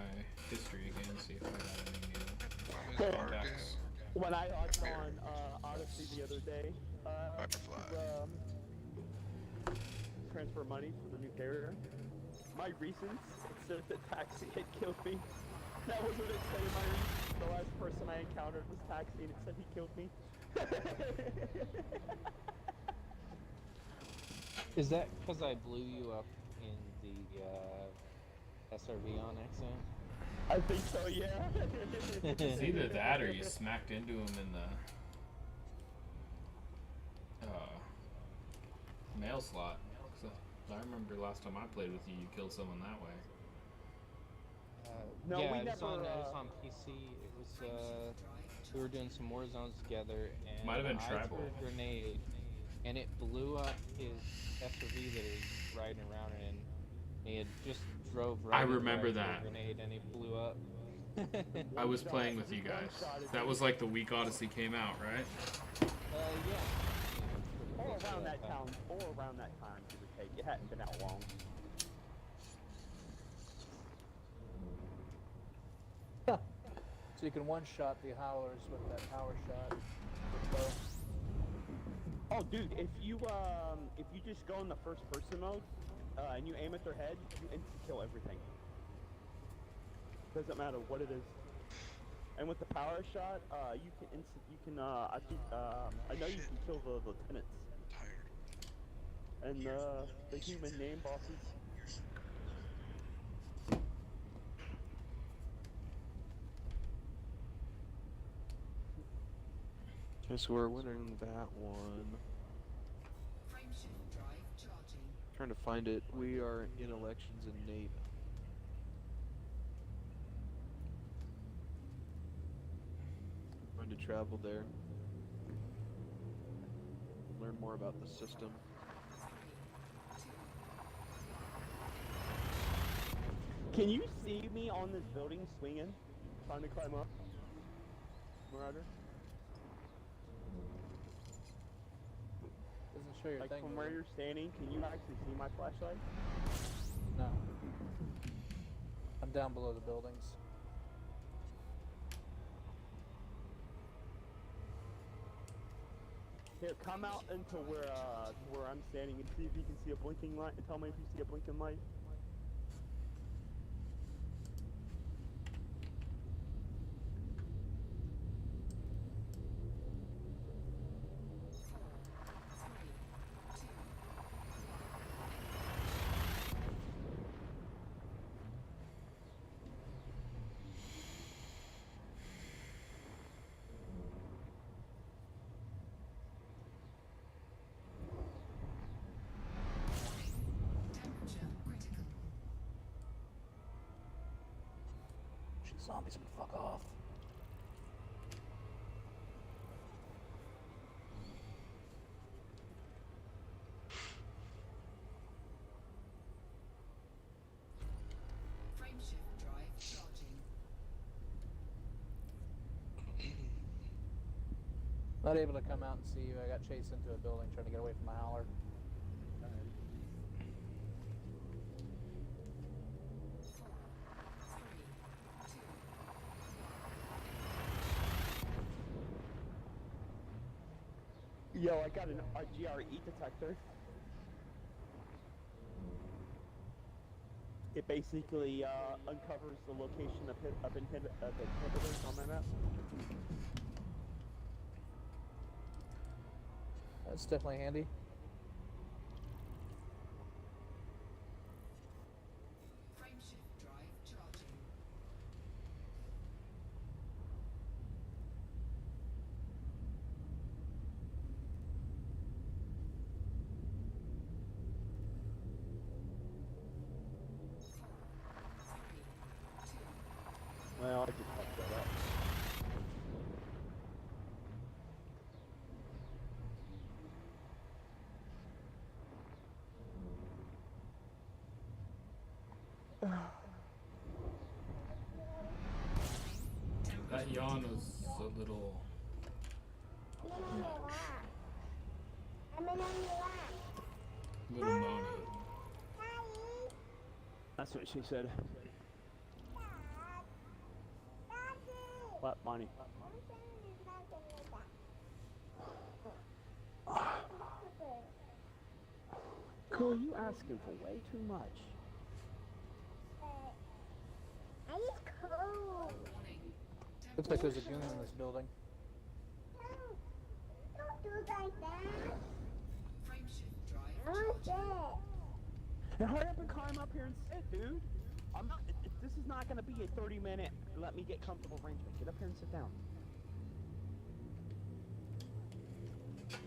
history again, see if I got any new contacts. When I logged on Odyssey the other day, to, transfer money for the new carrier, my reasons, it said that Taxi had killed me. That was what it said in my reasons. The last person I encountered was Taxi, and it said he killed me. Is that because I blew you up in the SRV on accident? I think so, yeah. It's either that or you smacked into him in the mail slot. 'Cause I remember last time I played with you, you killed someone that way. No, yeah, we it was never, on, it was on PC. It was we were doing some war zones together, and Might have been I tribal. threw a grenade, and it blew up his SRV that he was riding around in. He had just drove right. I into remember the that. grenade, and it blew up. I was playing with you guys. That was like the week Odyssey came out, right? Yeah. Or around that time, give or take. It hadn't been out long. So you can one-shot the howlers with that power shot. Oh, dude, if you just go in the first person mode, and you aim at their head, you instant kill everything. Doesn't matter what it is. And with the power shot, I know you can kill the lieutenants. And the human name bosses. Okay, so we're winning that one. Frameshift drive charging. Trying to find it. We are in elections in Nate. Going to travel there. Learn more about the system. Can you see me on this building swinging, trying to climb up, Marauder? Doesn't show your Like thing. from does where it? you're standing, can you actually see my flashlight? No. I'm down below the buildings. Here, come out into where I'm standing and see if you can see a blinking light. And tell me if you see a blinking light. Temperature critical. She's zombies can fuck off. Frameshift drive charging. Not able to come out and see you. I got chased into a building trying to get away from my howler. Yo, I got a GRE detector. It basically uncovers the location of inhibitors on my map. That's definitely handy. Frameshift drive charging. Well, I just fucked that up. That yawn was a little. Little moany. That's what she said. What, Bonnie? Cool, you asking for way too much. I just cold. Looks like there's a goon in this building. Don't do like that. Frameshift drive I want charging. that. Now hurry up and climb up here and sit, dude. I'm not. This is not gonna be a 30-minute. Let me get comfortable arrangement. Get up here and sit down.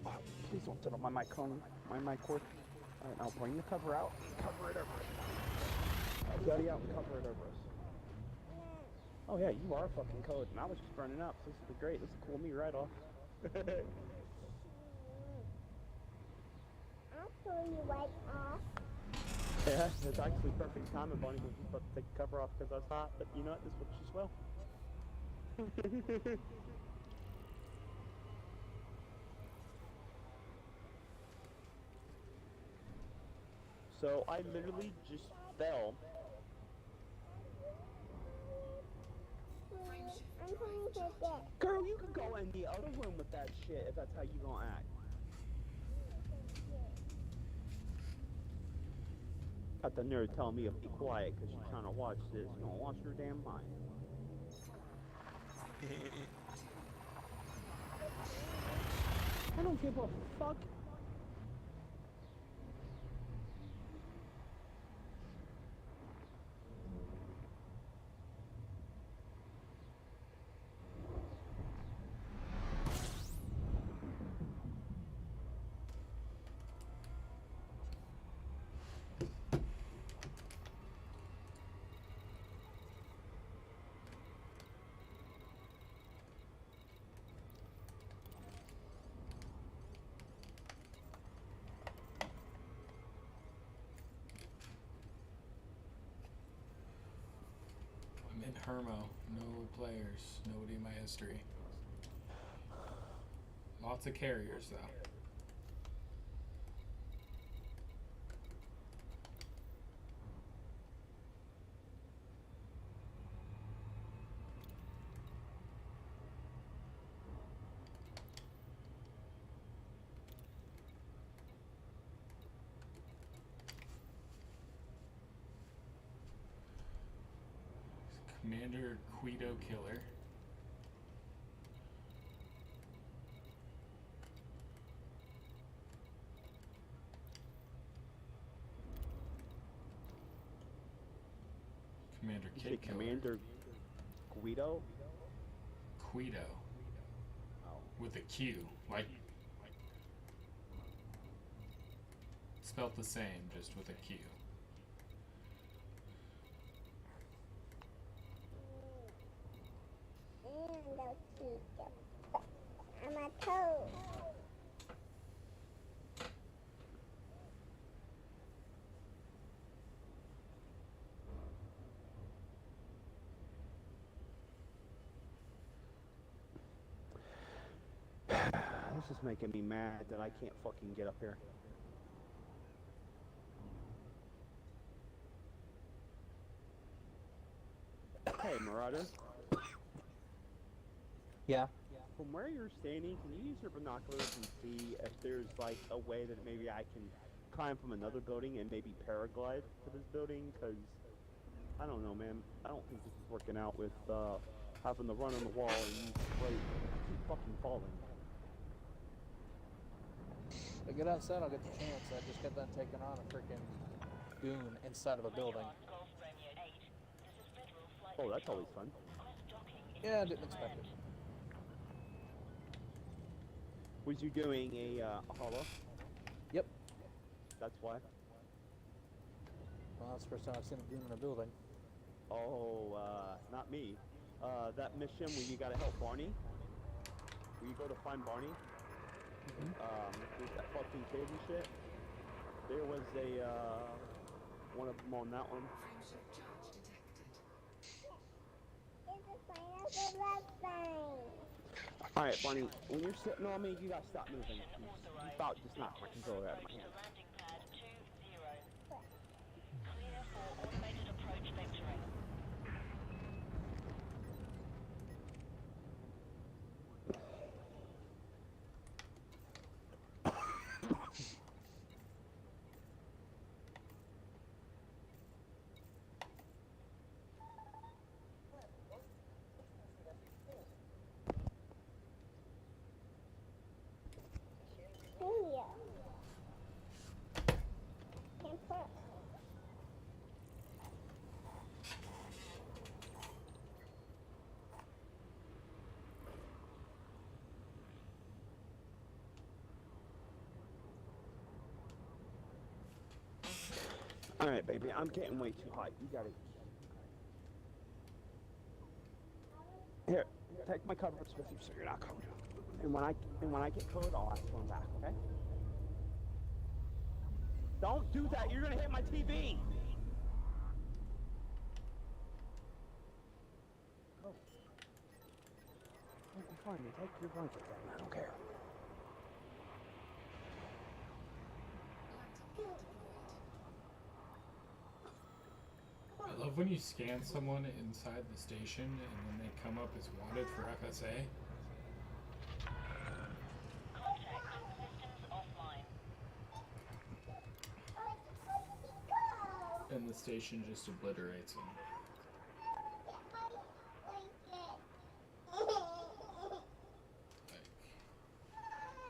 Oh, please don't sit on my mic cord. All right, now bring the cover out. Cover it over us. Daddy out and cover it over us. Oh yeah, you are fucking cold, and I was just burning up. So this will be great. This will cool me right off. I'll pull you right off. Yeah, it's actually perfect timing, Bonnie, because I'm about to take the cover off because I was hot. But you know what? This works as well. So I literally just fell. I'm trying to take it. Girl, you can go in the other room with that shit if that's how you gonna act. Got the nerd telling me to be quiet because she's trying to watch this. You don't watch your damn mind. I don't give a fuck. In Hermo, no players, nobody in my history. Lots of carriers though. Commander Guido Killer. Commander You Kid say Killer. Commander Guido? Guido. Oh. With a Q. Like spelt the same, just with a Q. I'm a toad. This is making me mad that I can't fucking get up here. Hey, Marauder. Yeah. From where you're standing, can you use your binoculars and see if there's like a way that maybe I can climb from another building and maybe paraglide to this building? Because I don't know, man. I don't think this is working out with having to run on the wall and use spray. I keep fucking falling. If I get outside, I'll get the chance. I just got done taking on a freaking goon inside of a building. Oh, that's always fun. Yeah, I didn't expect it. Was you doing a hollow? Yep. That's why. Well, that's the first time I've seen a goon in a building. Oh, not me. That mission where you gotta help Barney. Where you go to find Barney. There's that fucking kid and shit. There was a, one of them on that one. Frameshift charge detected. It's a pineapple red thing. Alright, Barney, when you're sitting on me, you gotta stop moving. You about just knocked my controller out of my hand. Here. Can't put. Alright, baby, I'm getting way too hot. You gotta... Here, take my covers with you so you're not cold. And when I get cold, I'll ask for them back, okay? Don't do that! You're gonna hit my TV! Go. I'm fine. Take your blanket then. I don't care. I love when you scan someone inside the station and then they come up as wanted for FSA. And the station just obliterates them.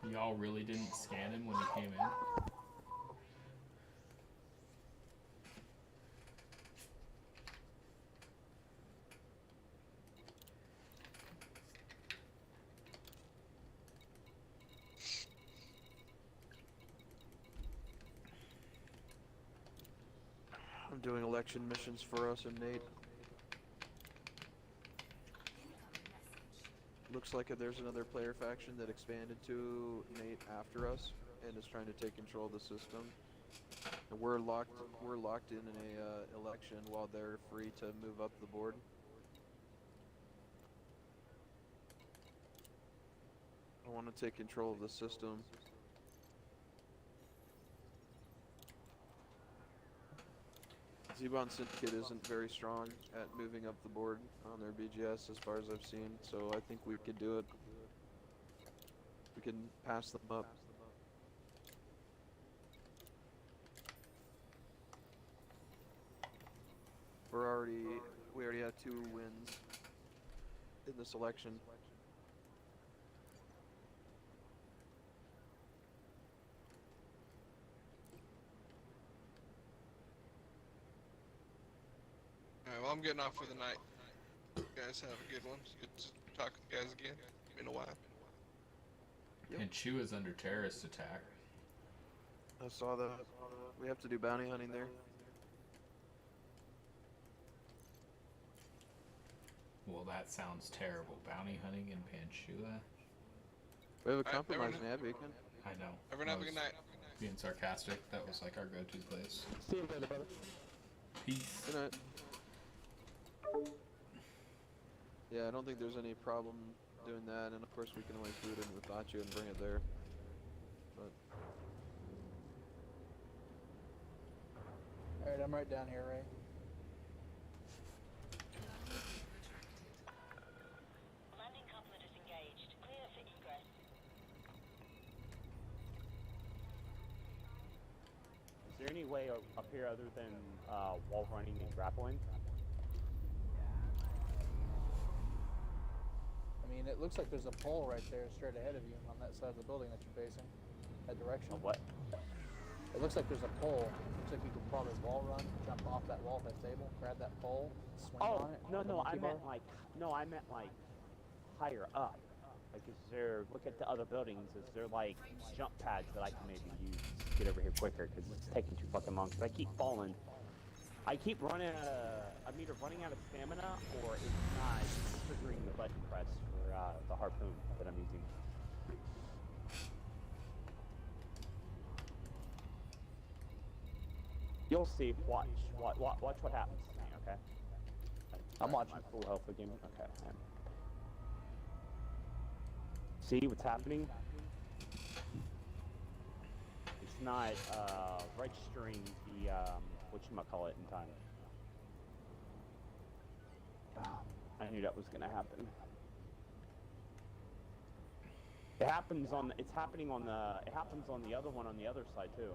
Like, y'all really didn't scan him when he came in? I'm doing election missions for us and Nate. Looks like there's another player faction that expanded to Nate after us and is trying to take control of the system. And we're locked in a election while they're free to move up the board. I want to take control of the system. Z-Bond Syndicate isn't very strong at moving up the board on their BGS as far as I've seen, so I think we could do it. We can pass them up. We already have 2 wins in this election. Alright, well, I'm getting off for the night. You guys have a good one. Good to talk with you guys again. Been a while. And Chew is under terrorist attack. I saw that. We have to do bounty hunting there. Well, that sounds terrible. Bounty hunting in Panchua? We have a Alright, compromise everyone- in Ad Beacon. I know. Everyone I have a was good night. Being sarcastic, that was like our go-to place. See you later, brother. Peace. Good night. Yeah, I don't think there's any problem doing that, and of course we can always boot in with Dacia and bring it there. But Alright, I'm right down here, Ray. Landing coupler disengaged. Clear for egress. Is there any way up here other than wall running and grappling? I mean, it looks like there's a pole right there straight ahead of you on that side of the building that you're facing. That direction. Or what? It looks like there's a pole. Looks like you could probably wall run, jump off that wall head table, grab that pole, swing Oh, on it. no, with the no, I monkey bar. meant like higher up. Like, is there, look at the other buildings, is there like jump pads that I can maybe use to get over here quicker? Because it's taking too fucking long. Because I keep falling. I keep running I'm either running out of stamina or it's not triggering the button press for the harpoon that I'm using. You'll see. Watch what happens to me, okay? I'm watching full health again. Okay. See what's happening? It's not registering the whatchamacallit in time. I knew that was gonna happen. It happens on it's happening on the it happens on the other one on the other side too.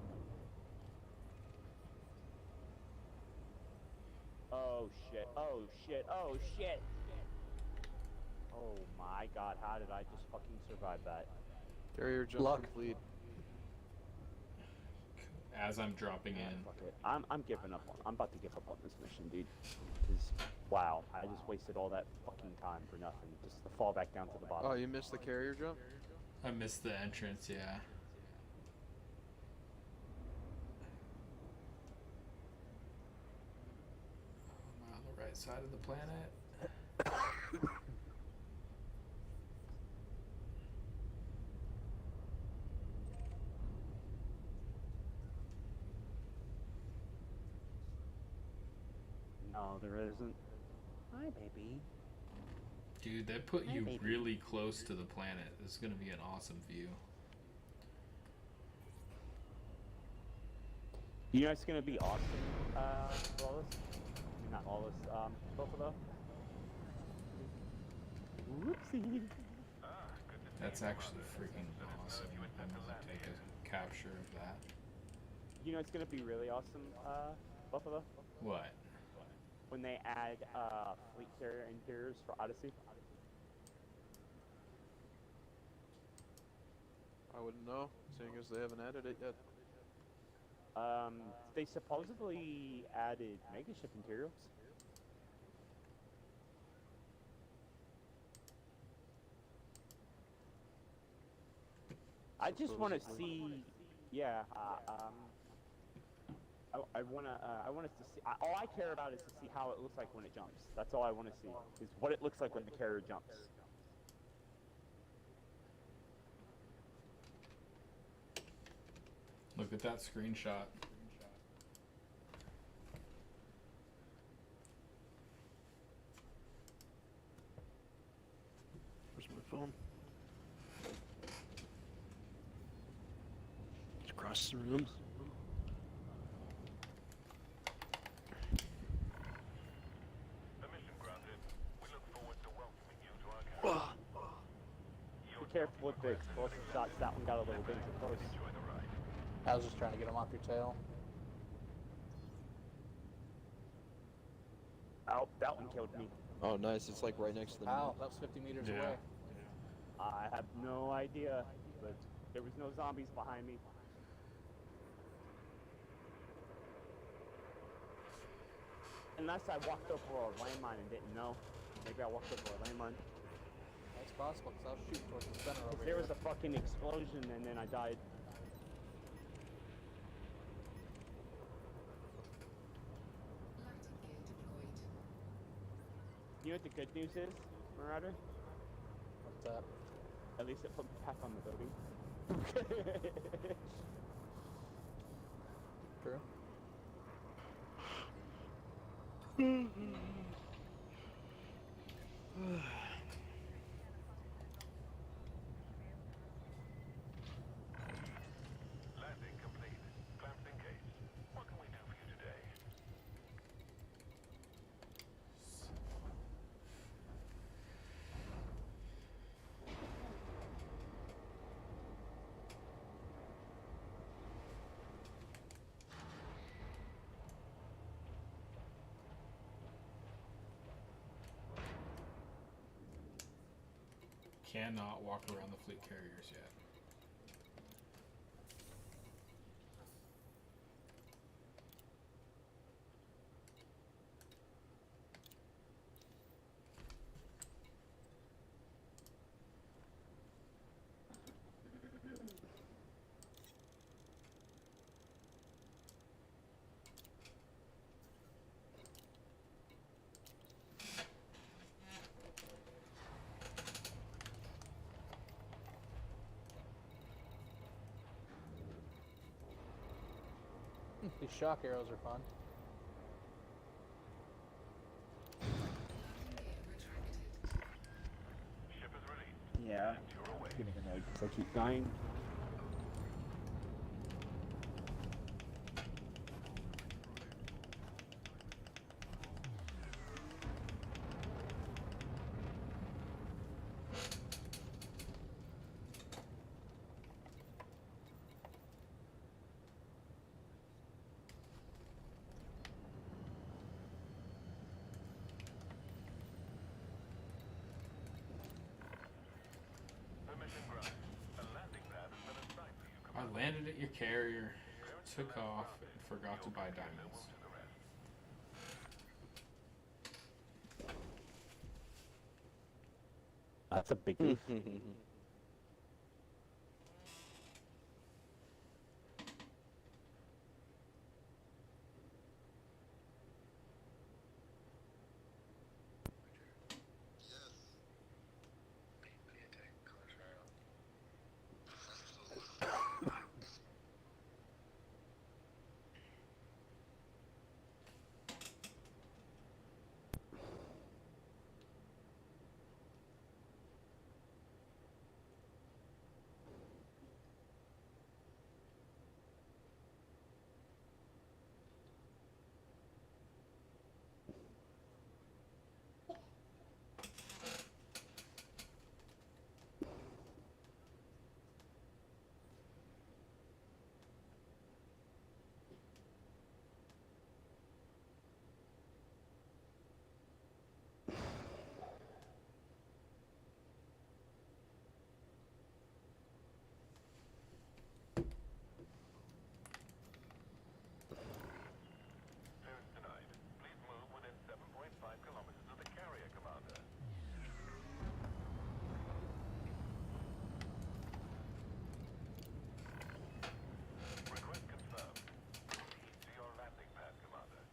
Oh shit, oh shit, oh shit! Oh my god, how did I just fucking survive that? carrier jump complete. As I'm dropping in. Fuck it. I'm giving up on I'm about to give up on this mission, dude. Cause wow, I just wasted all that fucking time for nothing. Just to fall back down to the bottom. Oh, you missed the carrier jump? I missed the entrance, yeah. I'm on the right side of the planet. No, there isn't. Hi, baby. Dude, that put Hi, you baby. really close to the planet. This is gonna be an awesome view. You know it's gonna be awesome, Lawless? I mean, not Lawless, Buffalo. Whoopsie. That's actually freaking awesome. I'm gonna take a capture of that. You know it's gonna be really awesome, Buffalo? What? When they add, fleet carrier interiors for Odyssey. I wouldn't know, seeing as they haven't added it yet. They supposedly added megaship interiors. I just want to see, yeah, I want us to see, all I care about is to see how it looks like when it jumps. That's all I want to see, is what it looks like when the carrier jumps. Look at that screenshot. Where's my phone? across the room. Be careful with the explosive shots. That one got a little bit too close. I was just trying to get him off your tail. Oh, that one killed me. Oh, nice. It's like right next to the Ow, that was 50 meters Yeah. away. I have no idea, but there was no zombies behind me. Unless I walked over a landmine and didn't know. Maybe I walked over a landmine. That's possible, because I was shooting towards the center over There here. was a fucking explosion and then I died. Lighting gear deployed. You know what the good news is, Marauder? What's that? At least it put me back on the building. True. Landing complete. Clamps engaged. What can we do for you today? Cannot walk around the fleet carriers yet. These shock arrows are fun. Ship is released. Yeah. You're away. Getting annoyed because I keep dying. Permission granted. A landing pad has been assigned for you. I landed at your carrier, took off, and forgot to buy diamonds. To the rest. That's a biggie. Clearance denied. Please move within 7.5 kilometers of the carrier, Commander. Request confirmed. Proceed to your landing pad, Commander.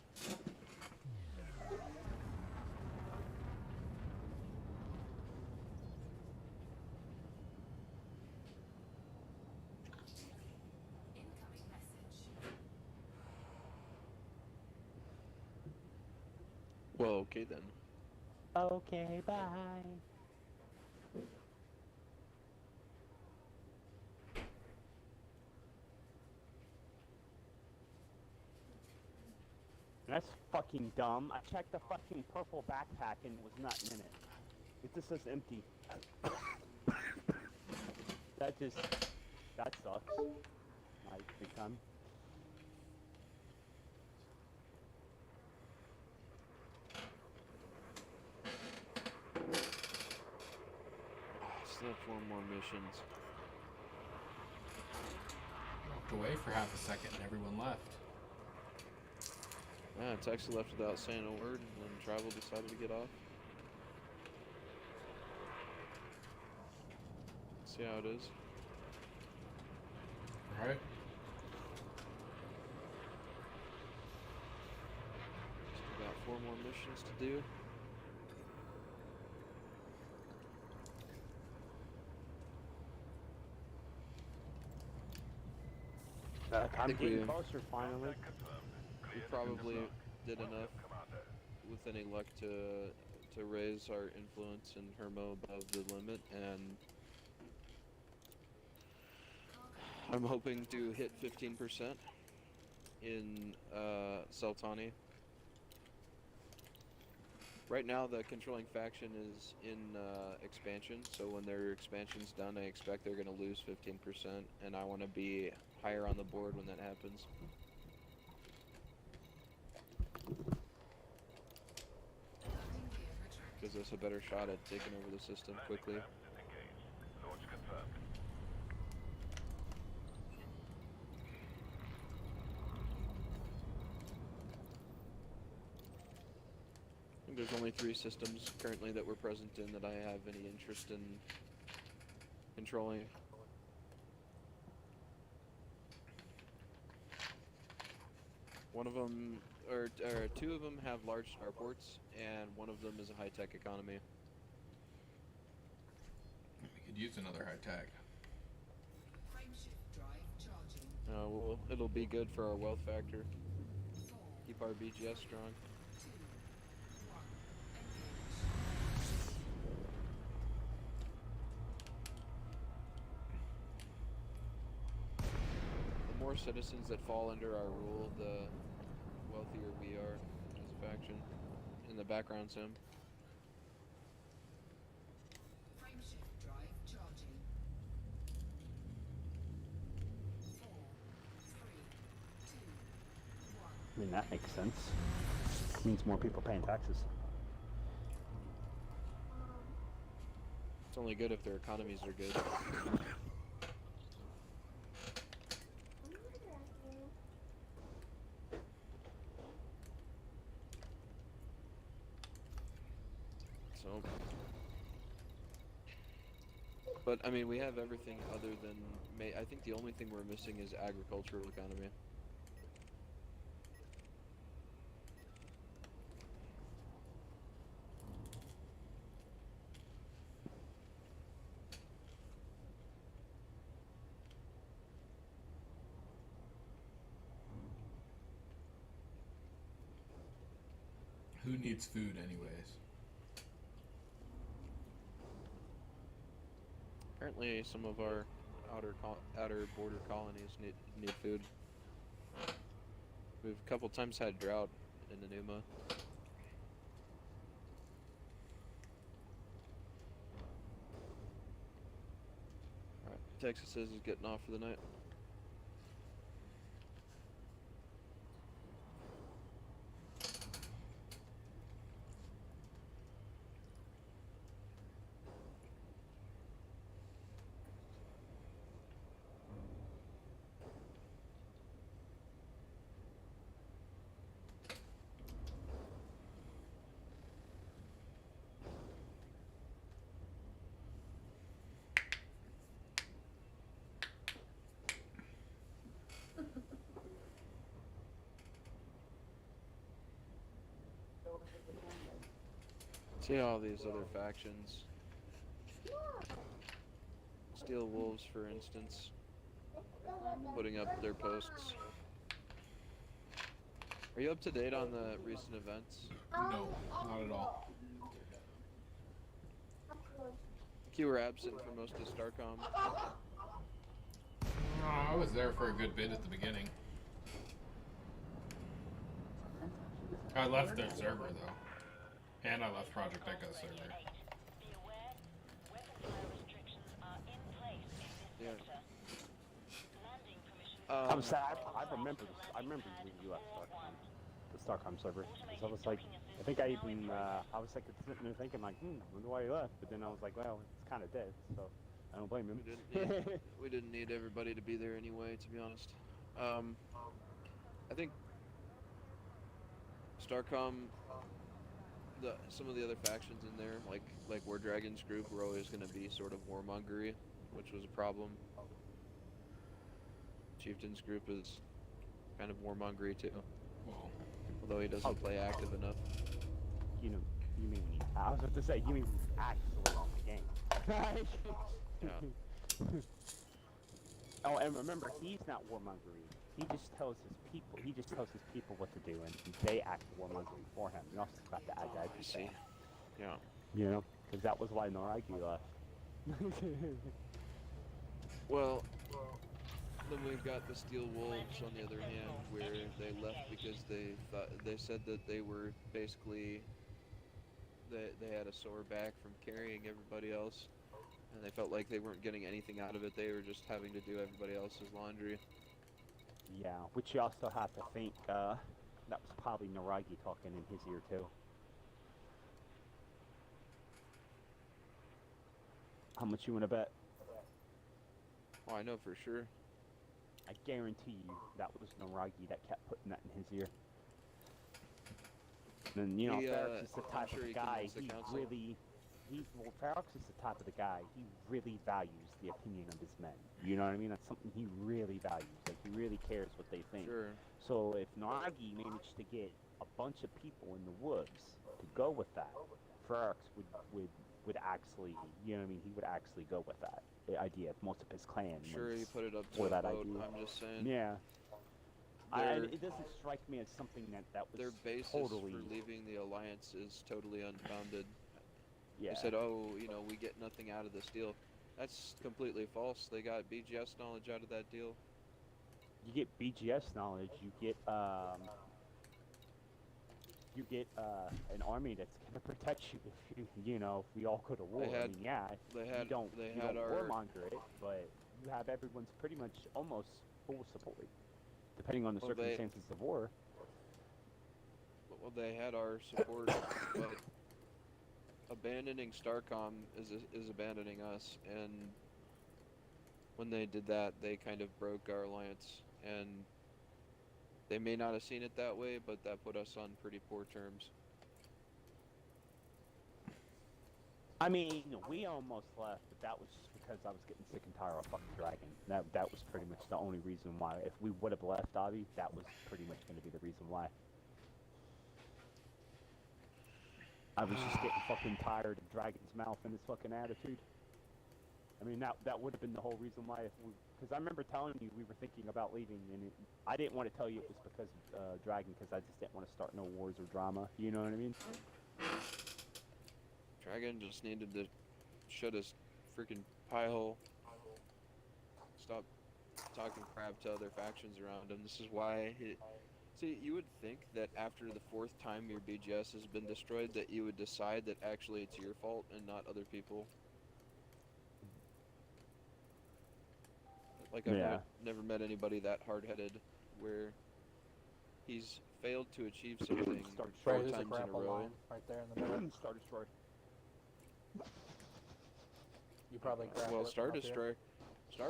Incoming message. Well, okay then. Okay, bye. That's fucking dumb. I checked the fucking purple backpack and it was not in it. It just says empty. That sucks. Like, big time. Still have 4 more missions. Walked away for half a second and everyone left. Yeah, Texas left without saying a word, and then Travel decided to get off. See how it is. Alright. Still got 4 more missions to do. I'm think getting we- closer finally. We probably did enough with any luck to raise our influence in Hermo above the limit, and I'm hoping to hit 15% in Sultani. Right now, the controlling faction is in expansion, so when their expansion's done, I expect they're going to lose 15%, and I want to be higher on the board when that happens. Gives us a better shot at taking over the system quickly. Launch confirmed. I think there's only 3 systems currently that we're present in that I have any interest in controlling. One of them, or 2 of them have large starports, and one of them is a high-tech economy. We could use another high tech. Frameshift drive charging. Well, it'll be good for our wealth factor. Keep our BGS strong. 2, 1, engage. The more citizens that fall under our rule, the wealthier we are as a faction. In the background sim. Frameshift drive charging. 4, 3, 2, 1. I mean, that makes sense. Means more people paying taxes. It's only good if their economies are good. So, but I mean, we have everything other than I think the only thing we're missing is agricultural economy. Who needs food anyways? Apparently, some of our outer border colonies need food. We've a couple times had drought in Enuma. Alright, Texas is getting off for the night. See all these other factions. Steel Wolves, for instance, putting up their posts. Are you up to date on the recent events? No, not at all. You were absent for most of StarCom. I was there for a good bit at the beginning. I left their server though, and I left Project Echo's server. Yeah. I'm sad. I remember this. I remember when you left Starcom, the Starcom server. 'Cause I was like, I think I even, I was like sitting there thinking like, I wonder why he left. But then I was like, well, it's kind of dead, so I don't blame him. We didn't need everybody to be there anyway, to be honest. I think Starcom, some of the other factions in there, like War Dragon's group, were always going to be sort of warmongery, which was a problem. Chieftain's group is kind of warmongery too, although he doesn't play active enough. You mean? I was about to say, you mean actually on the game? Yeah. Oh, and remember, he's not warmongery. He just tells his people. He just tells his people what to do, and they act warmongery for him. You also got to add that. I see. Yeah. You know, because that was why Noragi left. Well, then we've got the Steel Wolves on the other hand, where they left because they said that they were basically they had a sore back from carrying everybody else, and they felt like they weren't getting anything out of it. They were just having to do everybody else's laundry. Yeah, which you also have to think that was probably Noragi talking in his ear too. How much you want to bet? Oh, I know for sure. I guarantee you that was Noragi that kept putting that in his ear. And you know, Ferox is the type of guy, Ferox is the type of the guy, he really values the opinion of his men. You know what I mean? That's something he really values. Like, he really cares what they think. Sure. So if Noragi managed to get a bunch of people in the woods to go with that, Ferox would actually, you know what I mean? He would actually go with that idea. If most of his clan Sure, was he put it up for to that a vote, idea. I'm just saying. Yeah. It doesn't strike me as something that was their basis totally... for leaving the alliance is totally unfounded. Yeah. They said, oh, you know, we get nothing out of this deal. That's completely false. They got BGS knowledge out of that deal. You get BGS knowledge, you get an army that's gonna protect you if if we all go to war. You don't warmonger it, but you have everyone's pretty much almost full support, depending on the circumstances of war. Well, they had our support, but abandoning Starcom is abandoning us, and when they did that, they kind of broke our alliance, and they may not have seen it that way, but that put us on pretty poor terms. I mean, we almost left, but that was just because I was getting sick and tired of fucking Dragon. That was pretty much the only reason why. If we would have left, Avi, that was pretty much going to be the reason why. I was just getting fucking tired of Dragon's mouth and his fucking attitude. I mean, that would have been the whole reason why because I remember telling you we were thinking about leaving, and I didn't want to tell you it was because of Dragon, because I just didn't want to start no wars or drama, you know what I mean? Dragon just needed to shut his freaking pie hole. Stop talking crap to other factions around him. This is why see, you would think that after the 4th time your BGS has been destroyed that you would decide that actually it's your fault and not other people. Like, I've never met anybody that hard-headed where he's failed to achieve something 4 times in a row. Right there in the middle. Star Destroyer. You probably grabbed Well, it Star from up here.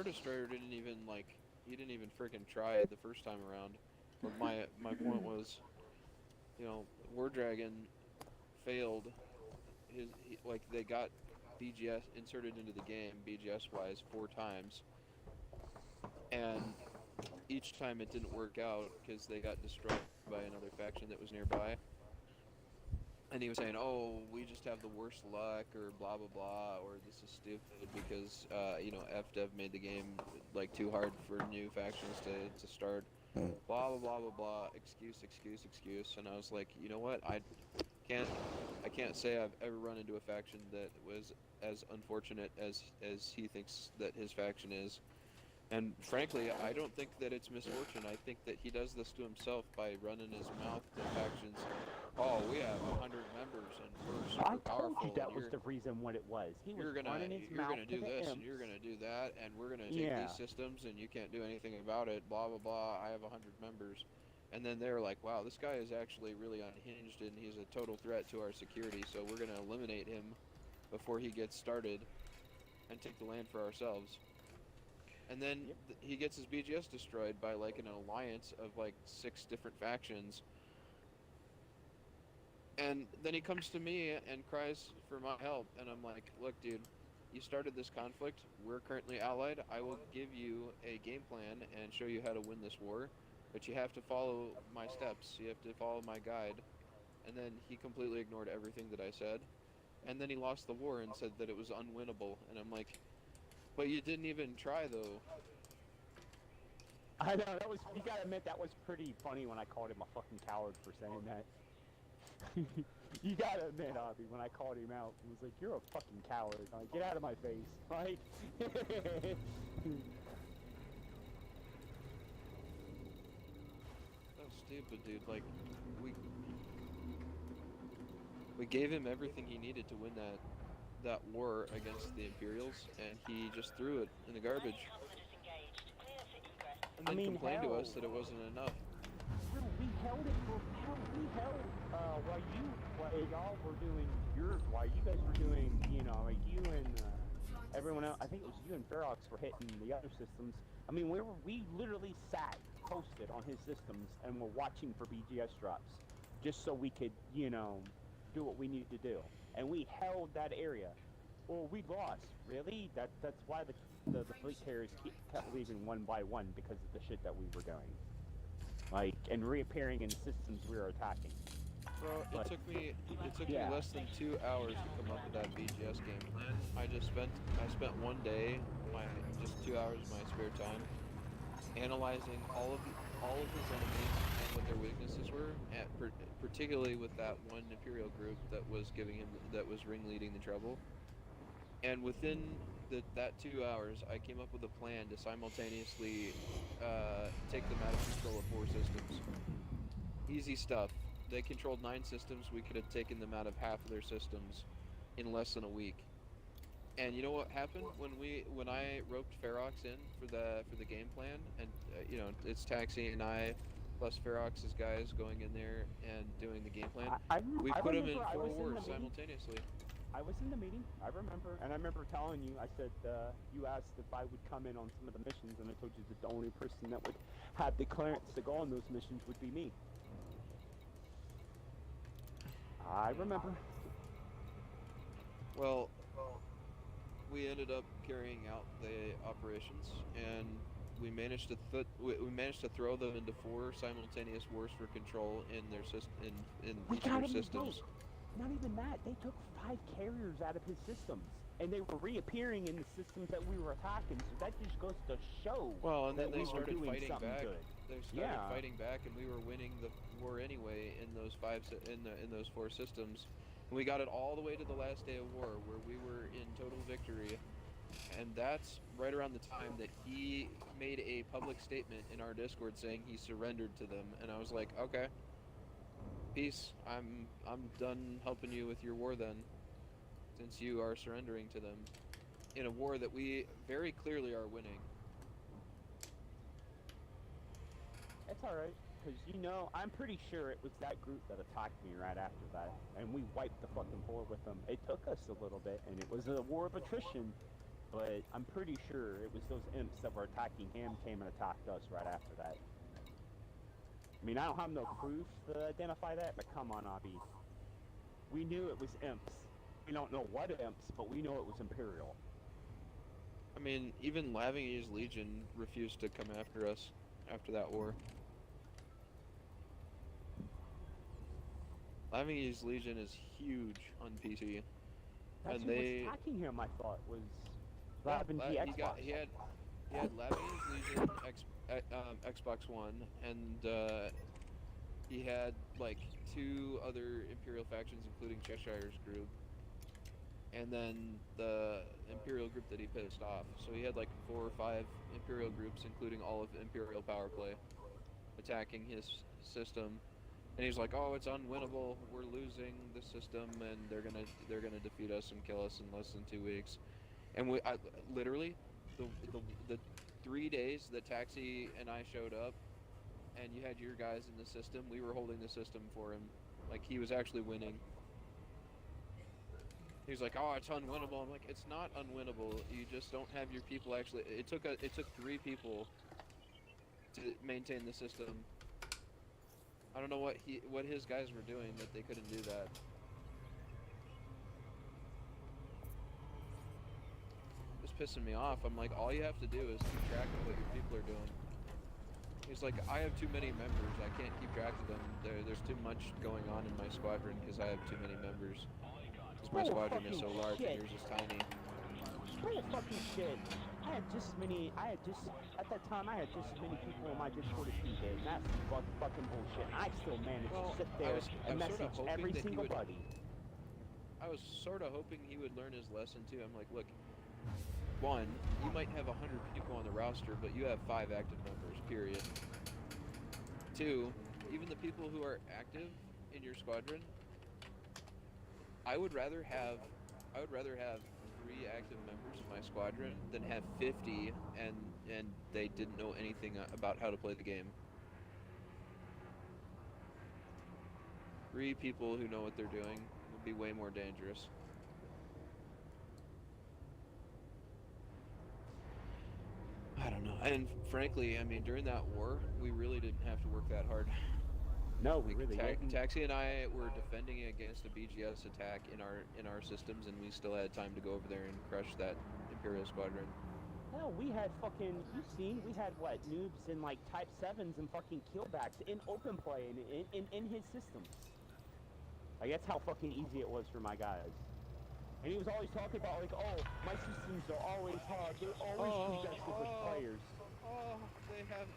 Destroyer didn't even he didn't even freaking try it the first time around. But my point was, War Dragon failed. They got BGS inserted into the game BGS wise 4 times, and each time it didn't work out because they got destroyed by another faction that was nearby. And he was saying, oh, we just have the worst luck, or blah, blah, blah, or this is stupid because, FDev made the game, too hard for new factions to start. Blah, blah, blah, blah, blah, excuse. And I was like, you know what, I can't say I've ever run into a faction that was as unfortunate as he thinks that his faction is. And frankly, I don't think that it's misfortune. I think that he does this to himself by running his mouth to factions. Oh, we have 100 members and we're super I told powerful. you that and was the reason what it was. He was you're gonna running his you're mouth gonna to do the this and imps. you're gonna do that and we're gonna take Yeah. these systems and you can't do anything about it. Blah blah blah. I have 100 members. And then they're like, wow, this guy is actually really unhinged and he's a total threat to our security. So we're gonna eliminate him before he gets started and take the land for ourselves. And then he gets his BGS destroyed by like an alliance of like 6 different factions. And then he comes to me and cries for my help, and I'm like, look, dude, you started this conflict. We're currently allied. I will give you a game plan and show you how to win this war, but you have to follow my steps. You have to follow my guide. And then he completely ignored everything that I said. And then he lost the war and said that it was unwinnable. And I'm like, but you didn't even try, though. I know, that was, you gotta admit, that was pretty funny when I called him a fucking coward for saying that. You gotta admit, Avi, when I called him out, he was like, you're a fucking coward. I'm like, get out of my face, right? That's stupid, dude. Like, we gave him everything he needed to win that war against the Imperials, and he just threw it in the garbage. And then complained to us that it wasn't enough. We held it for, while y'all were doing while you guys were doing, you know, like you and everyone else, I think it was you and Ferox were hitting the other systems. I mean, we literally sat posted on his systems and were watching for BGS drops, just so we could, you know, do what we needed to do. And we held that area. Well, we lost. Really? That's why the fleet carriers kept leaving one by one, because of the shit that we were doing. Like, and reappearing in systems we were attacking. Bro, it took me less than 2 hours to come up with that BGS game plan. I spent one day, just 2 hours of my spare time, analyzing all of his enemies and what their weaknesses were, particularly with that one Imperial group that was ringleading the trouble. And within that 2 hours, I came up with a plan to simultaneously take them out of control of 4 systems. Easy stuff. They controlled 9 systems. We could have taken them out of half of their systems in less than a week. And you know what happened when I roped Ferox in for the game plan, and you know, it's Taxi and I plus Ferox's guys going in there and doing the game plan. We put them in 4 wars simultaneously. I was in the meeting, I remember, and I remember telling you, I said, you asked if I would come in on some of the missions, and I told you that the only person that would have the clearance to go on those missions would be me. I remember. Well, we ended up carrying out the operations, and we managed to throw them into 4 simultaneous wars for control in their in each of their systems. Not even that. They took 5 carriers out of his systems, and they were reappearing in the systems that we were attacking. So that just goes to show. Well, and then that they we were started doing fighting something back. good. They started fighting back, and we were winning the war anyway in those 4 systems. And we got it all the way to the last day of war, where we were in total victory. And that's right around the time that he made a public statement in our Discord saying he surrendered to them. And I was like, okay, peace. I'm done helping you with your war then, since you are surrendering to them in a war that we very clearly are winning. It's alright, because you know, I'm pretty sure it was that group that attacked me right after that, and we wiped the fucking floor with them. It took us a little bit, and it was a war of attrition, but I'm pretty sure it was those imps that were attacking him came and attacked us right after that. I mean, I don't have no proof to identify that, but come on, Abby. We knew it was imps. We don't know what imps, but we know it was Imperial. I mean, even Lavigny's Legion refused to come after us after that war. Lavigny's Legion is huge on PC. That's and who was attacking him, I thought, was Lavigny Xbox. He had Lavigny's Legion Xbox One, and he had like 2 other Imperial factions, including Cheshire's group. and then the Imperial group that he pissed off. So he had like 4 or 5 Imperial groups, including all of Imperial power play, attacking his system. And he's like, "Oh, it's unwinnable. We're losing the system, and they're gonna defeat us and kill us in less than 2 weeks." And I literally, the 3 days that Taxi and I showed up, and you had your guys in the system, we were holding the system for him, like he was actually winning. He was like, "Oh, it's unwinnable." I'm like, "It's not unwinnable. You just don't have your people actually." It took 3 people to maintain the system. I don't know what his guys were doing that they couldn't do that. It's pissing me off. I'm like, all you have to do is keep track of what your people are doing. He's like, "I have too many members. I can't keep track of them. There's too much going on in my squadron because I have too many members. Because my squadron is so large and yours is tiny." Bull fucking shit. At that time, I had just as many people in my Discord as he did, and that's fucking bullshit. I still managed to sit there and message every single buddy. I was sort of hoping he would learn his lesson too. I'm like, "Look, one, you might have 100 people on the roster, but you have 5 active members, period. 2, even the people who are active in your squadron, I would rather have 3 active members in my squadron than have 50 and they didn't know anything about how to play the game. 3 people who know what they're doing would be way more dangerous." I don't know. And frankly, I mean, during that war, we really didn't have to work that hard. No, we really didn't. Taxi and I were defending against a BGS attack in our systems, and we still had time to go over there and crush that Imperial squadron. Hell, we had fucking, we had what, noobs in like Type 7s and fucking killbacks in open play in his systems. Like, that's how fucking easy it was for my guys. And he was always talking about, like, "Oh, my systems are always hard. They're always congested with players." Oh,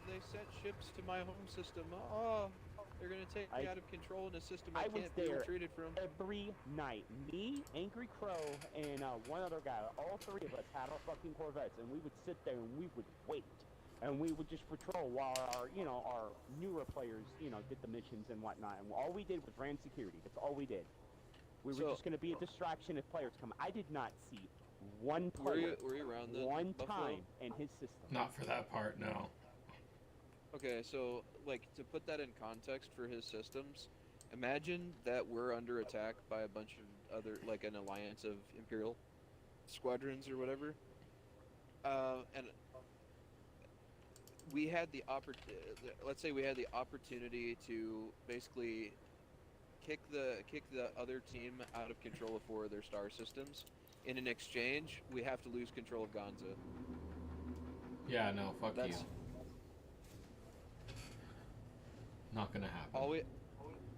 they sent ships to my home system. Oh, they're gonna take me out of control in a system I can't be retreated from. Every night. Me, Angry Crow, and one other guy, all 3 of us had our fucking Corvettes, and we would sit there and we would wait. And we would just patrol while our newer players, did the missions and whatnot. And all we did was ran security. That's all we did. We were just going to be a distraction if players come. I did not see one player were you around then, one Buffalo? time in his system. Not for that part, no. Okay, so, like, to put that in context for his systems, imagine that we're under attack by a bunch of other, like, an alliance of Imperial squadrons or whatever. And we had the let's say we had the opportunity to basically kick the other team out of control of 4 of their star systems. In an exchange, we have to lose control of Gonza. Yeah, no, fuck you. Not gonna happen.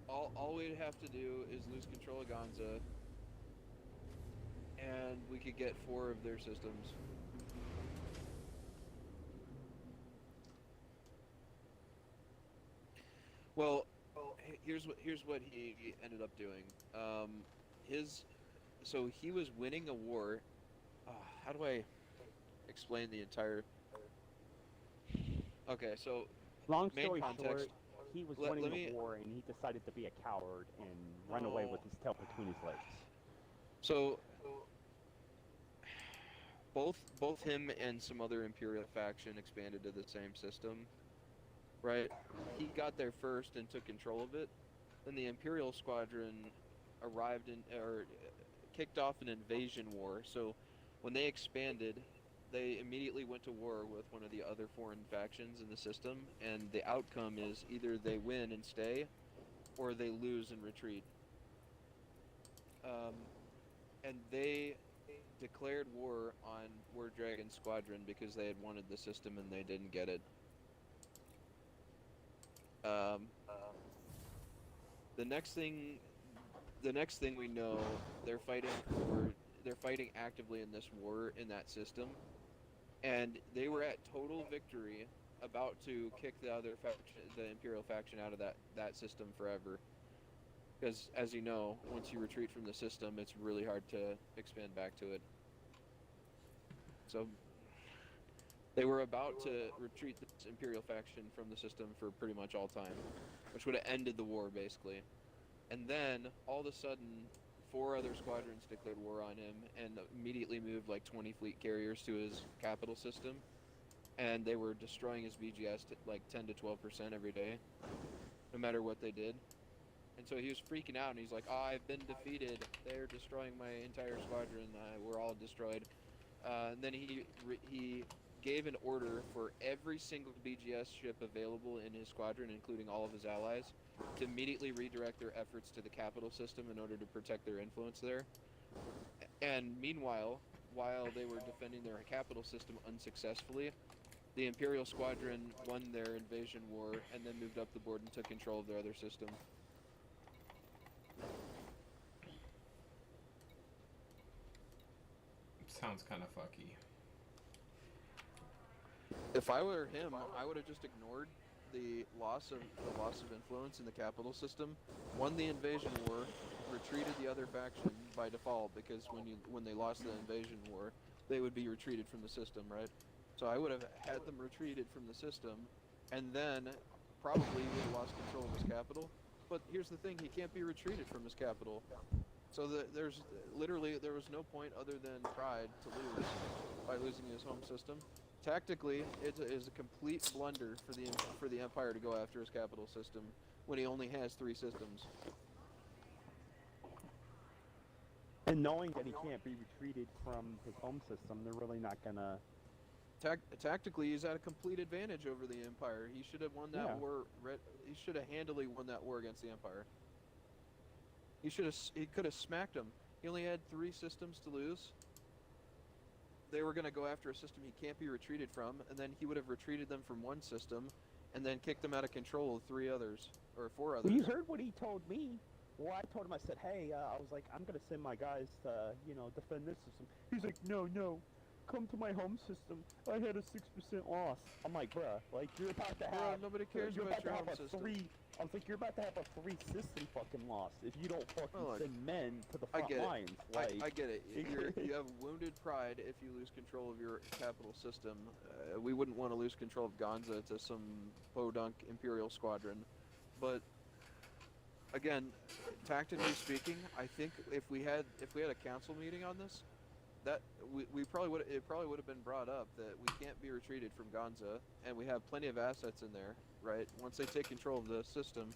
All we'd have to do is lose control of Gonza, and we could get 4 of their systems. Well, here's what he ended up doing. So he was winning a war. How do I explain the entire? Okay, so long main story context. short, he was winning the war, and he decided to be a coward and run away with his tail between his legs. So both him and some other Imperial faction expanded to the same system, right? He got there first and took control of it. Then the Imperial squadron arrived kicked off an invasion war. So when they expanded, they immediately went to war with one of the other foreign factions in the system, and the outcome is either they win and stay, or they lose and retreat. And they declared war on War Dragon Squadron because they had wanted the system and they didn't get it. The next thing we know, they're fighting actively in this war in that system, and they were at total victory, about to kick the Imperial faction out of that system forever. Because, as you know, once you retreat from the system, it's really hard to expand back to it. So, they were about to retreat this Imperial faction from the system for pretty much all time, which would have ended the war, basically. And then, all of a sudden, 4 other squadrons declared war on him and immediately moved like 20 fleet carriers to his capital system. And they were destroying his BGS to like 10 to 12% every day, no matter what they did. And so he was freaking out, and he's like, "Oh, I've been defeated. They're destroying my entire squadron. We're all destroyed." And then he gave an order for every single BGS ship available in his squadron, including all of his allies, to immediately redirect their efforts to the capital system in order to protect their influence there. And meanwhile, while they were defending their capital system unsuccessfully, the Imperial Squadron won their invasion war and then moved up the board and took control of their other system. Sounds kind of fucky. If I were him, I would have just ignored the loss of influence in the capital system, won the invasion war, retreated the other faction by default, because when they lost the invasion war, they would be retreated from the system, right? So I would have had them retreated from the system, and then probably would have lost control of his capital. But here's the thing: he can't be retreated from his capital. So there was no point other than pride to lose by losing his home system. Tactically, it is a complete blunder for the Empire to go after his capital system when he only has 3 systems. And knowing that he can't be retreated from his home system, they're really not gonna. Tactically, he's at a complete advantage over the Empire. He should have won that war. He should have handily won that war against the Empire. He could have smacked him. He only had 3 systems to lose. They were going to go after a system he can't be retreated from, and then he would have retreated them from 1 system, and then kicked them out of control of 3 others, or 4 others. Well, you heard what he told me. Well, I told him, I said, hey, I was like, I'm going to send my guys to, defend this system. He's like, no, come to my home system. I had a 6% loss. I'm like, bruh, like, you're about to have... Bro, nobody cares about your home system. I was like, you're about to have a 3 system fucking loss if you don't fucking send men to the I front get it. lines. Like, I get it. You have wounded pride if you lose control of your capital system. We wouldn't want to lose control of Gonza to some podunk Imperial squadron. But, again, tactically speaking, I think if we had a council meeting on this, that it probably would have been brought up that we can't be retreated from Gonza, and we have plenty of assets in there, right? Once they take control of the system,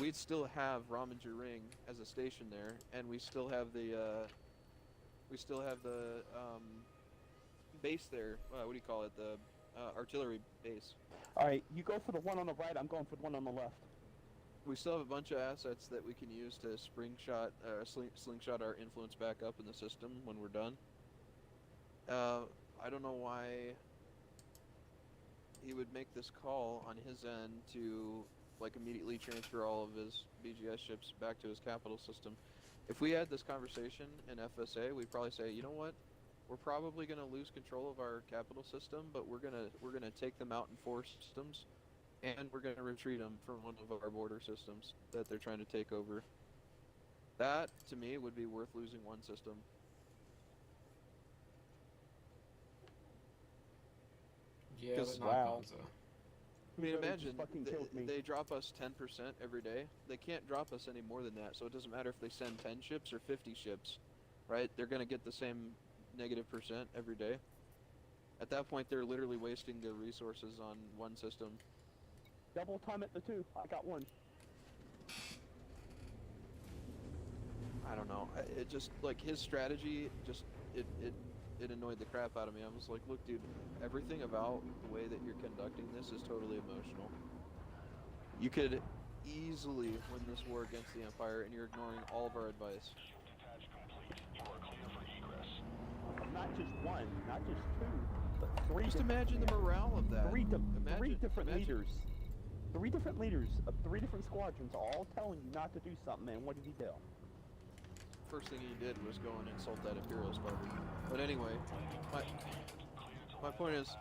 we'd still have Rominger Ring as a station there, and we still have the base there. What do you call it? The artillery base. all right, you go for the one on the right. I'm going for the one on the left. We still have a bunch of assets that we can use to slingshot our influence back up in the system when we're done. I don't know why he would make this call on his end to immediately transfer all of his BGS ships back to his capital system. If we had this conversation in FSA, we'd probably say, you know what? We're probably going to lose control of our capital system, but we're gonna take them out in 4 systems, and we're going to retreat them from one of our border systems that they're trying to take over. That, to me, would be worth losing 1 system. Yeah, but not wow. Gonza. I mean, Really imagine just fucking killed me. they drop us 10% every day. They can't drop us any more than that, so it doesn't matter if they send 10 ships or 50 ships, right? They're going to get the same -% every day. At that point, they're literally wasting their resources on 1 system. Double time at the 2. I got 1. I don't know. It just, his strategy, just, it annoyed the crap out of me. I was like, look, dude, everything about the way that you're conducting this is totally emotional. You could easily win this war against the Empire, and you're ignoring all of our advice. Not just 1, not just 2, but 3. Just imagine the morale of that. 3 Imagine- different imagine- leaders. 3 different leaders of 3 different squadrons all telling you not to do something, and what did he do? First thing he did was go and insult that Imperial squadron. But anyway, my point is,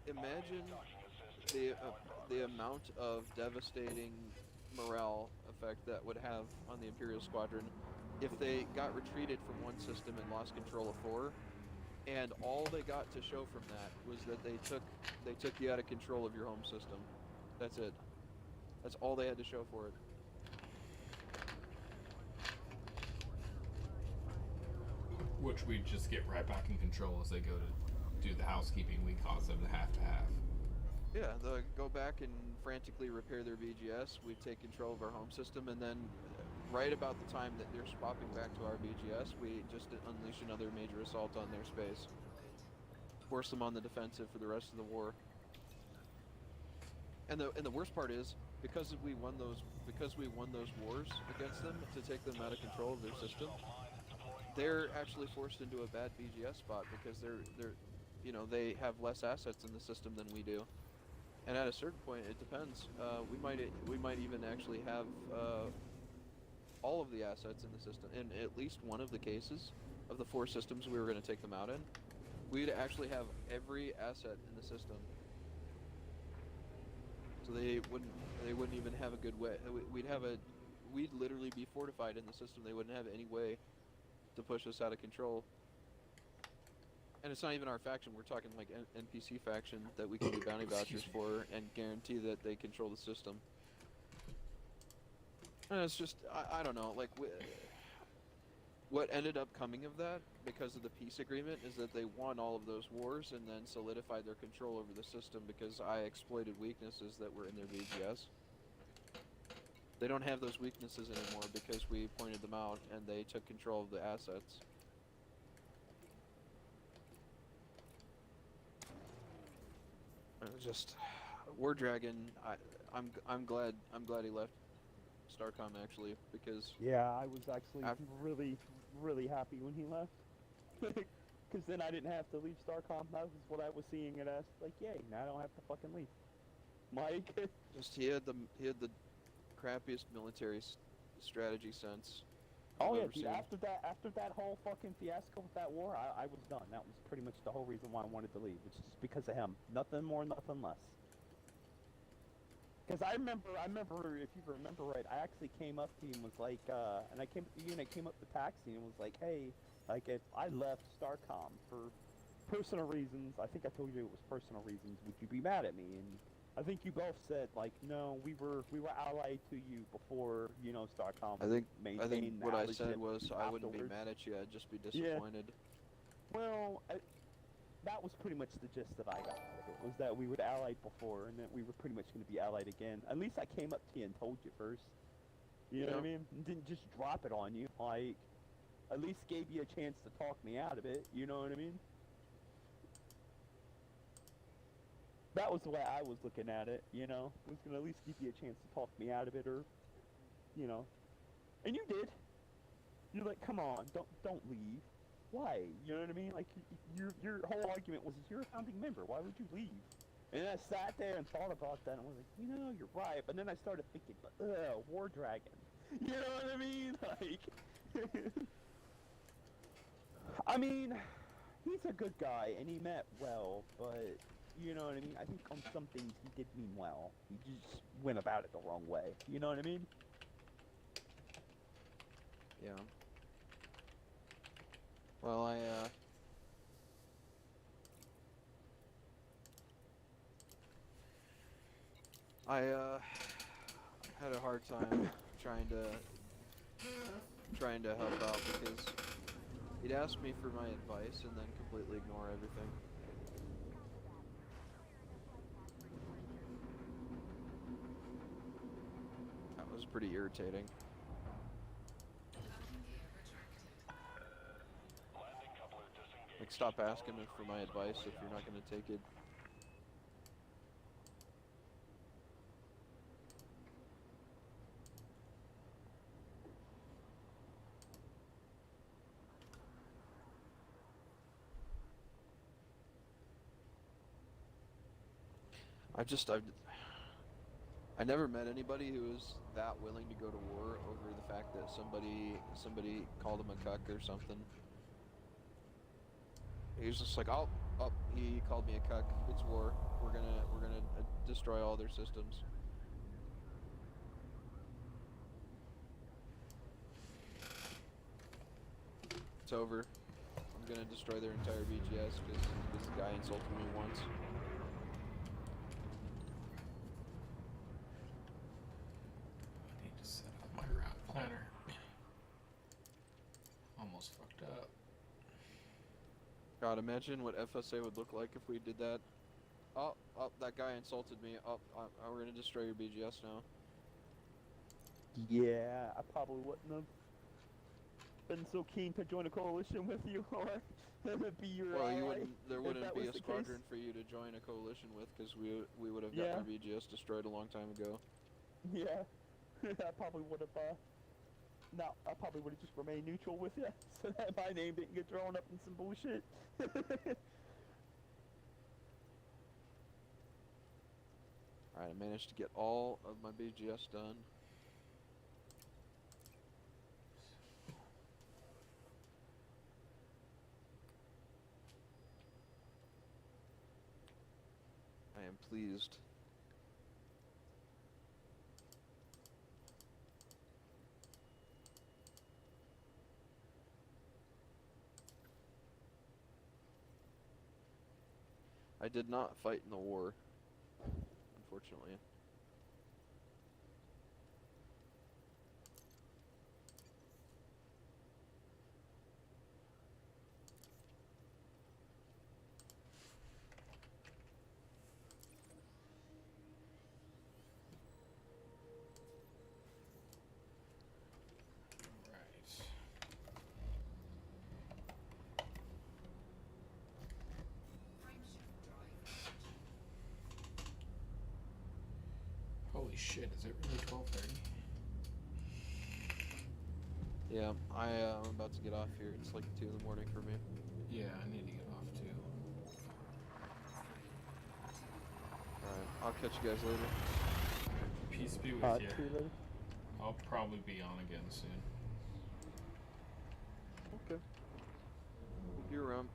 imagine the amount of devastating morale effect that would have on the Imperial Squadron if they got retreated from one system and lost control of 4, and all they got to show from that was that they took you out of control of your home system. That's it. That's all they had to show for it. Which we just get right back in control as they go to do the housekeeping we cause them to have. Yeah, they'll go back and frantically repair their BGS. We take control of our home system, and then right about the time that they're swapping back to our BGS, we just unleash another major assault on their space. Force them on the defensive for the rest of the war. And the worst part is, because we won those wars against them to take them out of control of their system, they're actually forced into a bad BGS spot because they're they have less assets in the system than we do. And at a certain point, it depends. We might even actually have all of the assets in the system. In at least one of the cases of the 4 systems we were going to take them out in, we'd actually have every asset in the system. So they wouldn't even have a good way. We'd literally be fortified in the system. They wouldn't have any way to push us out of control. And it's not even our faction. We're talking like NPC faction that we can do bounty vouchers for and guarantee that they control the system. And it's just, I don't know, like, what ended up coming of that, because of the peace agreement, is that they won all of those wars and then solidified their control over the system because I exploited weaknesses that were in their BGS. They don't have those weaknesses anymore because we pointed them out and they took control of the assets. Just War Dragon. I'm glad he left Starcom actually, because yeah, I was actually really happy when he left, because then I didn't have to leave Starcom. That was what I was seeing it as. Like, yay, now I don't have to fucking leave. Mike. Just he had the crappiest military strategy sense. Oh I've yeah, ever dude, seen. after that whole fucking fiasco with that war, I was done. That was pretty much the whole reason why I wanted to leave. It's just because of him. Nothing more, nothing less. Because I remember, if you remember right, I actually came up to you and was like, and I came up to Taxi and was like, hey, like, if I left Starcom for personal reasons, I think I told you it was personal reasons, would you be mad at me? And I think you both said, like, no, we were allied to you before, Starcom I think maintained what I the said allyship was I wouldn't be afterwards. mad at you. I'd just be disappointed. Well, that was pretty much the gist that I got out of it, was that we were allied before, and that we were pretty much going to be allied again. At least I came up to you and told you first. You know what I mean? And didn't just drop it on you. Like, at least gave you a chance to talk me out of it. You know what I mean? That was the way I was looking at it, Was going to at least give you a chance to talk me out of it, or, And you did. You're like, come on, don't leave. Why? You know what I mean? Like, your whole argument was, you're a founding member. Why would you leave? And I sat there and thought about that, and I was like, you're right. But then I started thinking, War Dragon. You know what I mean? Like, I mean, he's a good guy, and he meant well, but, you know what I mean? I think on some things he did mean well. He just went about it the wrong way. You know what I mean? Yeah. Well, I had a hard time trying to help out because he'd ask me for my advice and then completely ignore everything. That was pretty irritating. Like, stop asking me for my advice if you're not going to take it. I never met anybody who was that willing to go to war over the fact that somebody called him a cuck or something. He was just like, he called me a cuck. It's war. We're gonna destroy all their systems. It's over. I'm gonna destroy their entire BGS because this guy insulted me once. I need to set up my route planner. Almost fucked up. God, imagine what FSA would look like if we did that. Oh, that guy insulted me. We're gonna destroy your BGS now. Yeah, I probably wouldn't have been so keen to join a coalition with you or be your Well, ally. you wouldn't. There if wouldn't that be was a the squadron case. for you to join a coalition with, because we would have Yeah. gotten our BGS destroyed a long time ago. Yeah, I probably would have. No, I probably would have just remained neutral with you, so that my name didn't get thrown up in some bullshit. Alright, I managed to get all of my BGS done. I am pleased. I did not fight in the war, unfortunately. Right. Holy shit, is it really 12:30? Yeah, I'm about to get off here. It's like 2 in the morning for me. Yeah, I need to get off too. Alright, I'll catch you guys later. Peace be with you. See you later. I'll probably be on again soon. Okay. You're around.